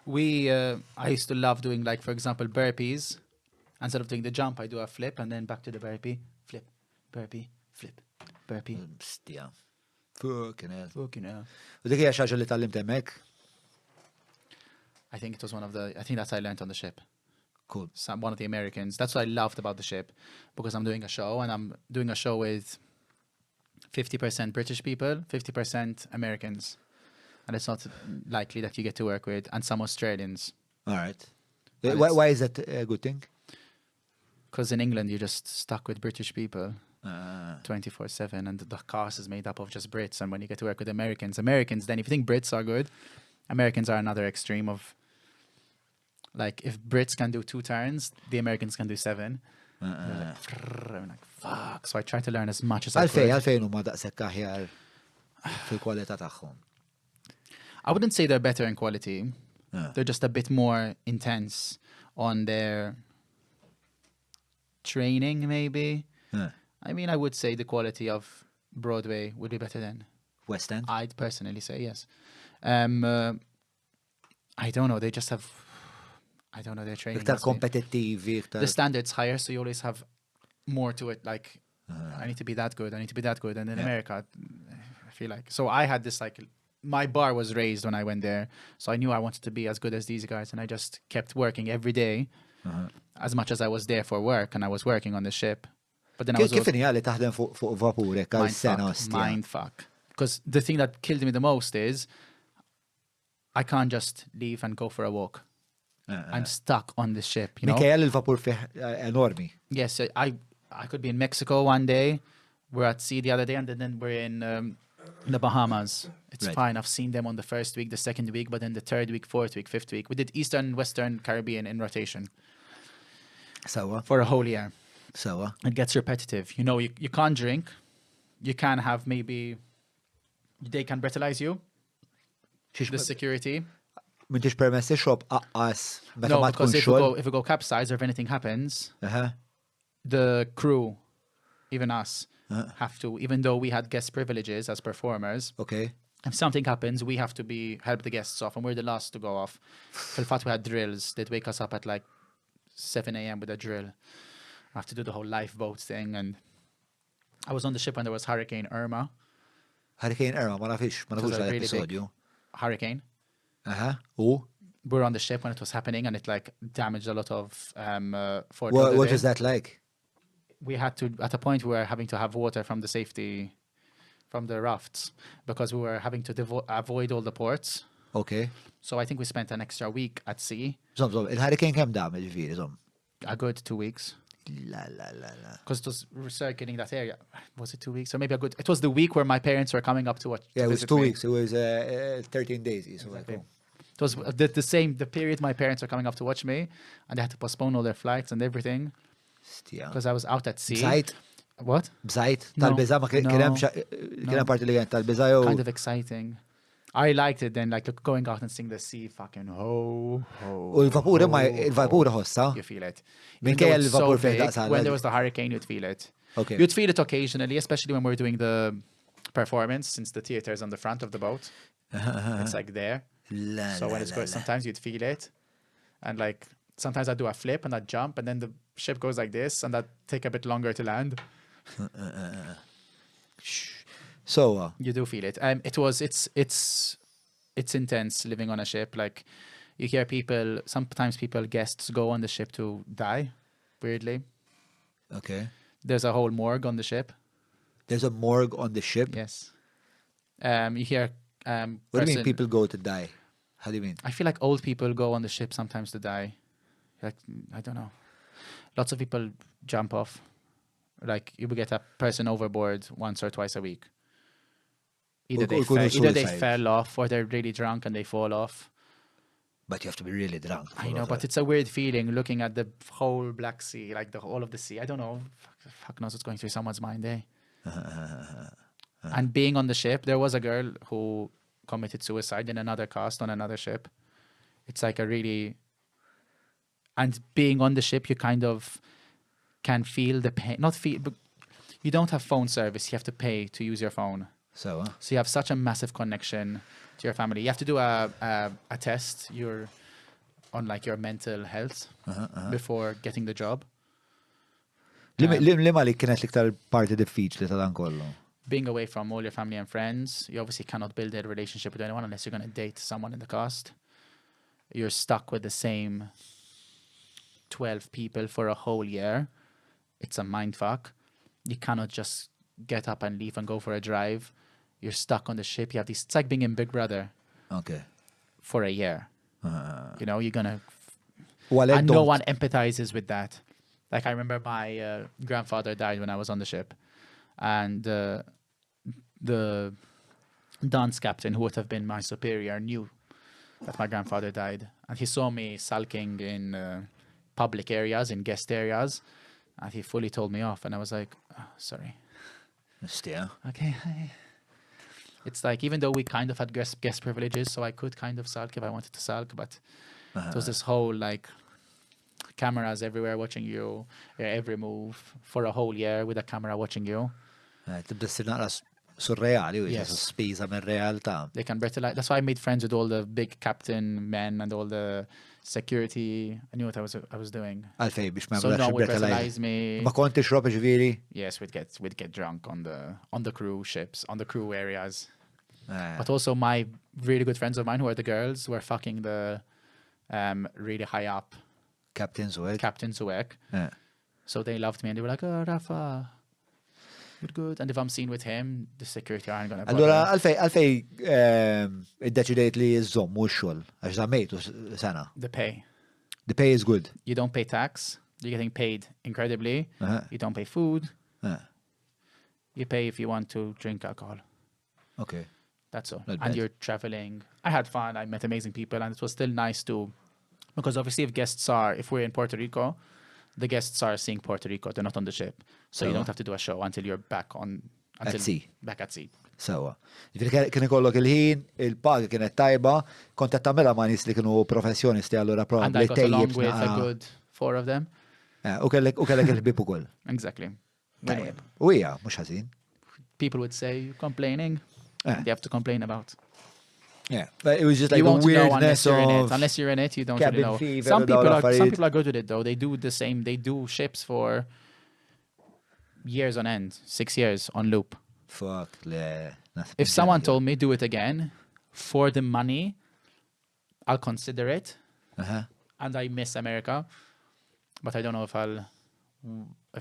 I used to love doing, like, for example, burpees. Instead of doing the jump, I do a flip and then back to the burpee. Flip, burpee, flip, burpee. Stija. Fucking hell. Fucking hell. U dik hija xi ħaġa li tallimt hemmhekk? I think it was I think that's I learned on the ship. Cool. One of the Americans. That's what I loved about the ship, because I'm doing a show, and I'm doing a show with 50% British people, 50% Americans. And it's not likely that you get to work with, and some Australians. All right. And Why is that a good thing? Because in England, you're just stuck with British people 24/7, and the cast is made up of just Brits. And when you get to work with Americans, then if you think Brits are good, Americans are another extreme of, like, if Brits can do 2 turns, the Americans can do 7. I'm like, fuck. So I try to learn as much as I could. Għalfejn huma daqshekk aħjar fil-kwalità tagħhom. I wouldn't say they're better in quality. Ah. They're just a bit more intense on their training, maybe. Ah. I mean, I would say the quality of Broadway would be better than. West End? I'd personally say yes. I don't know. They just have. I don't know their training. Iktar must be- kompetittivi, iktar. The standard's higher, so you always have more to it. Like, I need to be that good. I need to be that good. And in Yeah. America, I feel like. So I had this, like, my bar was raised when I went there. So I knew I wanted to be as good as these guys. And I just kept working every day as much as I was there for work. And I was working on the ship. But then I was Kif also inhi li taħdem fuq vapurek għal sena ostja? mind fuck. Because the thing that killed me the most is I can't just leave and go for a walk. I'm stuck on the ship, you know? Minkejja li l-vapur fih enormi. Yes, I could be in Mexico one day. We're at sea the other day, and then we're in the Bahamas. It's Right. fine. I've seen them on the first week, the second week, but then the third week, fourth week, fifth week. We did Eastern, Western Caribbean in rotation Sawa, for a whole year. sawa. It gets repetitive. You know, you can't drink. You can have maybe... They can brutalize you, the security. M'intix permessi xob aqqas meta No, ma because tkun xogħol. if we go capsize or if anything happens, Aha. the crew, even us, have to, even though we had guest privileges as performers, Okay. if something happens, we have to help the guests off, and we're the last to go off. Fil-fat we had drills. They'd wake us up at like 7 a.m. with a drill. I have to do the whole lifeboat thing, and I was on the ship when there was Hurricane Irma. Hurricane Irma, ma nafux was a really l-episodju. Hurricane. Aha. U? we were on the ship when it was happening, and it like damaged a lot of Fort What Lauderdale. is that like? We had to, at a point, we were having to have water from the safety, from the rafts, because we were having to avoid all the ports. Okay. So I think we spent an extra week at sea. Il-hurricane kemm damage ġifieri, A good 2 weeks. La. Because it was circling that area. Was it 2 weeks? Or maybe a good... It was the week where my parents were coming up to watch. Yeah, to it was visit 2 me. weeks. It was 13 days. So Exactly. It was the period my parents were coming up to watch me, and they had to postpone all their flights and everything because I was out at sea. Bżajt? What? Bżajt? No, Tal-biża ma kien hemm kien parti li kienet tal-biża jew. Kind of exciting. I liked it then, like going out and seeing the sea fucking ho. U l-vapur imma il-vapur ħossa. You feel it. Minkejja Even though it's so l-vapur fejn big, daqsal. when there was the hurricane, you'd feel it. Okay. You'd feel it occasionally, especially when we were doing the performance, since the theater is on the front of the boat. It's like there. So when it's going, sometimes you'd feel it. And like, sometimes I'd do a flip and I'd jump, and then the ship goes like this, and that'd take a bit longer to land. So, You do feel it. It's intense living on a ship. Like, you hear people, sometimes guests go on the ship to die, weirdly. okay. There's a whole morgue on the ship. There's a morgue on the ship. Yes. You hear What do you mean person- people go to die? How do you mean? I feel like old people go on the ship sometimes to die. Like, I don't know. Lots of people jump off. Like, you will get a person overboard once or twice a week. Either they suicide. fell off, or they're really drunk and they fall off. But you have to be really drunk. I know, but it's a weird feeling looking at the whole Black Sea, like the whole of the sea. I don't know. Fuck knows what's going through someone's mind, eh? And being on the ship, there was a girl who committed suicide in another cast on another ship. It's like a really... And being on the ship, you kind of can feel the pain. Not feel, but you don't have phone service. You have to pay to use your phone. So, So you have such a massive connection to your family. You have to do a test on like your mental health before getting the job. Li ma li kienet liktar parti diffiċli ta' dan kollu? Being away from all your family and friends, you obviously cannot build a relationship with anyone unless you're going to date someone in the cast. You're stuck with the same 12 people for a whole year. It's a mind fuck. You cannot just get up and leave and go for a drive. You're stuck on the ship. You have these. It's like being in Big Brother Okay. for a year. You know, you're gonna, Well, and no one empathizes with that. Like, I remember my grandfather died when I was on the ship, and the dance captain, who would have been my superior, knew that my grandfather died, and he saw me sulking in public areas, in guest areas, and he fully told me off, and I was like, oh, sorry. Yeah. Okay. It's like, even though we kind of had guest privileges, so I could kind of sulk if I wanted to sulk, but it was this whole like cameras everywhere watching you, your every move for a whole year with a camera watching you. Tibda s-sir naqra surreali, u Yes. spiża minn realtà. They can brutalize. That's why I made friends with all the big captain men and all the security. I knew what I was doing. Għalfej biex ma So no one would brutalize. brutalize me. Ma konti xrob ġviri? Yes, we'd get drunk on the crew ships, on the crew areas. Eh. But also my really good friends of mine who are the girls were fucking the really high up Captain Zweg. Captain Zuek. Eh. So they loved me and they were like, oh, Rafa, good. And if I'm seen with him, the security aren't going to Allora, għalfej id-deċidejt li jizzom u xol, għax zammejtu sena. The pay. The pay is good. You don't pay tax. You're getting paid incredibly. Uh-huh. You don't pay food. Eh. You pay if you want to drink alcohol. Okay. That's all. Not And bad. you're traveling. I had fun. I met amazing people. And it was still nice to... Because obviously if we're in Puerto Rico, the guests are seeing Puerto Rico. They're not on the ship. So you Oh. don't have to do a show until you're back on... At sea. Back at sea. Sawa. Ġifiri kien ikollok il-ħin, il-pagi kienet tajba, kont qed tagħmilha ma' nies li kienu professjonisti allura And I probably got along tejjib with a good 4 of them. U kellek il-ħbib ukoll. Exactly. Tajjeb. U hija mhux ħażin. People would say, you're complaining. Eh. You have to complain about. Yeah. But it was just like You the won't know weirdness unless you're in it. of Unless you're in it, you don't cabin really know. fever Some and all people affarijiet. are good with it though. They do the same. They do ships for years on end, 6 years on loop. Fuck, le. If someone told me do it again for the money, I'll consider it, Uh-huh. and I miss America, but I don't know if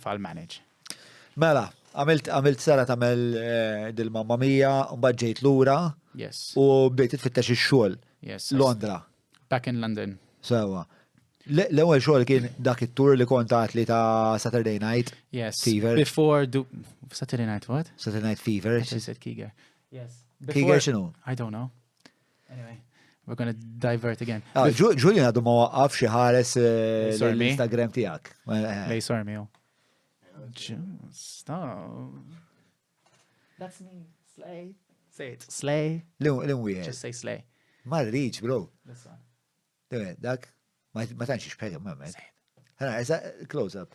I'll manage. Mela, għamilt sara tagħmel dil-mamma mija, mbagħad ġejt lura Yes. u bdejt tfittex ix-xogħol Yes. Londra. Back in London. Sewa. L-ewwel xogħol kien dak it-tur li kontat li ta' Saturday Night Yes. Fever. Before Saturday night, what? Saturday Night Fever. She said Kiger. Yes. Kiger x'inhu? I don't know. Anyway, we're gonna divert again. Julian għadu ma waqqaf xi ħares Sorry, me? l-Instagram tiegħek. Lay sorry, Mio. Stop. That's me. Slay. Say it. Slay. L-wieħed. Just say slay. Ma rridx, bro. This one. Dak, ma tantx xpega, ma med. Ħana, issa close up.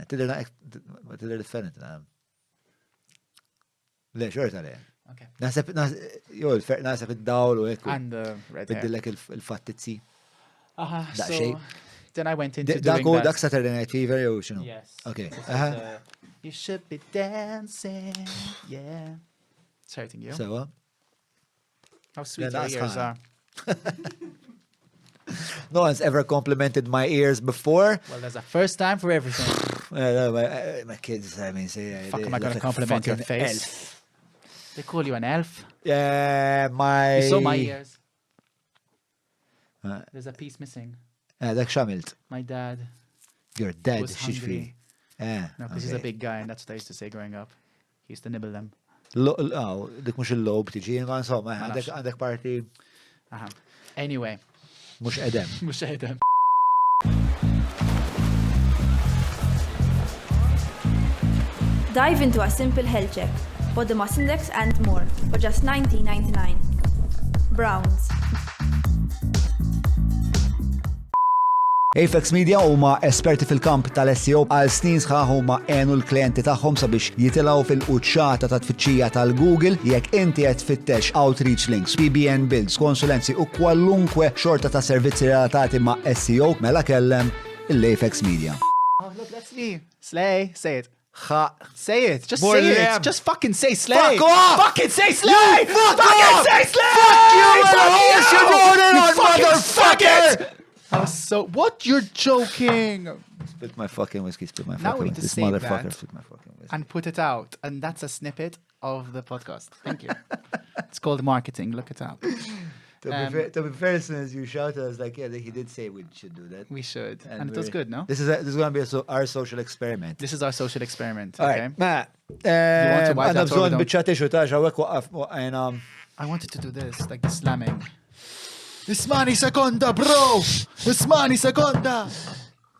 Tidher different. Le, xorta le. Okay. Nasab id-dawl u hekk. And red hair. Biddillek il-fattizzi. So xejn. then I went into doing Dak that. Saturday Night Fever jew x'inhu? Yes. Okay. This is, Aha. you should be dancing. Yeah. It's hurting you. Sewa. How sweet Yeah, your that's ears hard. are. No one's ever complimented my ears before. Well, there's a first time for everything. My kids, I mean, say. Fuck, am I going to compliment your face? They call you an elf. Yeah, You saw my ears. There's a piece missing. Dak xamilt. My dad You're dead, was hungry. xiex No, because he's a big guy, and that's what I used to say growing up. He used to nibble them. Dik mux il-lob tiġi, ma insomma, Ma nafx. għandek parti Anyway, mux edem. mux għedem. Dive into a simple health check, body mass index and more for just $19.99. Browns. Apex Media huma esperti fil-kamp tal-SEO għal snin sħaħ huma għenu l-klienti tagħhom sabiex jitilgħu fil-quċċata ta' tfittxija tal-Google jekk inti qed tfittex outreach links, PBN builds, konsulenzi u kwalunkwe xorta ta' servizzi relatati ma' SEO mela kellem l-Apex Media. Oh, look, that's me. Slay, say it. Ha, Say it. Just More say than- it. Just fucking say slay. Fuck off! Fucking say slay. fuck fucking off! say slay. Fuck you and Fuck the horse you. you're going You on, fucking suck motherfucker! it. What? You're joking. Spit my fucking whiskey, spit my Now fucking we need whiskey. to This save motherfucker, that. spit my fucking whiskey. And put it out. And that's a snippet of the podcast. Thank you. It's called marketing. Look it up. To be fair, as you shout, I was like, yeah, he did say we should do that. We should. And And it was we're- good, no? This is going to be our social experiment. This is our social experiment. All Okay. right, ma, want to wipe għanna that or we bżon don't? bieċa tiexu taġa għek waqaf, I wanted to do this, like the slamming. Ismani seconda, bro! Ismani seconda!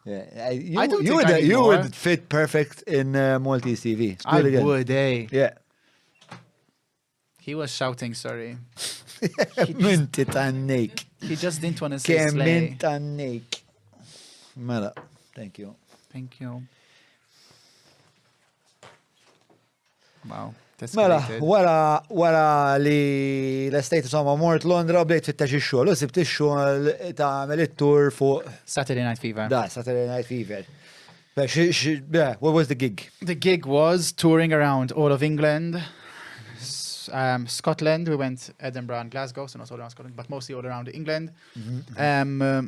I don't you think would you anymore. would fit perfect in Maltese TV. It's I good again. would, eh? Yeah. He was shouting, sorry. Minti tannik. He just didn't want to say Kem slay. mint tannik. Mela, thank you. Thank you. Wow. That's Mela, wara li l-estate somma mort Londra bdejt fit-tax ix-xogħol, u sibt ix-xogħol tagħmel it-tour fuq Saturday Night Fever. da Saturday Night Fever. What was the gig? The gig was touring around all of England, Scotland. We went Edinburgh and Glasgow, so not all around Scotland, but mostly all around England. A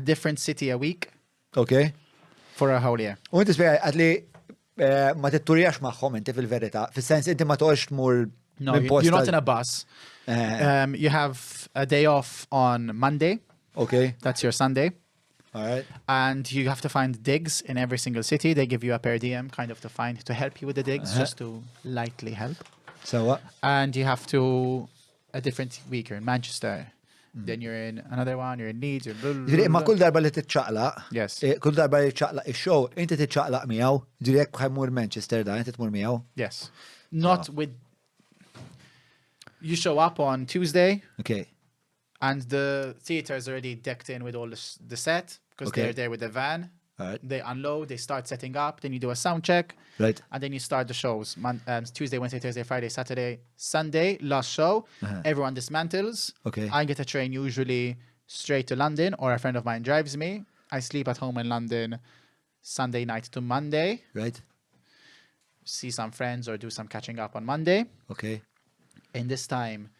different city a week Okay. for a whole year. U inti spiega għadli ma titturjax magħhom inti fil-verità, fis-sens inti ma toqgħodx tmur No, minn you're not posta- in a bus. Eh, You have a day off on Monday. Okay, That's your Sunday. all right. And you have to find digs in every single city. They give you a per diem kind of to help you with the digs, just to lightly help. So what? And you have to, a different week, you're in Manchester. Then you're in another one, you're in Leeds, you're blah, blah, Ġiri, blah, ma blah. kull darba li titċaqlaq, Yes. kull darba li titċaqlaq ix-show, inti titċaqlaq miegħu, ġiri jekk ħajmur Manchester da, inti tmur miegħu. Yes. Not with... You show up on Tuesday, Okay. and the theater is already decked in with all the set, because Okay. they're there with the van. All right. They unload, they start setting up, then you do a sound check, Right. and then you start the shows. Tuesday, Wednesday, Thursday, Friday, Saturday, Sunday, last show. Everyone dismantles. Okay. I get a train usually straight to London, or a friend of mine drives me. I sleep at home in London Sunday night to Monday, Right. see some friends or do some catching up on Monday. Okay. In this time,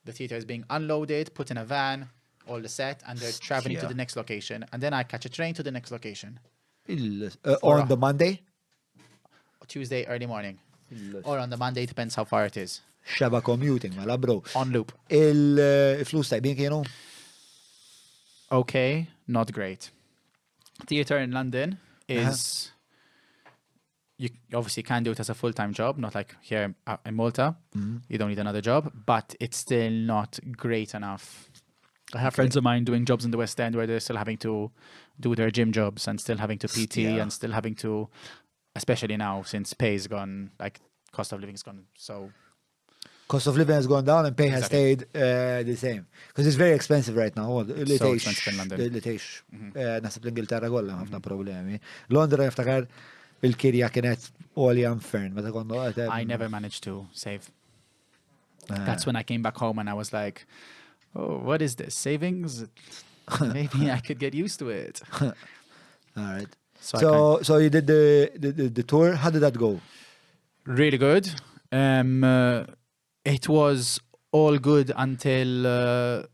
the theater is being unloaded, put in a van, all the set, and they're traveling to Yeah. the next location. And then I catch a train to the next location. On the Monday? Tuesday early morning. Or on the Monday, depends how far it is. Xaba commuting, mela bro. On loop. Il-flus tajbin kienu? Okay, not great. Theater in London is... You obviously can do it as a full-time job, not like here in Malta. You don't need another job, but it's still not great enough. I have friends of mine doing jobs in the West End where they're still having to do their gym jobs and still having to PT and still having to, especially now since pay is gone, like cost of living is gone. So Cost of living has gone down and pay has Exactly. stayed the same. Because it's very expensive right now. So expensive in London. Li tgħix. Nasib l-Ingilterra kollha ħafna problemi. Londra niftakar il-kirja kienet għolja mfern. Meta konnu I never managed to save. That's when I came back home and I was like, oh, what is this? Savings? Maybe I could get used to it. All right. So So you did the tour. How did that go? really good. It was all good until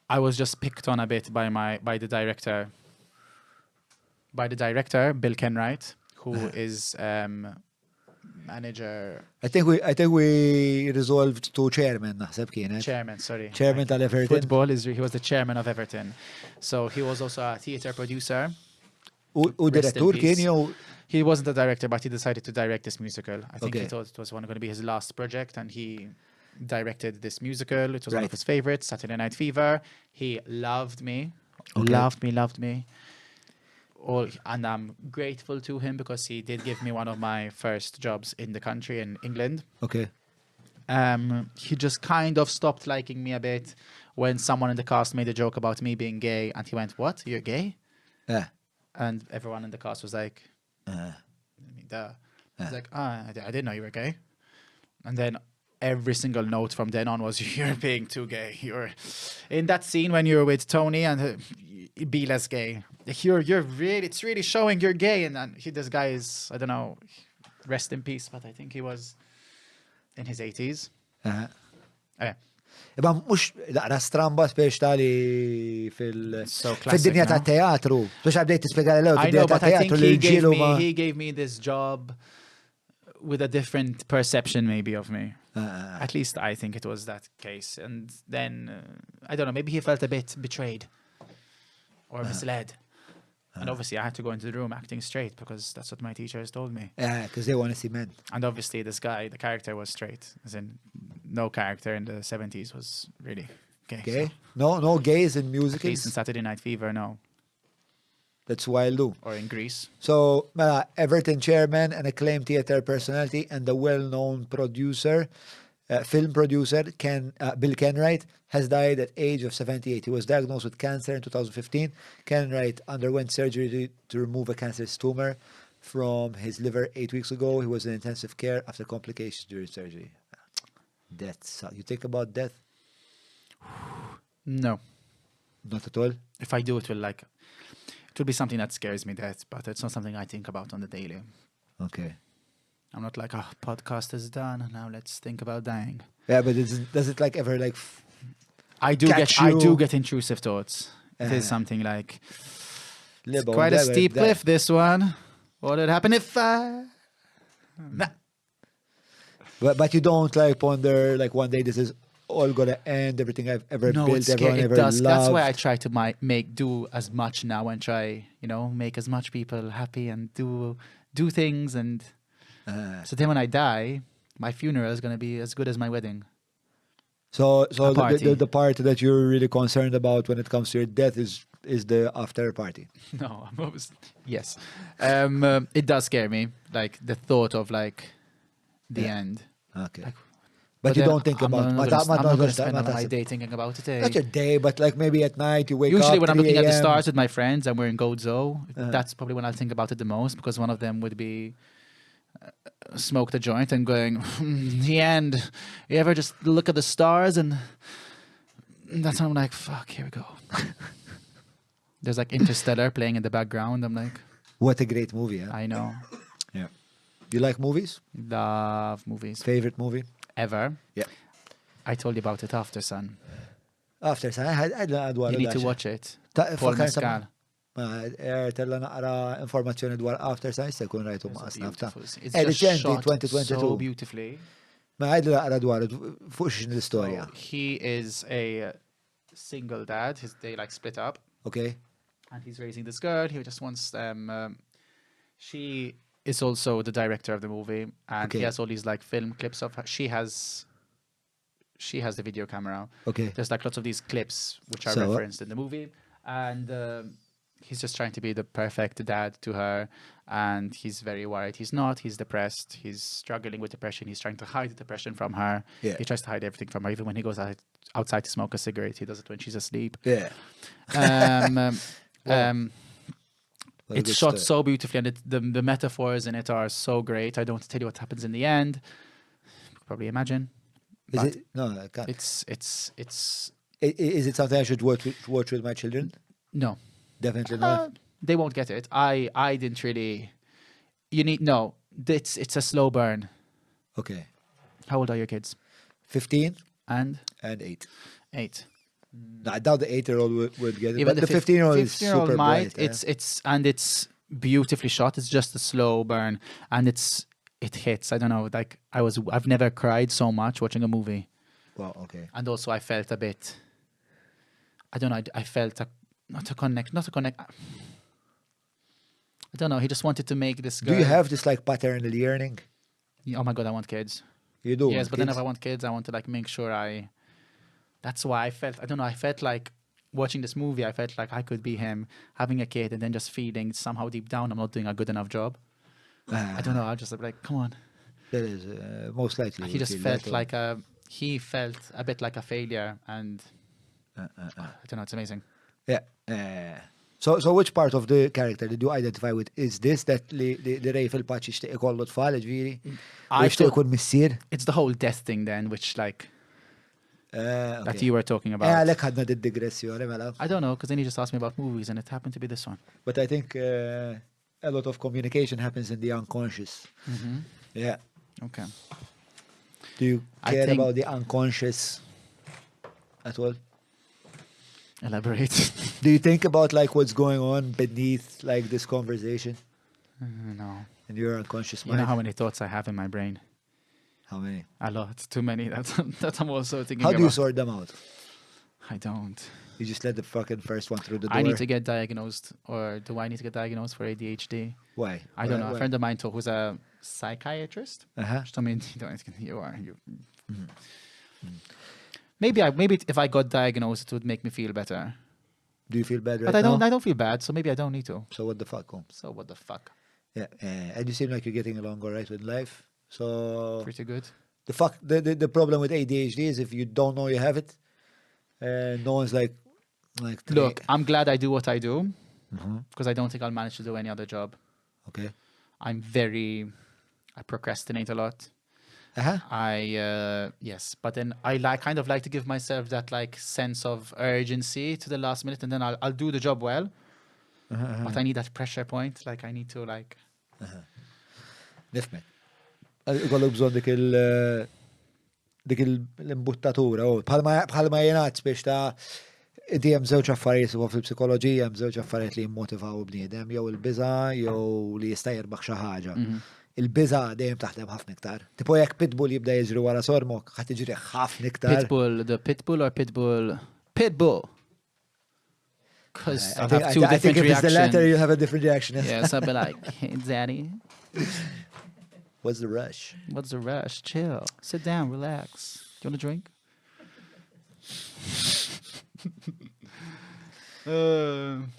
I was just picked on a bit by the director. By the director, Bill Kenwright, who is manager, I think we resolved to chairman naħseb kienet. chairman, sorry. Chairman tal-Everton. Football is he was the chairman of Everton. So he was also a theater producer. U Rest in direttur peace. kien jew He wasn't a director, but he decided to direct this musical. I think he Okay. thought it was going to be his last project, and he directed this musical. It was one Right. of his favorites, Saturday Night Fever. He loved me, Okay. loved me. And I'm grateful to him because he did give me one of my first jobs in the country, in England. Okay. He just kind of stopped liking me a bit when someone in the cast made a joke about me being gay, and he went, "What? You're gay?" And everyone in the cast was like, I mean, duh. I was like, I didn't know you were gay. And then every single note from then on was, you're being too gay. You're in that scene when you're with Tony and be less gay. You're really, it's really showing you're gay. And then this guy is, I don't know, rest in peace, but I think he was in his 80s. Okay. Imma mhux daqra stramba spex tali So classic, fid-dinja no? tat-teatru. Biex għabdejt tispjega l I know, but I think tat-teatru he gave me this job with a different perception maybe of me. At least I think it was that case. And then, I don't know, maybe he felt a bit betrayed or misled. And obviously I had to go into the room acting straight because that's what my teachers told me. Because they want to see men. And obviously this guy, the character was straight. As in, no character in the 70s was really gay. Okay? No gays in At least in musicals. Saturday Night Fever, no. That's wild do. Or in Greece. So, Everton chairman, an acclaimed theatre personality, and the well-known producer, film producer, Bill Kenwright, has died at age of 78. He was diagnosed with cancer in 2015. Kenwright underwent surgery to remove a cancerous tumor from his liver 8 weeks ago. He was in intensive care after complications during surgery. Death. You think about death? No. Not at all? If I do, it will be something that scares me death, but it's not something I think about on the daily. Okay. I'm not like, podcast is done, and now let's think about dying. Yeah, but does it like ever like... I do Catch you. get intrusive thoughts. It is something like, it's Libo, quite a never steep die. cliff, this one. What would happen if I... Nah. But you don't like ponder like one day this is all gonna end, everything I've ever No, built, it's everyone scary. It ever does. loved. That's why I try to do as much now and try, make as much people happy and do things. And so then when I die, my funeral is going to be as good as my wedding. So party. the part that you're really concerned about when it comes to your death is the after party. No, yes. It does scare me, like the thought of like the end. Okay. Like, but you then don't think I'm about not going to spend all my day thinking about it. not your day, but like maybe at night you wake up. Usually when I'm 3 looking at the a.m. stars with my friends and we're in Gozo, that's probably when I'll think about it the most, because one of them would be smoke the joint and going, the end. You ever just look at the stars and that's when I'm like, fuck, here we go. There's like Interstellar playing in the background. I'm like, What a great movie, huh? I know. Yeah. You like movies? Love movies. Favorite movie? Ever. Yeah. I told you about it after, son. After sa, għadla dwar. You need to watch it. Paul Mescal. Tella naqra informazzjoni dwar After Sun, se kun rajtu ma' snafta. It's Recenti, just shot 2022. so beautifully. Ma għadla naqra dwar, fuq xin l-istoria. He is a single dad. They like split up. Okay. And he's raising this girl. He just wants she is also the director of the movie, and he has all these like film clips of her. She has the video camera. Okay. There's like lots of these clips which are referenced in the movie, and he's just trying to be the perfect dad to her, and he's very worried. He's not. He's depressed. He's struggling with depression. He's trying to hide the depression from her. Yeah. He tries to hide everything from her. Even when he goes outside to smoke a cigarette, he does it when she's asleep. Yeah. It's shot so beautifully, and the metaphors in it are so great. I don't want to tell you what happens in the end. Probably imagine. Is it? No, I can't. It's. Is it something I should watch with my children? No. Definitely not. They won't get it. I didn't really. You need no. It's a slow burn. Okay. How old are your kids? 15 and 8. 8. No, I doubt the 8-year-old would get it. Even But the 15-year-old is super might. bright. It's beautifully shot. It's just a slow burn, and it hits. I don't know. Like I've never cried so much watching a movie. Well, okay. And also I felt a bit. I don't know. I felt not to connect. I don't know. He just wanted to make this girl. Do you have this like paternal yearning? Oh my God, I want kids. You do? Yes, but then if I want kids, I want to like make sure That's why I felt. I don't know. I felt like watching this movie. I felt like I could be him having a kid, and then just feeling somehow deep down I'm not doing a good enough job. I don't know. I just like, come on. That is most likely. He just felt like he felt a bit like a failure, and I don't know. It's amazing. Yeah. So which part of the character did you identify with? Is this that li Raphael Pace jishtiq ikollu tfal, ġviri? Jishtiq ikun missier? It's the whole death thing then, which like that you were talking about. Għalek ħadna digressjoni, mela. I don't know, because then you just asked me about movies, and it happened to be this one. But I think a lot of communication happens in the unconscious. Mm-hmm. Yeah. Okay. Do you care about the unconscious at all? Elaborate. Do you think about like what's going on beneath like this conversation? No. In your unconscious mind? You know how many thoughts I have in my brain? How many? A lot. Too many. That I'm also thinking about. How do you sort them out? I don't. You just let the fucking first one through the door? I need to get diagnosed, or do I need to get diagnosed for ADHD? Why? I don't know. A friend of mine who's a psychiatrist. She told me, you are. Maybe if I got diagnosed, it would make me feel better. Do you feel bad right now? now? But I don't feel bad, so maybe I don't need to. So what the fuck, Holmes? So what the fuck? Yeah, and you seem like you're getting along all right with life. So pretty good. The problem with ADHD is if you don't know you have it, no one's like. Look, I'm glad I do what I do, because I don't think I'll manage to do any other job. Okay. I procrastinate a lot. Yes, but then I kind of like to give myself that like sense of urgency to the last minute, and then I'll do the job well. But I need that pressure point. Like I need to like. Nifmek. Kollu bżon dik l-imbuttatura. Bħalma jenat biex ta' di hemm żewġ affarijiet u fil-psikoloġija hemm żewġ affarijiet li jimmotivaw bniedem, jew il-biża jew li jista' jirbaħ xi ħaġa. Il-biża dejjem taħdem ħafna iktar. Tipo jekk pitbull jibda jiġri wara sormok, ħadd tiġri ħafna iktar. The pitbull or pitbull? Pitbull. Because I have two I think different if it's the latter, reactions. you have a different reaction. Yes, I'll be like, hey, daddy. What's the rush? What's the rush? Chill. Sit down, relax. Do you want a drink?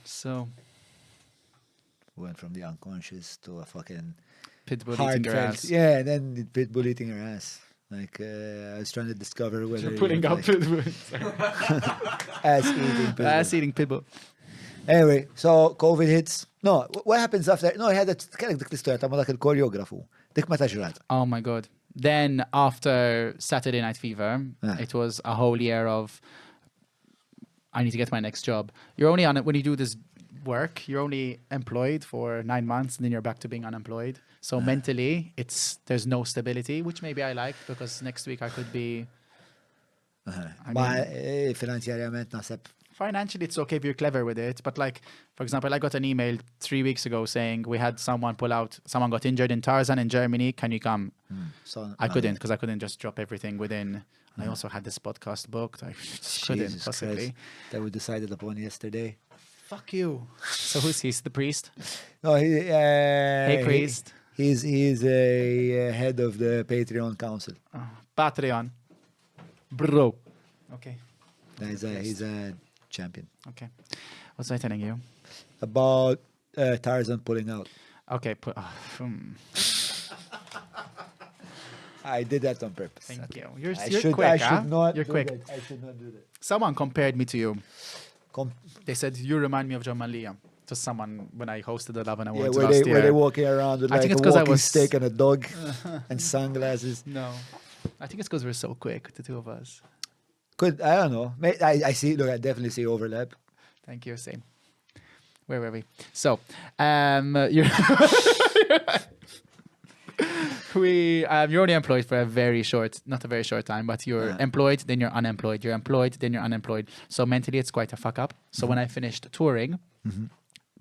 So. Went from the unconscious to a fucking pitbull eating your ass. Yeah, and then the pitbull eating her ass. Like, I was trying to discover whether... You're putting up pitbull. Ass eating pitbull. Anyway, so COVID hits. No, what happens after? No, he had that kellek dik l-istorja ta' dak il-koreografu. Dik meta ġrat. Oh my God. Then after Saturday Night Fever, it was a whole year of I need to get my next job. You're only on it when you do this work, you're only employed for 9 months and then you're back to being unemployed. So mentally, there's no stability, which maybe I like because next week I could be Ma finanzjarjament naħseb. Financially, it's okay if you're clever with it. But like, for example, I got an email 3 weeks ago saying we had someone pull out, someone got injured in Tarzan in Germany. Can you come? So, I couldn't because I couldn't just drop everything within. And I also had this podcast booked. I couldn't Jesus possibly. Christ. That we decided upon yesterday. Fuck you. So who's he? The priest? No, Hey, priest. He's a head of the Patreon Council. Patreon. Bro. Okay. No, he's a champion. Okay. What's I telling you? About Tarzan pulling out. Okay. I did that on purpose. Thank you. You're should, quick, I huh? should not You're do quick. that. I should not do that. Someone compared me to you. They said, you remind me of John Malia. To someone when I hosted the Love and Awards Yeah, last year. were they walking around with I like think a it's 'cause I walking was- stick and a dog and sunglasses? No. I think it's because we're so quick, the two of us. I don't know. I see. Look, I definitely see overlap. Thank you. Same. Where were we? So, you're you're only employed for a very short, not a very short time, but you're employed, then you're unemployed. You're employed, then you're unemployed. So mentally, it's quite a fuck up. So when I finished touring,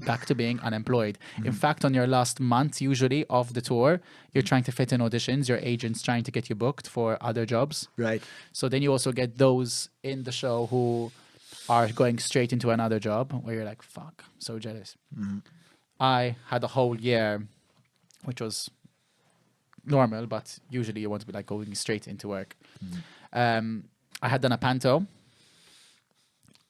back to being unemployed. In fact, on your last month, usually of the tour, you're trying to fit in auditions. Your agent's trying to get you booked for other jobs. Right. So then you also get those in the show who are going straight into another job where you're like, fuck, so jealous. I had a whole year, which was normal, but usually you want to be like going straight into work. I had done a panto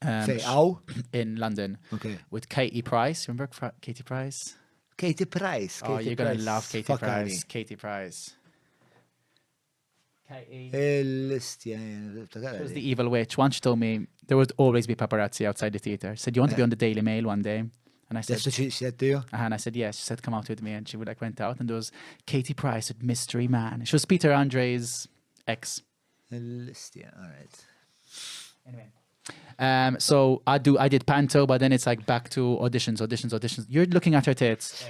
Say, ow. in London Okay. with Katie Price. Remember Katie Price? Katie Price. Oh, Katie you're going to Price. love Katie Fuck Price. Ali. Katie Price. Katie. She was the evil witch. Once she told me there would always be paparazzi outside the theater. She said, "Do you want to be on the Daily Mail one day?" And I said, That's what she said to you? and I said, yes. She said, come out with me. And she would like went out and there was Katie Price with Mystery Man. She was Peter Andre's ex. All right. Anyway. So I did panto, but then it's like back to auditions. You're looking at her tits.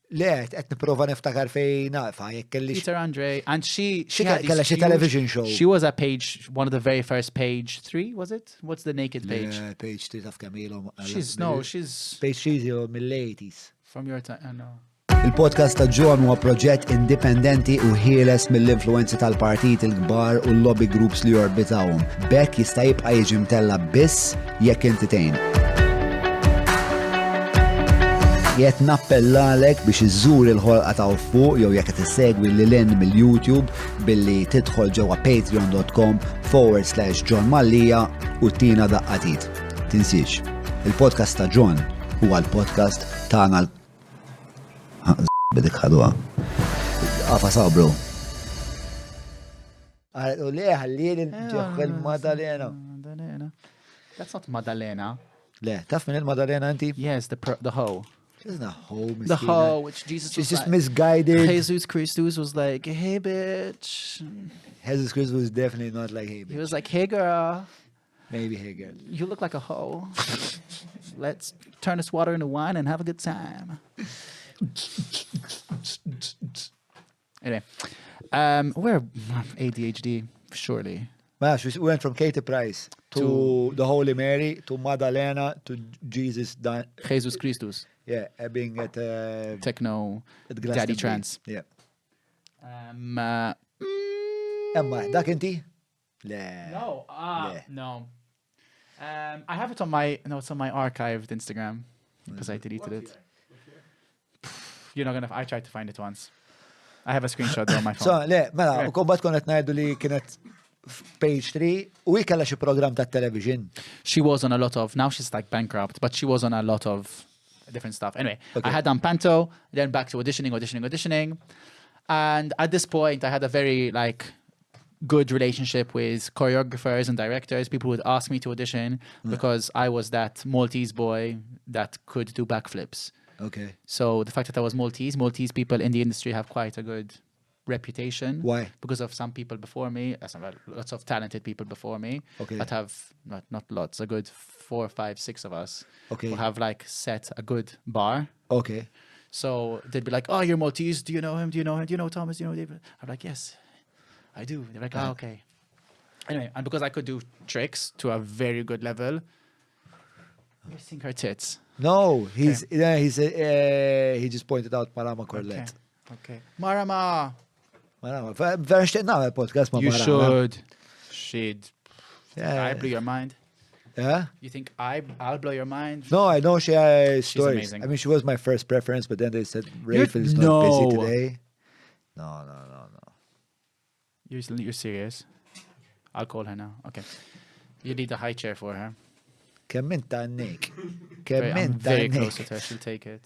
Le, qed nipprova niftakar fejn nafa, jekk kelli Peter Andre. And she had these kella xi huge- television show. She was at one of the very first page 3, was it? What's the naked page? Page 3 taf kemm ilhom. She's Page 3 jew mill-80s. from your time. No. Il-podcast ta' John huwa proġett indipendenti u ħieles mill-influenzi tal-partit il-kbar u l-lobby groups li jorbitawhom. Bekk jista' jibqa' jiġi mtella biss jekk inti tgħin. Jiet nappellalek biex iżżur il-ħolqa ta' fuq jew jekk qed issegwi lil mill-YouTube billi tidħol ġewwa patreon.com/John Mallia u tina daqqatit. Tinsiex, il-podcast ta' John huwa l-podcast tagħna bidik ħadwa. Għafa sabru. U le ħallini ġeħħel Madalena. Madalena. That's not Madalena. Le, taf minn il-Madalena inti? Yes, the hoe. She's not home. The hoe, which Jesus She's was just like, misguided. Jesus Christus was like, hey, bitch. Jesus Christ was definitely not like, hey, He bitch. was like, hey, girl, Maybe hey, girl. you look like a hoe. Let's turn this water into wine and have a good time. Anyway, where ADHD, surely. Mash, we went from Katie Price to the Holy Mary to Madalena to Jesus. Jesus Christus, Yeah, being at techno, at daddy Glastonbury. trance. Yeah. Mm, Emma, dak inti? Le. No, Yeah. no. I have it on my it's on my archived Instagram because I deleted it. You're not gonna. I tried to find it once. I have a screenshot though on my So, phone. le, mela, Okay. u kombat konet najdu li kienet page 3 u kella xi program ta' television. She was on a lot of. Now she's like bankrupt, but she was on a lot of different stuff. Anyway, Okay. I had done panto, then back to auditioning, and at this point, I had a very like good relationship with choreographers and directors. People would ask me to audition because I was that Maltese boy that could do backflips. Okay. So the fact that I was Maltese people in the industry have quite a good reputation. Why? Because of some people before me, lots of talented people before me Okay. that have, not lots, a good 4, 5, 6 of us Okay. who have like set a good bar. Okay. So they'd be like, oh, you're Maltese. Do you know him? Do you know him? Do you know Thomas? Do you know David? I'm like, yes, I do. They're like, oh, okay. Anyway, and because I could do tricks to a very good level, you're seeing her tits. No, he just pointed out Marama Corlett. Okay. Marama. Marama. Vera xtiq nagħmel podcast ma' You Marama. should. She'd. Yeah. I blow your mind. Yeah? You think I'll blow your mind? No, I know she has stories. amazing. I mean, she was my first preference, but then they said Raphael is not busy No. today. No. You're serious? I'll call her now. Okay. You need a high chair for her. Kemm inta għannik. I'm Kemm inta very close għannik. with her. She'll take it.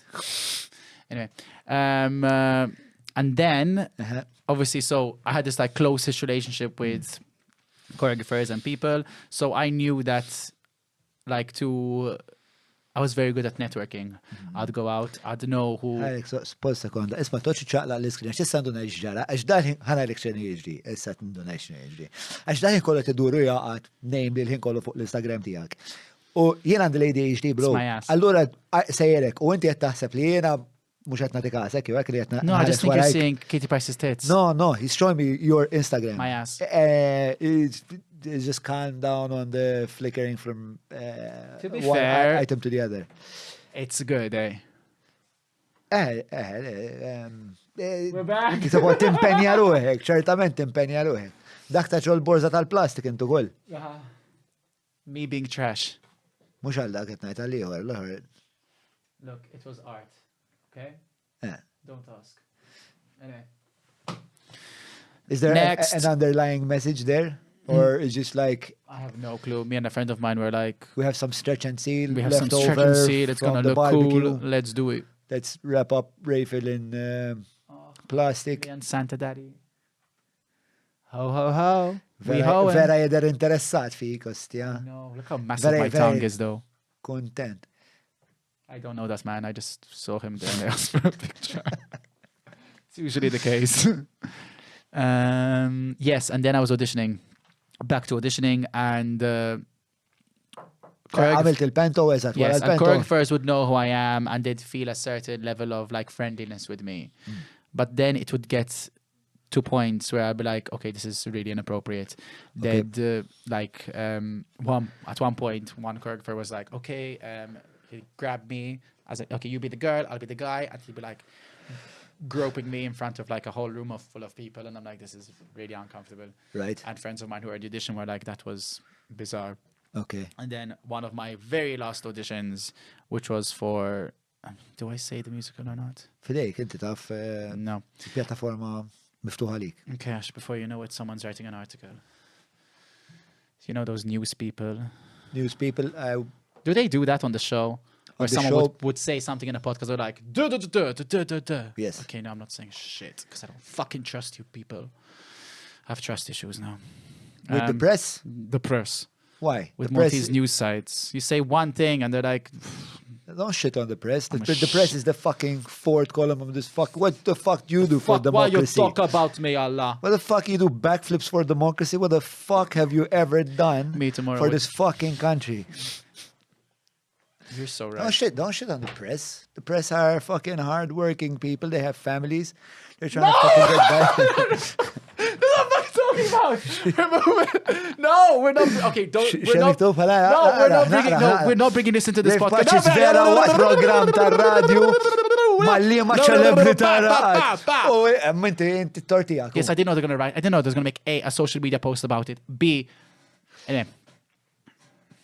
Anyway. And then, obviously, so I had this like closest relationship with choreographers and people. So I knew that like I was very good at networking. I'd go out, I'd know who. Alex, spost sekonda, isma toċi ċaqla l-iskrin, għax issa nduna ġġara, għax dan ħana l-iskrin jiġri, issa nduna jiġri. Għax dan kollu t-duru jaqat name li l-ħin kollu fuq l-Instagram tijak. U jien għandi l-ADHD, bro. Allura sejjerek, u inti jett taħseb li jena mux għetna tikasek, jew li jett No, I just think you're seeing Katie Price's tits. No, he's showing me your Instagram. My ass. It's just calm down on the flickering from To be one fair, item to the other. It's good, eh? We're back. Kisabot timpenja ruħek, ċertament timpenja ruħek. Dak taċol borza tal-plastik intu koll. Me being trash. Mux għal dak etnajt għalli l-ħor. Look, it was art. Okay? Don't ask. Anyway. Is there Next. an underlying message there? Or is just like, I have no clue. Me and a friend of mine were like, we have some stretch and seal we have left some stretch over and seal. It's from gonna the look barbecue. cool. Let's do it. Let's wrap up Raphael in plastic. Me and Santa Daddy. Ho, ho, ho. We Vera hoeing. vera jeder interessat fi kostja. No, look how massive Very, my tongue very- is, though. Content. I don't know that man. I just saw him there and they asked for a picture. It's usually the case. Yes, and then I was auditioning. Back to auditioning and Għamilt il-pento, eżat, wara yes, and il-pento. choreographers would know who I am and they'd feel a certain level of like friendliness with me. But then it would get to points where I'd be like, okay, this is really inappropriate. They'd at one point, one choreographer was like, okay, he grabbed me. I was like, okay, you be the girl, I'll be the guy. And he'd be like groping me in front of like a whole room full of people. And I'm like, this is really uncomfortable. Right. And friends of mine who were at the audition were like, that was bizarre. Okay. And then one of my very last auditions, which was for, do I say the musical or not? Fidejk, inti taf No. pjattaforma miftuħa lik. Okay, Ash, before you know it, someone's writing an article. You know those news people? News people, Do they do that on the show? Or the someone show- would say something in a podcast, they're like, duh, duh, duh, duh, duh, duh, duh. Yes. Okay, no, I'm not saying shit, because I don't fucking trust you people. I have trust issues now. with the press? The press. Why? With The press, Maltese news sites. You say one thing and they're like, don't shit on the press. The, I'm a the press is the fucking fourth column of this fuck. What the fuck do you do for fuck, why you democracy? talk about me, Allah? What the fuck you do backflips for democracy? What the fuck have you ever done Me tomorrow for with- this fucking country? You're so right. Don't shit on the press. The press are fucking hardworking people. They have families. They're trying to fucking get back. No, we're not. Okay, don't. We're not. Xeniftu bħala- No, we're not ara, bringing. ara, No, ara. we're not bringing this into this Dave podcast. Paċis vera waqt program tar-radju mal-liema ċelebrità raqat. U inti tortija. Yes, I didn't know they're gonna write. I didn't know there's gonna make a social media post about it. B, and then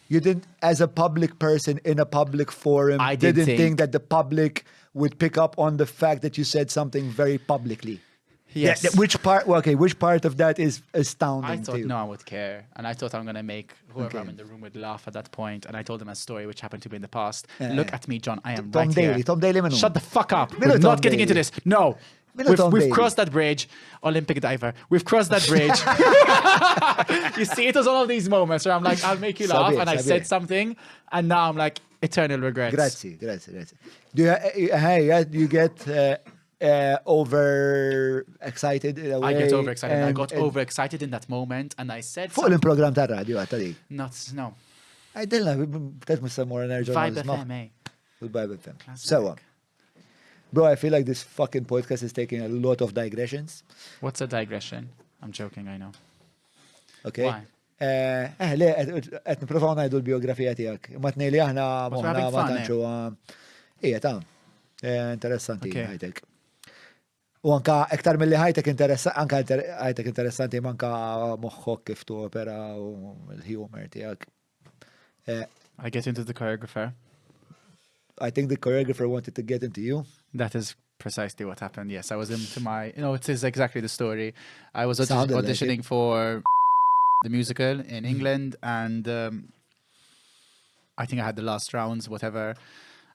You didn't, as a public person in a public forum, I did didn't think think that the public would pick up on the fact that you said something very publicly. yes. Yeah, which part? Well, okay, which part of that is astounding I to thought you? no one would care, and I thought I'm gonna make whoever Okay. I'm in the room would laugh at that point. And I told them a story which happened to me in the past. Yeah, Look yeah. at me, John. I am Tom right Daly. here. Tom Daly minnu? Shut the fuck up. Minnu We're Tom not getting into Daly? this. No. Minnu Tom We've Daly? crossed that bridge. Olympic diver. We've crossed that bridge. You see, it was all of these moments where I'm like, I'll make you laugh, Sabiħ, and I sabiħ. said something, and now I'm like, eternal regrets. Grazie. Do you get over excited in a way? I get overexcited. I and- got and- overexcited in that moment, and I said, Fuq il-program ta' radio għatta dik. no, Għajdilna, tet musamur nerġu. Vibe FM, eh? Vibe FM. Classic. So, bro, I feel like this fucking podcast is taking a lot of digressions. What's a digression? I'm joking, I know. Okay? Why? Le, qed nipprovaw ngħidu l-biografija tiegħek. Ma tnejli aħna But we're moħna having ma fun, tantxu. Ija ta' interessanti Okay. ħajtek. U anka iktar mill-li ħajtek interessanti manka moħħok kif tu opera u l-humor tiegħek. I get into the choreographer. I think the choreographer wanted to get into you. That is precisely what happened. Yes, I was into my, it is exactly the story. I was Sounded like auditioning it. for the musical in England, and I think I had the last rounds, whatever.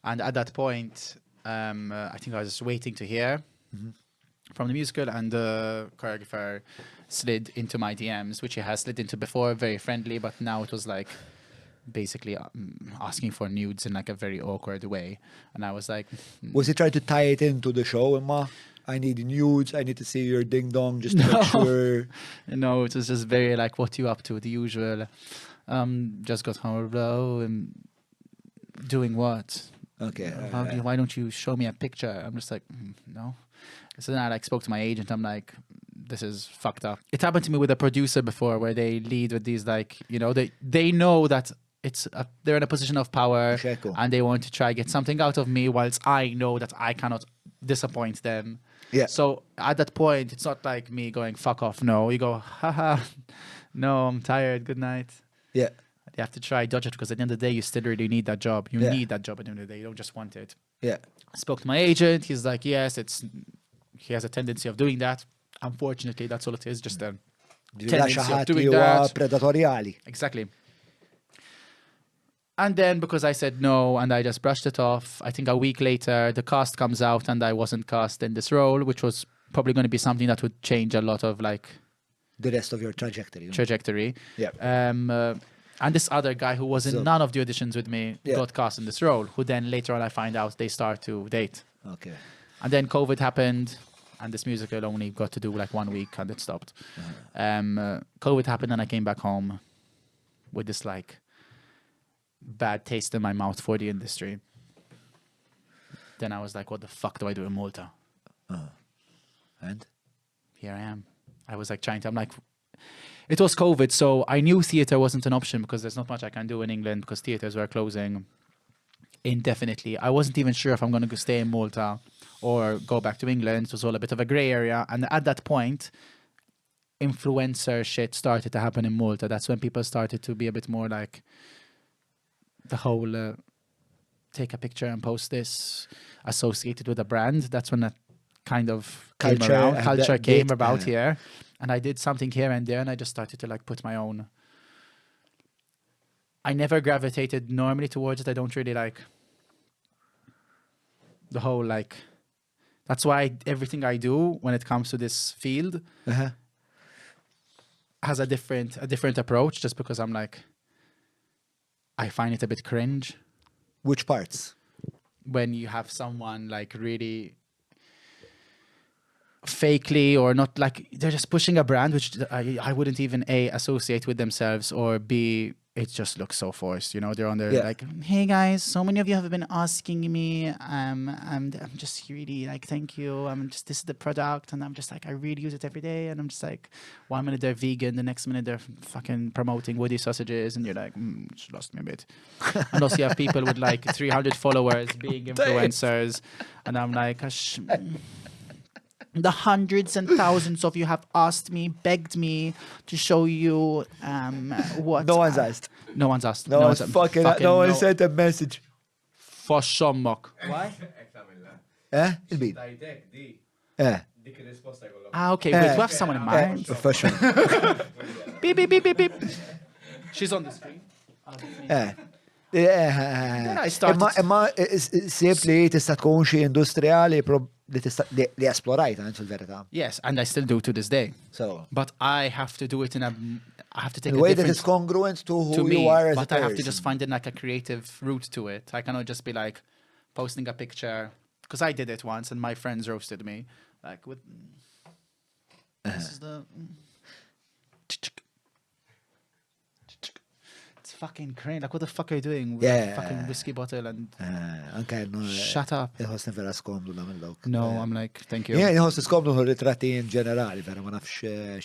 And at that point, I think I was just waiting to hear from the musical, and the choreographer slid into my DMs, which he has slid into before, very friendly, but now it was like basically asking for nudes in like a very awkward way. And I was like, Was he trying to tie it into the show, Imma? I need nudes, I need to see your ding-dong just to make sure. no, it was just very like, what you up to? The usual, just got home, bro, and doing what? Okay. Why don't you show me a picture? I'm just like, no. So then I like spoke to my agent. I'm like, this is fucked up. It happened to me with a producer before, where they lead with these like, they know that they're in a position of power, Xekku. and they want to try get something out of me, whilst I know that I cannot disappoint them. Yeah. So at that point, it's not like me going fuck off. No, you go, haha, no, I'm tired. Good night. Yeah. You have to try dodge it, because at the end of the day, you still really need that job. You Yeah. need that job at the end of the day. You don't just want it. Yeah. I spoke to my agent. He's like, yes, he has a tendency of doing that. Unfortunately, that's all it is. Just a tendency of Lasciati doing huwa that. predatorjali. Exactly. And then because I said no and I just brushed it off, I think a week later the cast comes out and I wasn't cast in this role, which was probably going to be something that would change a lot of like The rest of your trajectory. trajectory. Yeah. And this other guy who was in So- none of the auditions with me Yeah. got cast in this role, who then later on I find out they start to date. Okay. And then COVID happened, and this musical only got to do like 1 week and it stopped. COVID happened and I came back home with this like bad taste in my mouth for the industry. Then I was like, what the fuck do I do in Malta? And? Here I am. I was like I'm like, it was COVID, so I knew theatre wasn't an option because there's not much I can do in England because theatres were closing indefinitely. I wasn't even sure if I'm going to stay in Malta or go back to England. It was all a bit of a grey area. And at that point, influencer shit started to happen in Malta. That's when people started to be a bit more like the whole take a picture and post this associated with a brand. That's when that kind of came Culture, around. and Culture that came bit, about here. And I did something here and there, and I just started to like put my own. I never gravitated normally towards it. I don't really like the whole like. That's why everything I do when it comes to this field has a different approach. Just because I'm like, I find it a bit cringe Which parts? when you have someone like really fakely or not, like they're just pushing a brand which I wouldn't even A, associate with themselves, or B, it just looks so forced. They're on there Yeah. like, hey guys, so many of you have been asking me, I'm just really like, thank you, this is the product, and I'm just like, I really use it every day, and I'm just like, 1 minute they're vegan, the next minute they're fucking promoting woody sausages, and you're like, it's lost me a bit. And also you have people with like 300 followers being influencers, and I'm like, the hundreds and thousands of you have asked me, begged me to show you what. No one's asked. No one's asked. No one's fucking no one sent a message. Foshommok. Why? Ektamilla. Il-bid. Tajdek, di. Dik il-risposta jkollok. Ah, okay. Wait, we have someone in mind. Professional. Beep, beep, beep, beep, beep. She's on the screen. I started- Imma sib li tista' tkun xi industrija li li esplorajta fil-verità. Yes, and I still do to this day. So, But I have to do it I have to take the a way that different is congruent to who to me, you are as a but I have to person. just find like a creative route to it. I cannot just be like posting a picture, because I did it once and my friends roasted me. Like with this is the it's fucking crane. Like, what the fuck are you doing with Yeah. a fucking whiskey bottle and Anke jennu. shut up? Jħossni vera skomdu namel dawk. No, I'm like, thank you. Jien jħossni skomdu ritratti in ġenerali, vera ma nafx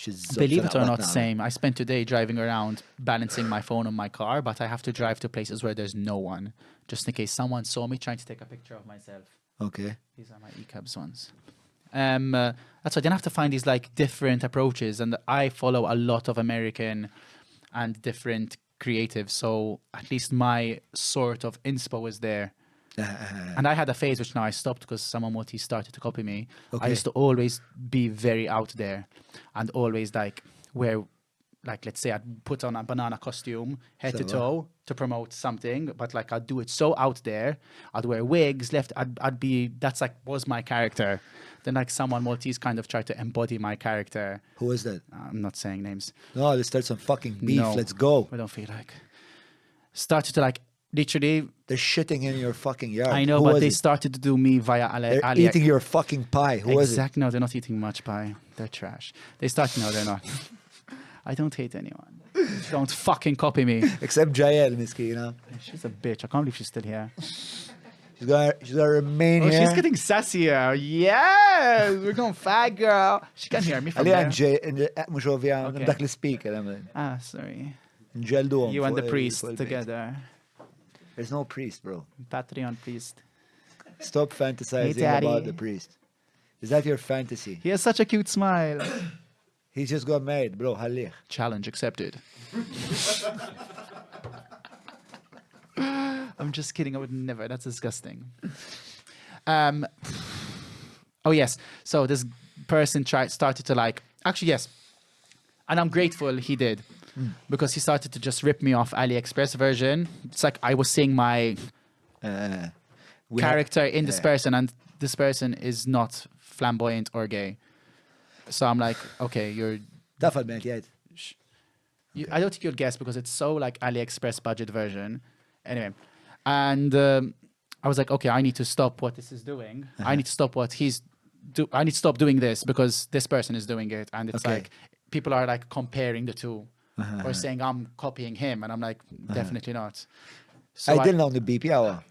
xizzot. Believe it or not, same. I spent today driving around balancing my phone on my car, but I have to drive to places where there's no one, just in case someone saw me trying to take a picture of myself. Okay. These are my e-cabs ones. That's why then I have to find these like different approaches, and I follow a lot of American and different creatives, so at least my sort of inspo is there. And I had a phase which now I stopped because someone Maltese started to copy me. I used to always be very out there and always like wear, like, let's say I'd put on a banana costume head to toe to promote something, but like I'd do it so out there. I'd wear wigs, I'd be, that's like was my character. Then like someone Maltese kind of tried to embody my character. Who is that? I'm not saying names. No, let's start some fucking beef. No, Let's go. I don't feel like. Started to like, literally, They're shitting in your fucking yard. I know, Who but was they it? started to do me via They're Ali. eating your fucking pie. Who was it? Exactly. No, they're not eating much pie. They're trash. They started. No, they're not. I don't hate anyone. Don't fucking copy me. Except Jael, miskina. She's a bitch. I can't believe she's still here. She's gonna remain Oh, here. she's getting sassier. Yes, we're going fag girl. She can hear me from Għalli there. għan mux ovvja, Okay. dak li speaker, għamen. Ah, sorry. Nġeldu You and the priest together. There's no priest, bro. Patreon priest. Stop fantasizing Daddy. about the priest. Is that your fantasy? He has such a cute smile. He just got married, bro. Ħallih. Challenge accepted. I'm just kidding. I would never. That's disgusting. Oh yes. So this person started to like. Actually, yes. And I'm grateful he did, because he started to just rip me off AliExpress version. It's like I was seeing my character in this person, and this person is not flamboyant or gay. So I'm like, okay, you're. Taf għal-bent jgħid. I don't think you'll guess because it's so like AliExpress budget version. Anyway, and I was like, okay, I need to stop what this is doing. I need to stop what I need to stop doing this because this person is doing it, and it's like people are like comparing the two or saying I'm copying him, and I'm like, definitely not. So Għajdilna on the BP għawa.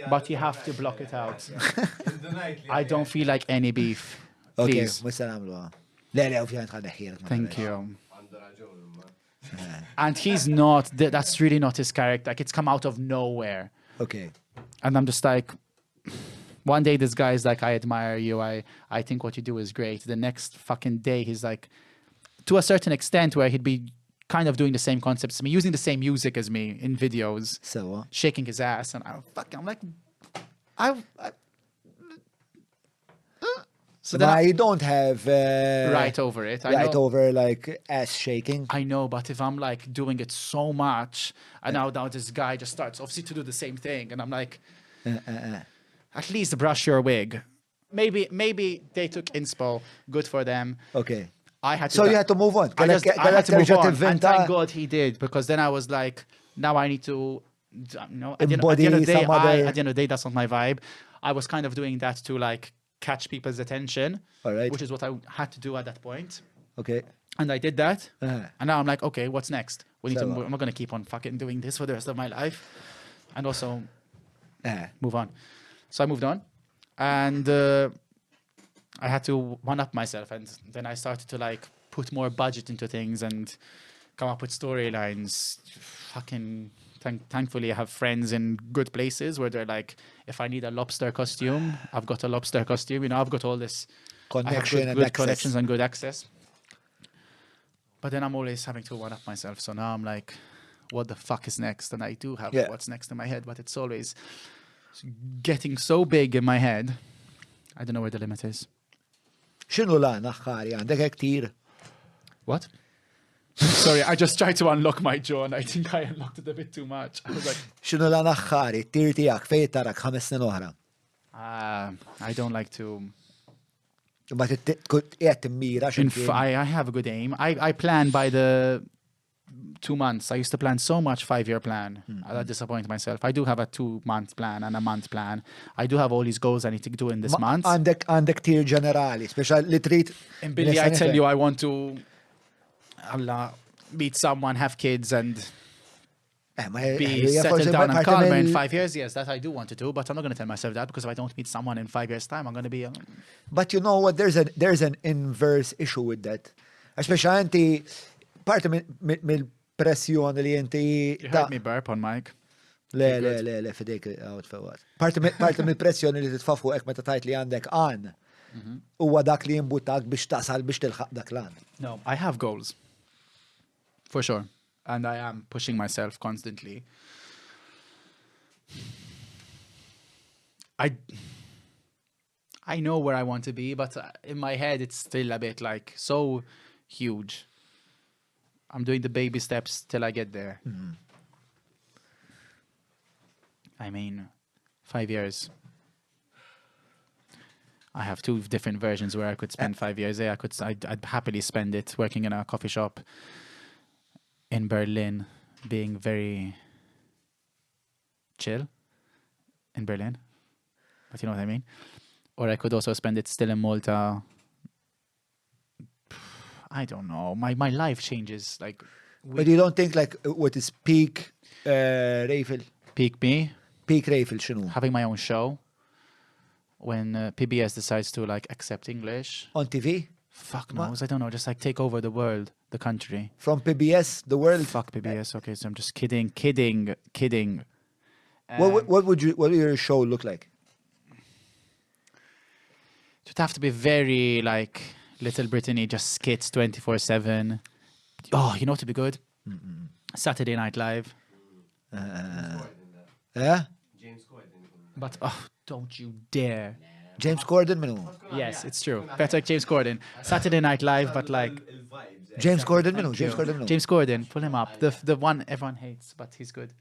but you have to block it out. I don't feel like any beef. Okay, Please. musta namlu għa. Le, le, ovvjament għadda ħiret. Thank you. And he's not, that's really not his character. Like, it's come out of nowhere. Okay. And I'm just like, one day this guy is like, I admire you. I think what you do is great. The next fucking day, he's like, to a certain extent where he'd be kind of doing the same concepts as me, using the same music as me in videos, So, shaking his ass. And I'm like, so then you don't have right over it. I right know. over like ass shaking. I know, but if I'm like doing it so much, and now this guy just starts obviously to do the same thing, and I'm like, at least brush your wig. Maybe they took inspo. Good for them. Okay. I had to. So you had to move on. I had to move on, and Inventa- thank God he did, because then I was like, now I need to, you know, at the Embody end of the day, some other- at the end of the day, that's not my vibe. I was kind of doing that to like catch people's attention, All right. which is what I had to do at that point. Okay. And I did that. Uh-huh. And now I'm like, okay, what's next? I'm So, not going to keep on fucking doing this for the rest of my life. And also move on. So I moved on. And I had to one-up myself. And then I started to like put more budget into things and come up with storylines. Fucking thankfully I have friends in good places where they're like, if I need a lobster costume, I've got a lobster costume. You know, I've got all this Connection I have and good access. connections and good access. But then I'm always having to one-up myself. So now I'm like, what the fuck is next? And I do have what's next in my head, but it's always getting so big in my head. I don't know where the limit is. X'inhu lan aħħari għandek hekk tir? What? Sorry, I just tried to unlock my jaw and I think I unlocked it a bit too much. I was like, X'inhu lan aħħari tir tiegħek fejn tarak 5 snin oħra? I don't like to. Ma qiegħed timmira I have a good aim. I plan by the 2 months. I used to plan so much 5-year plan. I disappoint myself. I do have a 2-month plan and a month plan. I do have all these goals I need to do in this month. Għandek tir ġenerali, speċjal li trid. And Billy, I tell you, I want to. Allah, meet someone, have kids, and be hija settled forsi down and parti calmer in mill- 5 years. Yes, that I do want to do, but I'm not going to tell myself that because if I don't meet someone in 5 years' time, I'm going to be. But you know what? There's an inverse issue with that. Speċa inti parti mill-pressjoni li inti. You heard me burp on mic. Le, fidejk għawt fewat. Parti mill-pressjoni li titfa' fuqek meta tajt li għandek għan. Huwa dak li jimbutak biex tasal biex tilħaq dak l-għan. No, I have goals. For sure. And I am pushing myself constantly. I know where I want to be, but in my head it's still a bit like so huge. I'm doing the baby steps till I get there. I mean, 5 years. I have 2 different versions where I could spend 5 years there. I'd happily spend it working in a coffee shop in Berlin, being very chill in Berlin. But you know what I mean? Or I could also spend it still in Malta. I don't know. My life changes. Like, But you don't think like what is peak Raphael? peak me, Peak Raphael x'inhu? having my own show. When PBS decides to like accept English. On TV? Fuck knows. I don't know. Just like take over the world, the country. From PBS, the world? Fuck PBS. Okay, so I'm just kidding. What would your show look like? It would have to be very like Little Brittany, just skits 24/7. Oh, you know what would be good? Saturday Night Live. Yeah? But oh, don't you dare. James Corden minnu? Yes, it's true. Better like James Corden. Saturday Night Live, but like James Corden minnu? James Corden minnu? James Corden, pull him up. The one everyone hates, but he's good.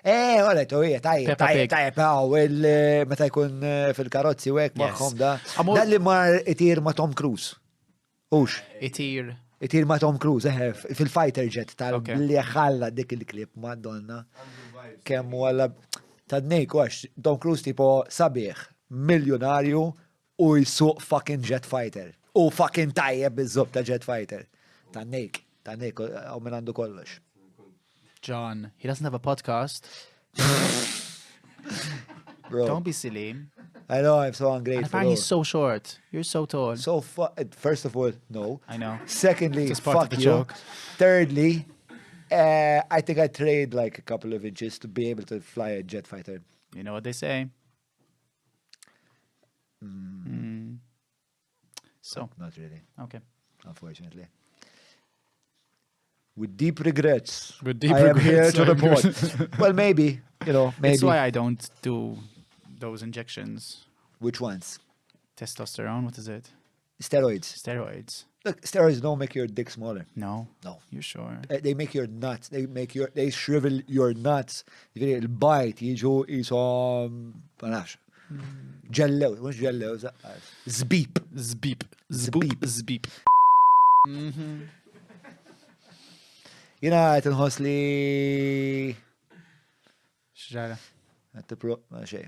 Għalajt, ujja, Peppa Pig. tajjeb, meta jkun fil-karozzi u għek Yes. maħħom da. Amor- Dan li mar itir ma' Tom Cruise. Ux, Itir. itir ma' Tom Cruise, fil-fighter jet Okay. tal-li ħalla dik il-klip, madonna. Kemmu għalla, tad-nejk, għax, Tom Cruise tipo sabiħ, miljonarju u jisuq fucking jet fighter. U fucking tajjeb bizzub ta' jet fighter. Tad-nejk, u minn għandu kollox. John, he doesn't have a podcast. Bro, Don't be silly. I know, I'm so And ungrateful. apparently he's oh. so short. You're so tall. So, first of all, no. I know. Secondly, Just part of fuck the you. joke. Thirdly, I think I trade like a couple of inches to be able to fly a jet fighter. You know what they say. So, Not really, okay. unfortunately. With deep regrets, With deep I am here regrets, to like- report. Well, maybe, maybe. That's why I don't do those injections. Which ones? Testosterone, what is it? Steroids. Steroids. Look, steroids don't make your dick smaller. No. No. You sure? They make your nuts. They shrivel your nuts. Il-bajt jiġu jisom, panax. Ġellew, mux ġellew, zbib. Zbeep. Zbeep. Zbeep. Jina għet nħos li Xġara. ma xej.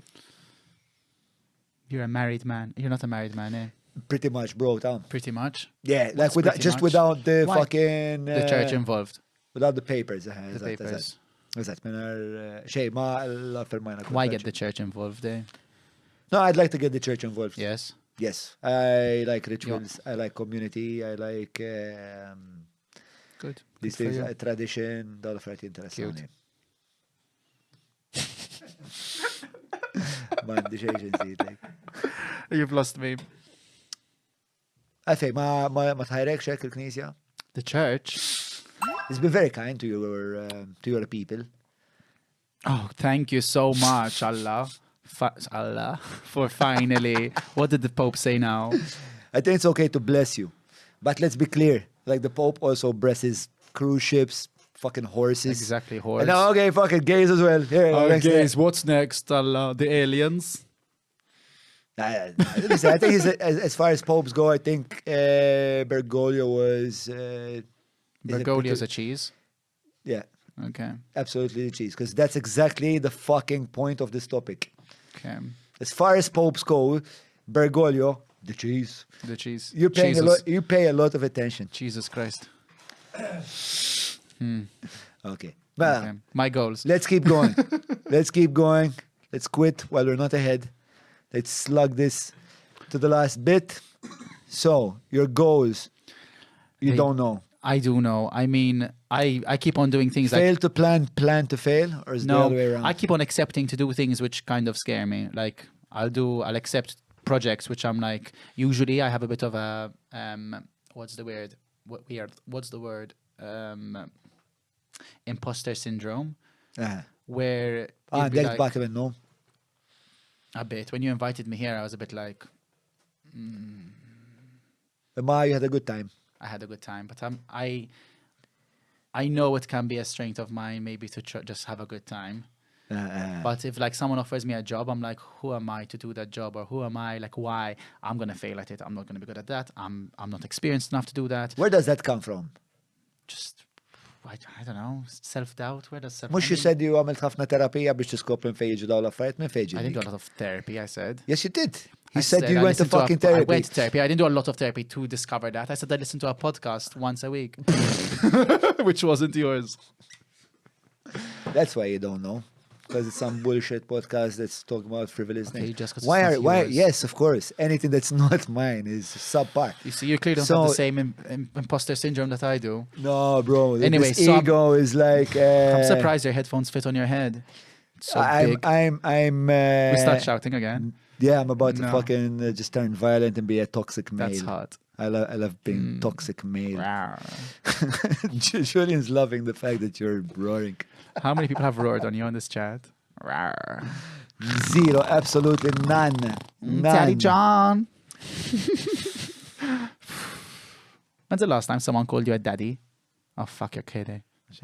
You're a married man. You're not a married man, eh? Pretty much, bro, Tom. Pretty much. Yeah, like What's pretty just much? without the Why? fucking... The church involved. Without the papers. The papers. Eżat, minna xej, ma l-affermajna. Why get the church involved, eh? No, I'd like to get the church involved. Yes. Yes. I like rituals. I like community. I like Good. these Good for things, you. tradition, dal-affarijiet interessani. Mandi xej xinżidlek. You've lost me. Għalfej, ma tħajrek xek il-knisja? The church. It's been very kind to your people. Oh, thank you so much, Allah. Allah, for finally. What did the Pope say now? I think it's okay to bless you. But let's be clear. Like the Pope also blesses cruise ships, fucking horses. Exactly, horse. And okay, fucking gays as well. Here, next Guys, what's next, Allah? The aliens? Listen, I think as far as popes go, I think Bergoglio was... Bergoglio's a cheese? Yeah, Okay. absolutely the cheese. Because that's exactly the fucking point of this topic. Okay. As far as popes go, Bergoglio, the cheese. The cheese. You pay Jesus. a lot of attention. Jesus Christ. Okay. Well, Okay. My goals. let's keep going. Let's keep going. Let's quit while we're not ahead. Let's slug this to the last bit. So, your goals, you Hey, don't know. I do know. I mean, I keep on doing things like Fail to plan to fail? Or is it the other way no. around? I keep on accepting to do things which kind of scare me. Like I'll accept projects which I'm like. Usually, I have a bit of a what's the word? What's the word? Imposter syndrome, where you'd be Dek like, batem minnu. a bit. When you invited me here, I was a bit like, Ma, you had a good time. I had a good time, but I know it can be a strength of mine, maybe to just have a good time. But if like someone offers me a job, I'm like, who am I to do that job, or who am I? Like, why? I'm gonna fail at it. I'm not gonna be good at that. I'm not experienced enough to do that. Where does that come from? Just I don't know, self-doubt. Where does self? Mux you said you għamilt ħafna terapija biex tiskopri fejġu daw l-affarijiet minn fejġu. I didn't do a lot of therapy. I said. Yes, you did. He I said you I went to listened fucking I therapy. went to therapy. I didn't do a lot of therapy to discover that. I said I listened to a podcast once a week, which wasn't yours. That's why you don't know. Because it's some bullshit podcast that's talking about frivolous Okay, things. just 'cause it's Why not are why? yours. Yes, of course. Anything that's not mine is subpar. You see, you clearly don't So- have the same imposter syndrome that I do. No, bro. Anyway, this so ego is like. I'm surprised your headphones fit on your head. It's so big. I'm. We start shouting again. Yeah, I'm about to No. fucking just turn violent and be a toxic male. That's hot. I love being toxic male. Rawr. Julian's loving the fact that you're roaring. How many people have roared on you on this chat? Rawr. Zero, absolutely none. Daddy None. John. When's the last time someone called you a daddy? Oh, fuck, you're kidding.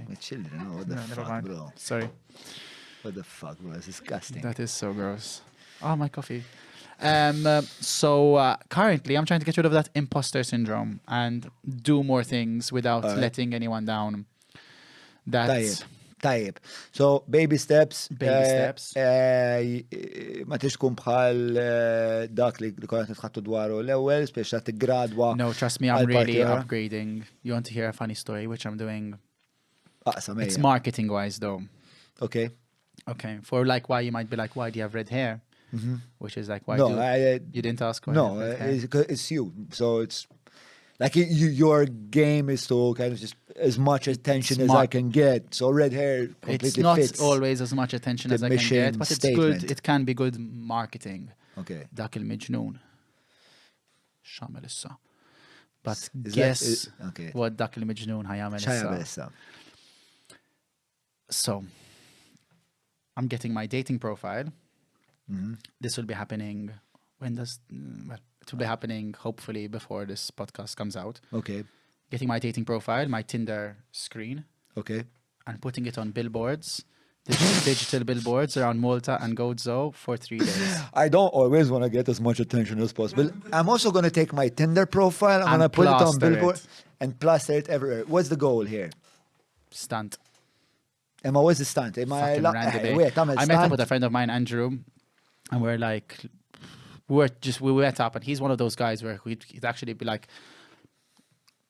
My children, oh, what the No, never fuck, mind. bro? Sorry. What the fuck, bro? It's disgusting. That is so gross. Oh, my coffee. Currently, I'm trying to get rid of that imposter syndrome and do more things without Alright. letting anyone down. Tajjeb, That's tajjeb. So, baby steps. Baby steps. Ma tix tkun bħal dak li konet nitħattu dwaru l-ewel, speċa t-gradwa. no, trust me, I'm I'll really party, upgrading. You want to hear a funny story, which I'm doing? Aqsam, It's ejja. marketing wise, though. Okay. Okay, for like why you might be like, why do you have red hair? Which is like, why No, do you didn't ask why? you no, have red hair? it's you. So it's like your game is to kind of just as much attention as I Smart. can get. So red hair completely It's not fits. always as much attention the as I can mission get, but it's statement. good. It can be good marketing. Okay. Dak il-mġnun. X'għamel issa. But Is that- guess okay. what dak il-mġnun ħajamel ċajja issa. bessa. So, I'm getting my dating profile. This will be happening well, it will be happening hopefully before this podcast comes out. Okay. Getting my dating profile, my Tinder screen, Okay. and putting it on billboards, digital billboards around Malta and Gozo for 3 days. I don't always want to get as much attention as possible. I'm also going to take my Tinder profile. I'm And going to put it on plaster billboard it. and plaster it everywhere. What's the goal here? Stunt. Emma, what's the stunt? Fucking random day. Wait, I'm I met up with a friend of mine, Andrew, and we're like, we met up, and he's one of those guys where he'd actually be like,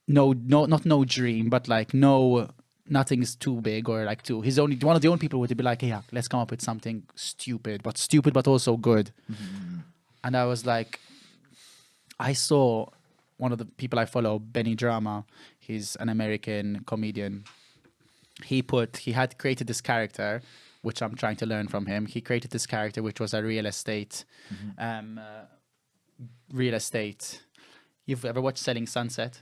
not no dream, but like nothing's too big or like too. He's only one of the only people who would be like, yeah, let's come up with something stupid, but also good. And I was like, I saw one of the people I follow, Benny Drama. He's an American comedian. He had created this character, which I'm trying to learn from him. He created this character, which was a real estate. You've ever watched Selling Sunset?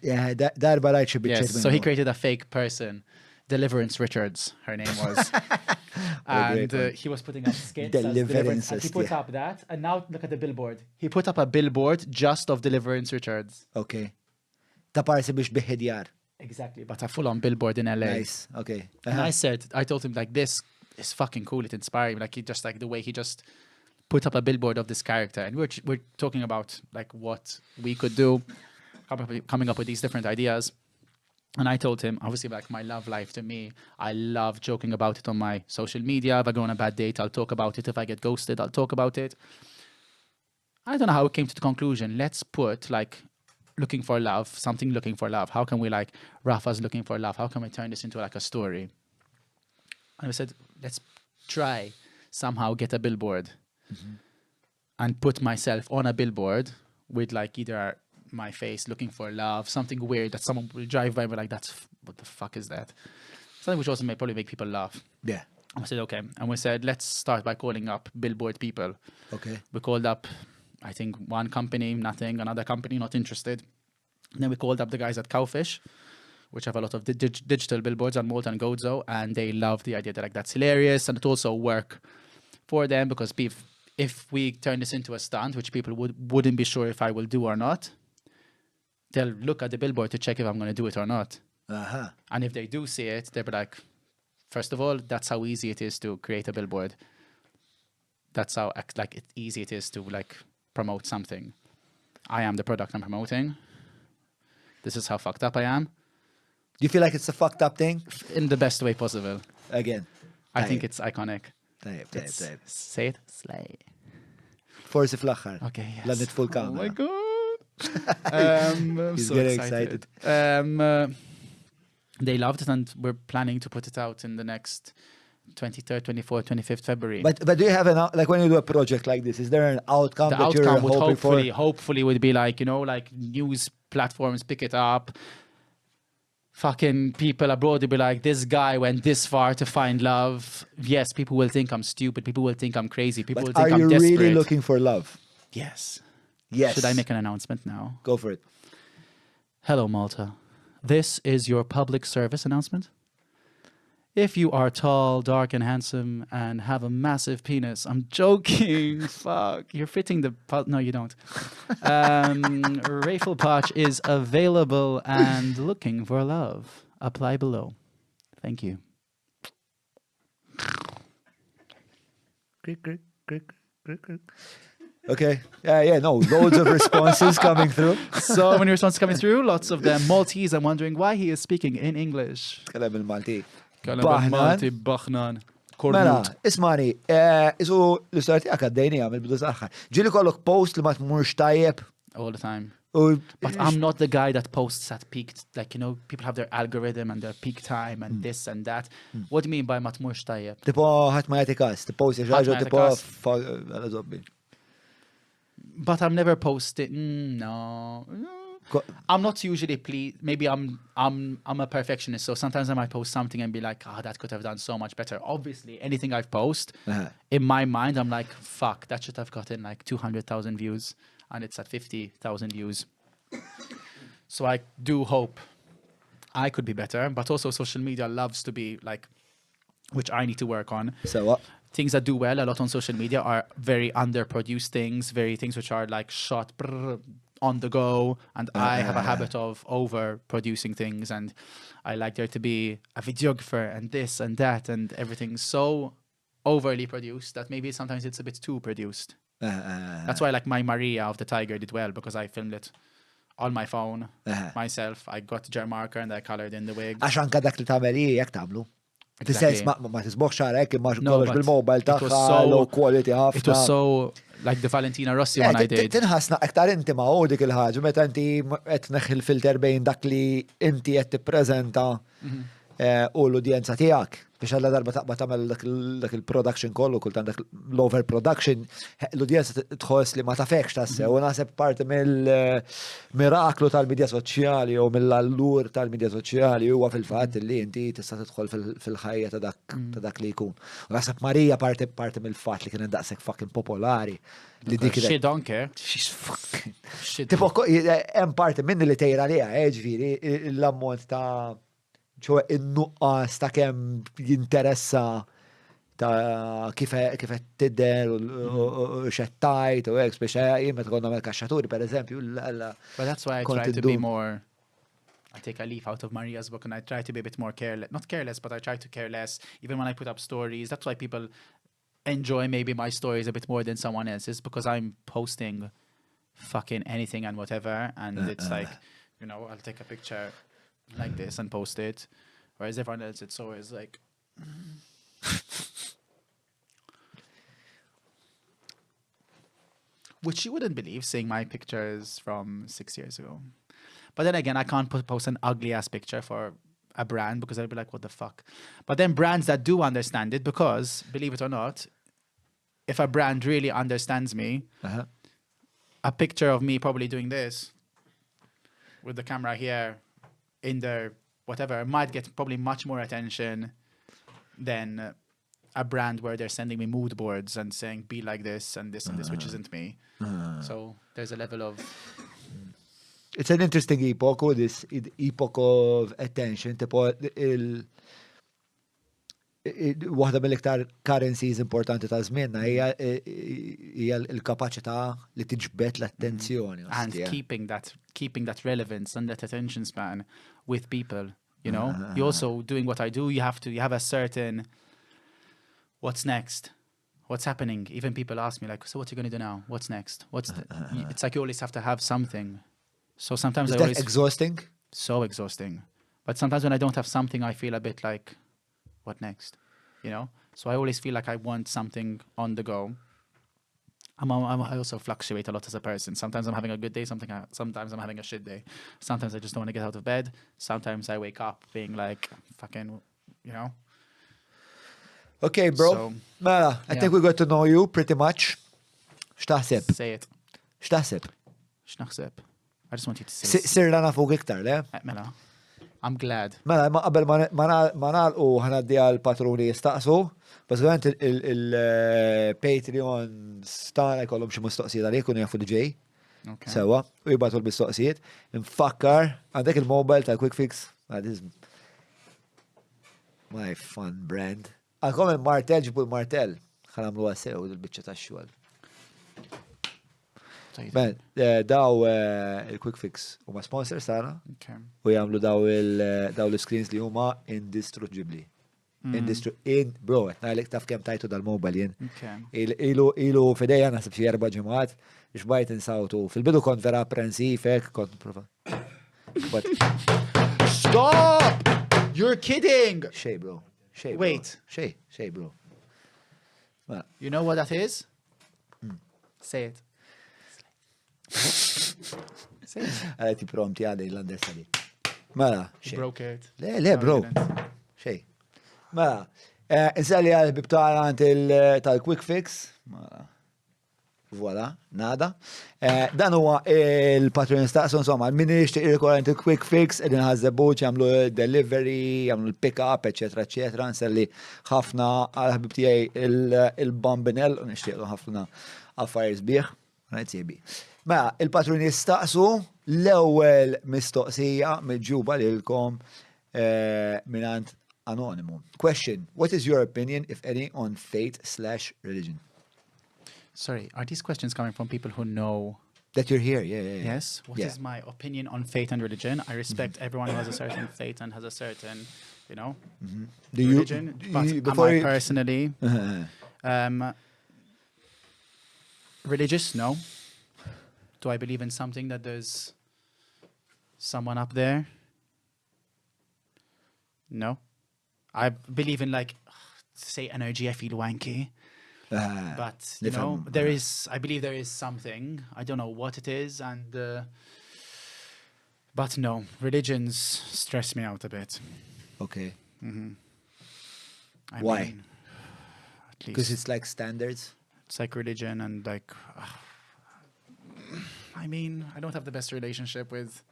Yeah, darba rajt xi Yes. biċċiet So he minnu. created a fake person, Deliverance Richards, her name was. And great one. he was putting up skits as Deliverance, Deliverance. And he put yeah. up that, and now look at the billboard. He put up a billboard just of Deliverance Richards. Okay. Ta' parsi biex biħedjar. Exactly, but a full-on billboard in LA. Nice. Okay. And I told him like, this is fucking cool. It inspired me. Like he just like the way he just put up a billboard of this character, and we're talking about like what we could do, coming up with these different ideas. And I told him, obviously, like my love life to me, I love joking about it on my social media. If I go on a bad date, I'll talk about it. If I get ghosted, I'll talk about it. I don't know how it came to the conclusion. Let's put like looking for love, something looking for love. How can we like, Rafa's looking for love. How can we turn this into like a story? And we said, let's try somehow get a billboard and put myself on a billboard with like either my face looking for love, something weird that someone will drive by and be like, what the fuck is that? Something which also may probably make people laugh. Yeah. And we said, okay. And we said, let's start by calling up billboard people. Okay. We called up, I think, one company, nothing, another company, not interested. And then we called up the guys at Cowfish, which have a lot of digital billboards on Malta and Gozo, and they love the idea that like that's hilarious, and it also work for them because if we turn this into a stunt, which people wouldn't be sure if I will do or not, they'll look at the billboard to check if I'm going to do it or not. And if they do see it, they'll be like, first of all, that's how easy it is to create a billboard. That's how easy it is to like promote something. I am the product I'm promoting. This is how fucked up I am. Do you feel like it's a fucked up thing? In the best way possible. Again. I think it's iconic. طيب. Say it. Slay. Forsi fl-axħar. Okay, yes. La nitfu Oh l-kamera. my God. I'm He's so getting excited. They loved it, and we're planning to put it out in the next 23rd, 24th, 25th February. But do you have like when you do a project like this, is there an outcome The that you're outcome would hoping hopefully would be like, like news platforms pick it up. Fucking people abroad will be like, this guy went this far to find love. Yes, people will think I'm stupid. People will think I'm crazy. People will But think are I'm you desperate. really looking for love? Yes. Yes. Should I make an announcement now? Go for it. Hello, Malta. This is your public service announcement. If you are tall, dark, and handsome and have a massive penis, I'm joking. Fuck, you're fitting the... No, you don't. Raphael Pace is available and looking for love. Apply below. Thank you. Okay. No, loads of responses coming through. So many responses coming through, lots of them Maltese. I'm wondering why he is speaking in English. Tkellem il-Malti. Malti, Baghnan. Mela, ismani, isu l-istorja tiegħek għaddejni għamil bidu saħħa. Ġili kollok post li ma tmurx tajjeb. All the time. u- But I'm not the guy that posts at peak, like, people have their algorithm and their peak time and this and that. What do you mean by matmur tajjeb? Tipo ħadd ma jagħti każ, tipposti xi Ħadd ħaġa ma jagħti tipo każ. għala żobbi. But I'm never posting. No. I'm not usually pleased. Maybe I'm a perfectionist, so sometimes I might post something and be like, that could have done so much better. Obviously, anything I've posted, in my mind, I'm like, fuck, that should have gotten like 200,000 views, and it's at 50,000 views. So I do hope I could be better, but also social media loves to be like, which I need to work on. So what? Things that do well a lot on social media are very underproduced things, very things which are like shot on the go, and I have a habit of overproducing things, and I like there to be a videographer and this and that, and everything's so overly produced that maybe sometimes it's a bit too produced. That's why like my Maria of the Tiger did well, because I filmed it on my phone myself. I got the gel marker and I colored in the wig. Għax anka dak li tagħmel hi jekk tagħmlu. Fis-sens ma tisboħx xarek imma kollox but bil-mobile it was tagħha so- low quality ħafna. It was so like the Valentina Rossi one I did. Tinħassna aktar inti ma' dik il-ħaġa meta inti qed tneħħi l-filter bejn dak li inti qed tippreżenta u l-udjenza tiegħek. Biex għalla darba taqba tagħmel dak il-production kollu kultant dak l-over production, l-udjenza tħoss li ma tafekx tassew. U naħseb parti mill-miraklu tal-midja soċjali u mill-allur tal-midja soċjali huwa fil-fatt li inti tista' tidħol fil-ħajja ta' dak li jkun. U naħseb Marija parti mill-fatt li kien daqshekk fucking popolari. Li dik She don't care. She's fucking. She Tipo, hemm parti minni li tejra liha, ġifieri l-ammont ta' ċoħe in-nuqqas ta' kemm jinteressa ta' kif qed tidher u xettajt u hekk biex jien meta konna mal-kaxxaturi pereżempju. But that's why I try to be more. I take a leaf out of Maria's book and I try to be a bit more careless. Not careless, but I try to care less. Even when I put up stories, that's why people enjoy maybe my stories a bit more than someone else's, because I'm posting fucking anything and whatever, and it's like, I'll take a picture like this and post it, whereas everyone else, it's always like. Which you wouldn't believe, seeing my pictures from 6 years ago. But then again, I can't post an ugly ass picture for a brand because I'd be like, what the fuck? But then brands that do understand it, because believe it or not, if a brand really understands me, a picture of me probably doing this with the camera here in their whatever might get probably much more attention than a brand where they're sending me mood boards and saying be like this, which isn't me. So there's a level of... It's an interesting epoch, this epoch of attention. Tipo waħda mill-iktar currencies importanti ta' żmienna hija l-kapaċità li tiġbed l-attenzjoni. And keeping that relevance and that attention span with people, you know? You also, doing what I do, you have a certain, what's next? What's happening? Even people ask me like, so what are you going to do now? What's next? It's like you always have to have something. So sometimes Is that exhausting? So exhausting. But sometimes when I don't have something, I feel a bit like, what next? You know? So I always feel like I want something on the go. I also fluctuate a lot as a person. Sometimes I'm having a good day, sometimes I'm having a shit day. Sometimes I just don't want to get out of bed. Sometimes I wake up being like, fucking, you know? Okay, bro. So, Mela, I think we got to know you pretty much. X'taħseb? Say it. X'taħseb? X'naħseb? I just want you to say it. Sirna nafuk iktar, le? Mela, I'm glad. Mela, ma qabel ma nagħlqu ħanaddi għall-patruni jistaqsu, bażikament il-Patreon stana jkollhom xi mistoqsijiet għalik u jafu li ġej. Sewa, u jibgħatu l-mistoqsijiet. Infakkar, għandek il-mobile ta' Quick Fix. This is my fun brand. Għalkom il-martell, ġibu l-martell. ħanamlu għasew il-bicċa ta' xogħol. Ben, daw il-Quick Fix huma sponsors tagħna u jagħmlu daw l-screens li huma indistruttibli. Bro, qed ngħidlek taf kemm tajtu dal-mobile jien. Ilu fidejja naħseb xi 4 ġimgħat biex bajt insawtu. Fil-bidu kont vera apprensiv hekk, kont prova. Stop! You're kidding! Xej, bro. Xej. Wait. Xej, bro. You know what that is? Say it. Għala ti promti għadej l-understudy. Mela, She broke it. Le, bro. Xej. Mela, nsalli għal-bib tal-Quick Fix. Mela. Voila, nada. Dan huwa il-Patreon staqsu, insomma, min nixtieq irrikorrent il-Quick Fix, edin ħazzebu ċamlu delivery, jagħmlu l-pick-up, eccetera, eccetera. Nsalli ħafna għal-ħabib tiegħi il-Bambinell, u nixtieqlu ħafna affarijiet bieħ. Rajt siebi. Ma il-patruni staqsu l-ewwel mistoqsija mill-ġuba lilkom minant Anonymous. Question: what is your opinion, if any, on faith/religion? Sorry, are these questions coming from people who know that you're here? Yeah. Yes. What is my opinion on faith and religion? I respect everyone who has a certain faith and has a certain, you know, religion. But am I personally religious? No. Do I believe in something that there's someone up there? No. I believe in, like, say energy, I feel wanky. But, you know, I believe there is something. I don't know what it is. But no, religions stress me out a bit. Okay. Why? Because it's like standards? It's like religion and like... I mean, I don't have the best relationship with...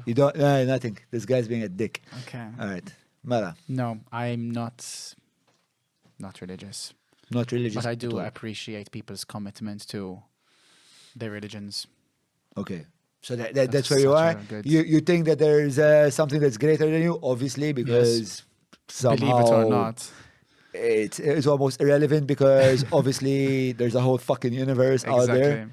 You don't... nothing. This guy's being a dick. Okay. All right. Mala. No, I'm not religious. Not religious. But I do appreciate people's commitment to their religions. Okay. So that's where you are? You think that there's something that's greater than you? Obviously, because somehow... Believe it or not. It's almost irrelevant because obviously there's a whole fucking universe out there.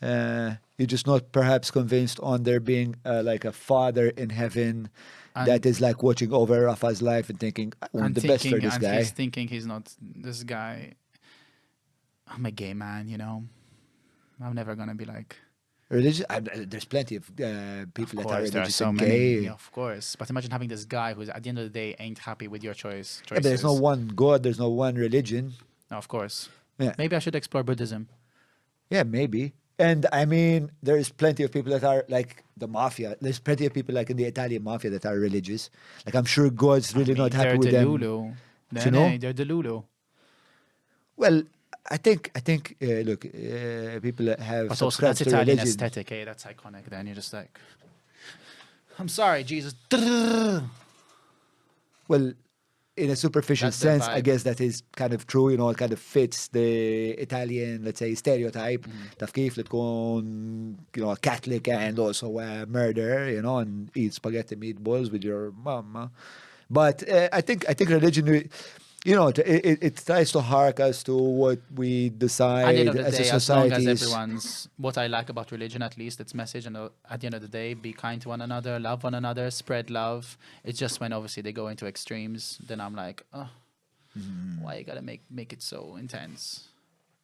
You're just not perhaps convinced on there being like a father in heaven that is like watching over Rafa's life and thinking, I want the best for this guy. He's thinking he's not this guy. I'm a gay man, you know. I'm never going to be like... Religious? There's plenty of people that are religious and gay. Yeah, of course. But imagine having this guy who's at the end of the day ain't happy with your choices. Yeah, there's no one God, there's no one religion. No, of course. Yeah. Maybe I should explore Buddhism. Yeah, maybe. And I mean, there's plenty of people that are like the mafia. There's plenty of people like in the Italian mafia that are religious. Like I'm sure God's really not happy with them. You know? They're the Lulu. Well, I think look, people have But also subscribed that's to Italian religion. aesthetic, that's iconic. Then you're just like, I'm sorry, Jesus. Well, in a superficial That's the sense, I vibe. guess that is kind of true. It kind of fits the Italian, let's say, stereotype. Taf kif li tkun, a Catholic and also a murderer, and eat spaghetti meatballs with your mama. But I think religion, it tries to hark us to what we decide At the end of the as day, a as long society. as everyone's, what I like about religion, at least, its message, and at the end of the day, be kind to one another, love one another, spread love. It's just when obviously they go into extremes, then I'm like, oh, why you gotta make it so intense?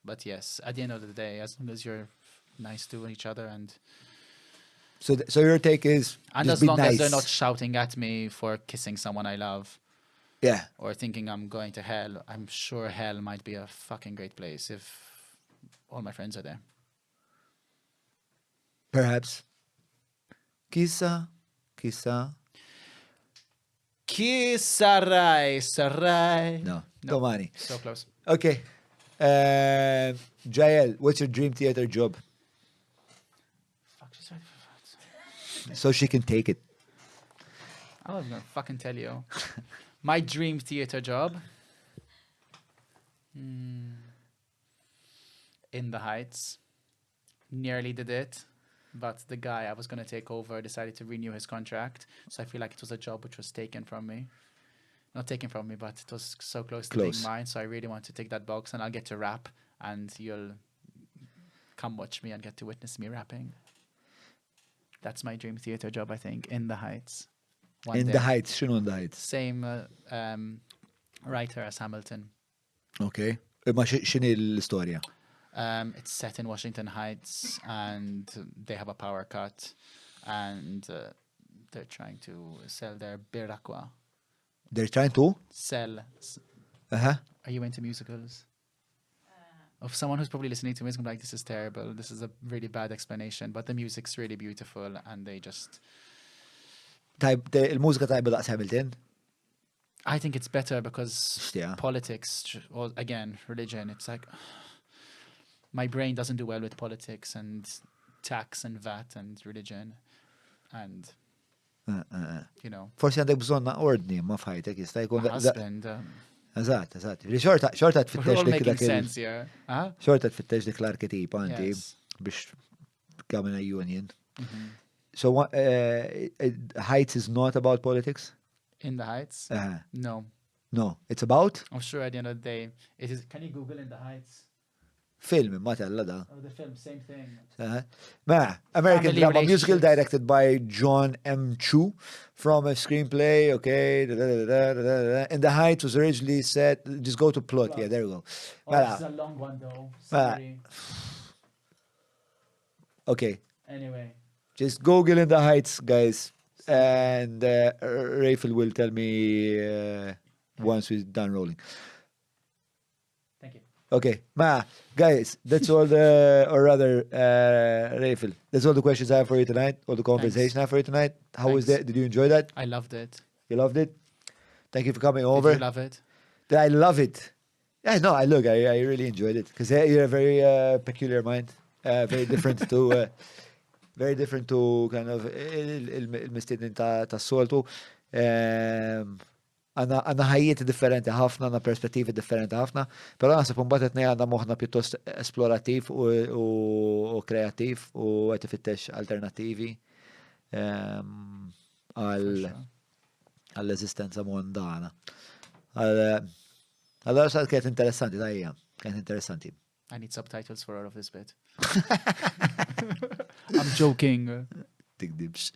But yes, at the end of the day, as long as you're nice to each other and So your take is, and just as be long nice. as they're not shouting at me for kissing someone I love Yeah. or thinking I'm going to hell, I'm sure hell might be a fucking great place if all my friends are there. Perhaps. Chissà. Sarai. No, domani. So close. Okay. Jael, what's your dream theater job? Fuck, she's right for that. So she can take it. I was gonna fucking tell you. My dream theater job. In the Heights. Nearly did it. But the guy I was going to take over decided to renew his contract. So I feel like it was a job which was taken from me. Not taken from me, but it was so close to being mine. So I really want to take that box and I'll get to rap. And you'll come watch me and get to witness me rapping. That's my dream theater job, I think. In the Heights. One In day. the Heights. Shino in the Heights. Same writer as Hamilton. Okay. Ma xini l-istoria? It's set in Washington Heights, and they have a power cut, and they're trying to sell their biraqwa. They're trying to? Sell. Uh-huh. Are you into musicals? Of someone who's probably listening to me is going to be like, this is terrible. This is a really bad explanation, but the music's really beautiful, and they just... Il-mużika tajba daqs Hamilton? I think it's better because Yeah. politics, or again, religion, it's like... My brain doesn't do well with politics and tax and VAT and religion. And, Forsi għandek bżonna ordni ma fħajtek, jista' jkun... my husband, Eżatt. Xorta we're tfittex all dik making dak sense here. Huh? Xorta tfittex dik l-arketip għanti Yes. biex tkamina union. So Heights is not about politics? In the Heights? No. No, it's about I'm sure at the end of the day, it is... Can you Google In the Heights? film, ma tella da. Oh, the film, same thing. American Family drama musical relationships. directed by John M. Chu from a screenplay, okay. In the Heights was originally set, just go to plot, yeah, there we go. Oh, this is a long one though. Sorry. Okay, Anyway. just Google In the Heights, guys. And Raphael will tell me once we're done rolling. Thank you. Okay, guys, that's all Raphael, that's all the questions I have for you tonight, all the conversation I have for you tonight. How was Thanks. that? Did you enjoy that? I loved it. You loved it? Thank you for coming over. Did you love it? I love it. Yeah, no, I really enjoyed it because you're a very peculiar mind, very different to kind of il-mistednin ta' soltu. Għanna ħajiet differenti ħafna, għanna perspettivi differenti ħafna, pero għasib un-batet għanna moħna pjuttost esplorativ u kreativ u għet ifittex alternativi għall-eżistenza mondana. Allora sa' kienet interessanti, tajja, kienet interessanti. I need subtitles for all of this bit. I'm joking. Tikdibx.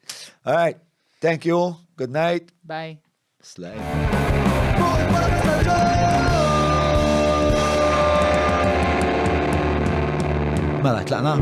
All right, thank you, good night. Bye. Slide. Mela, tlaqna?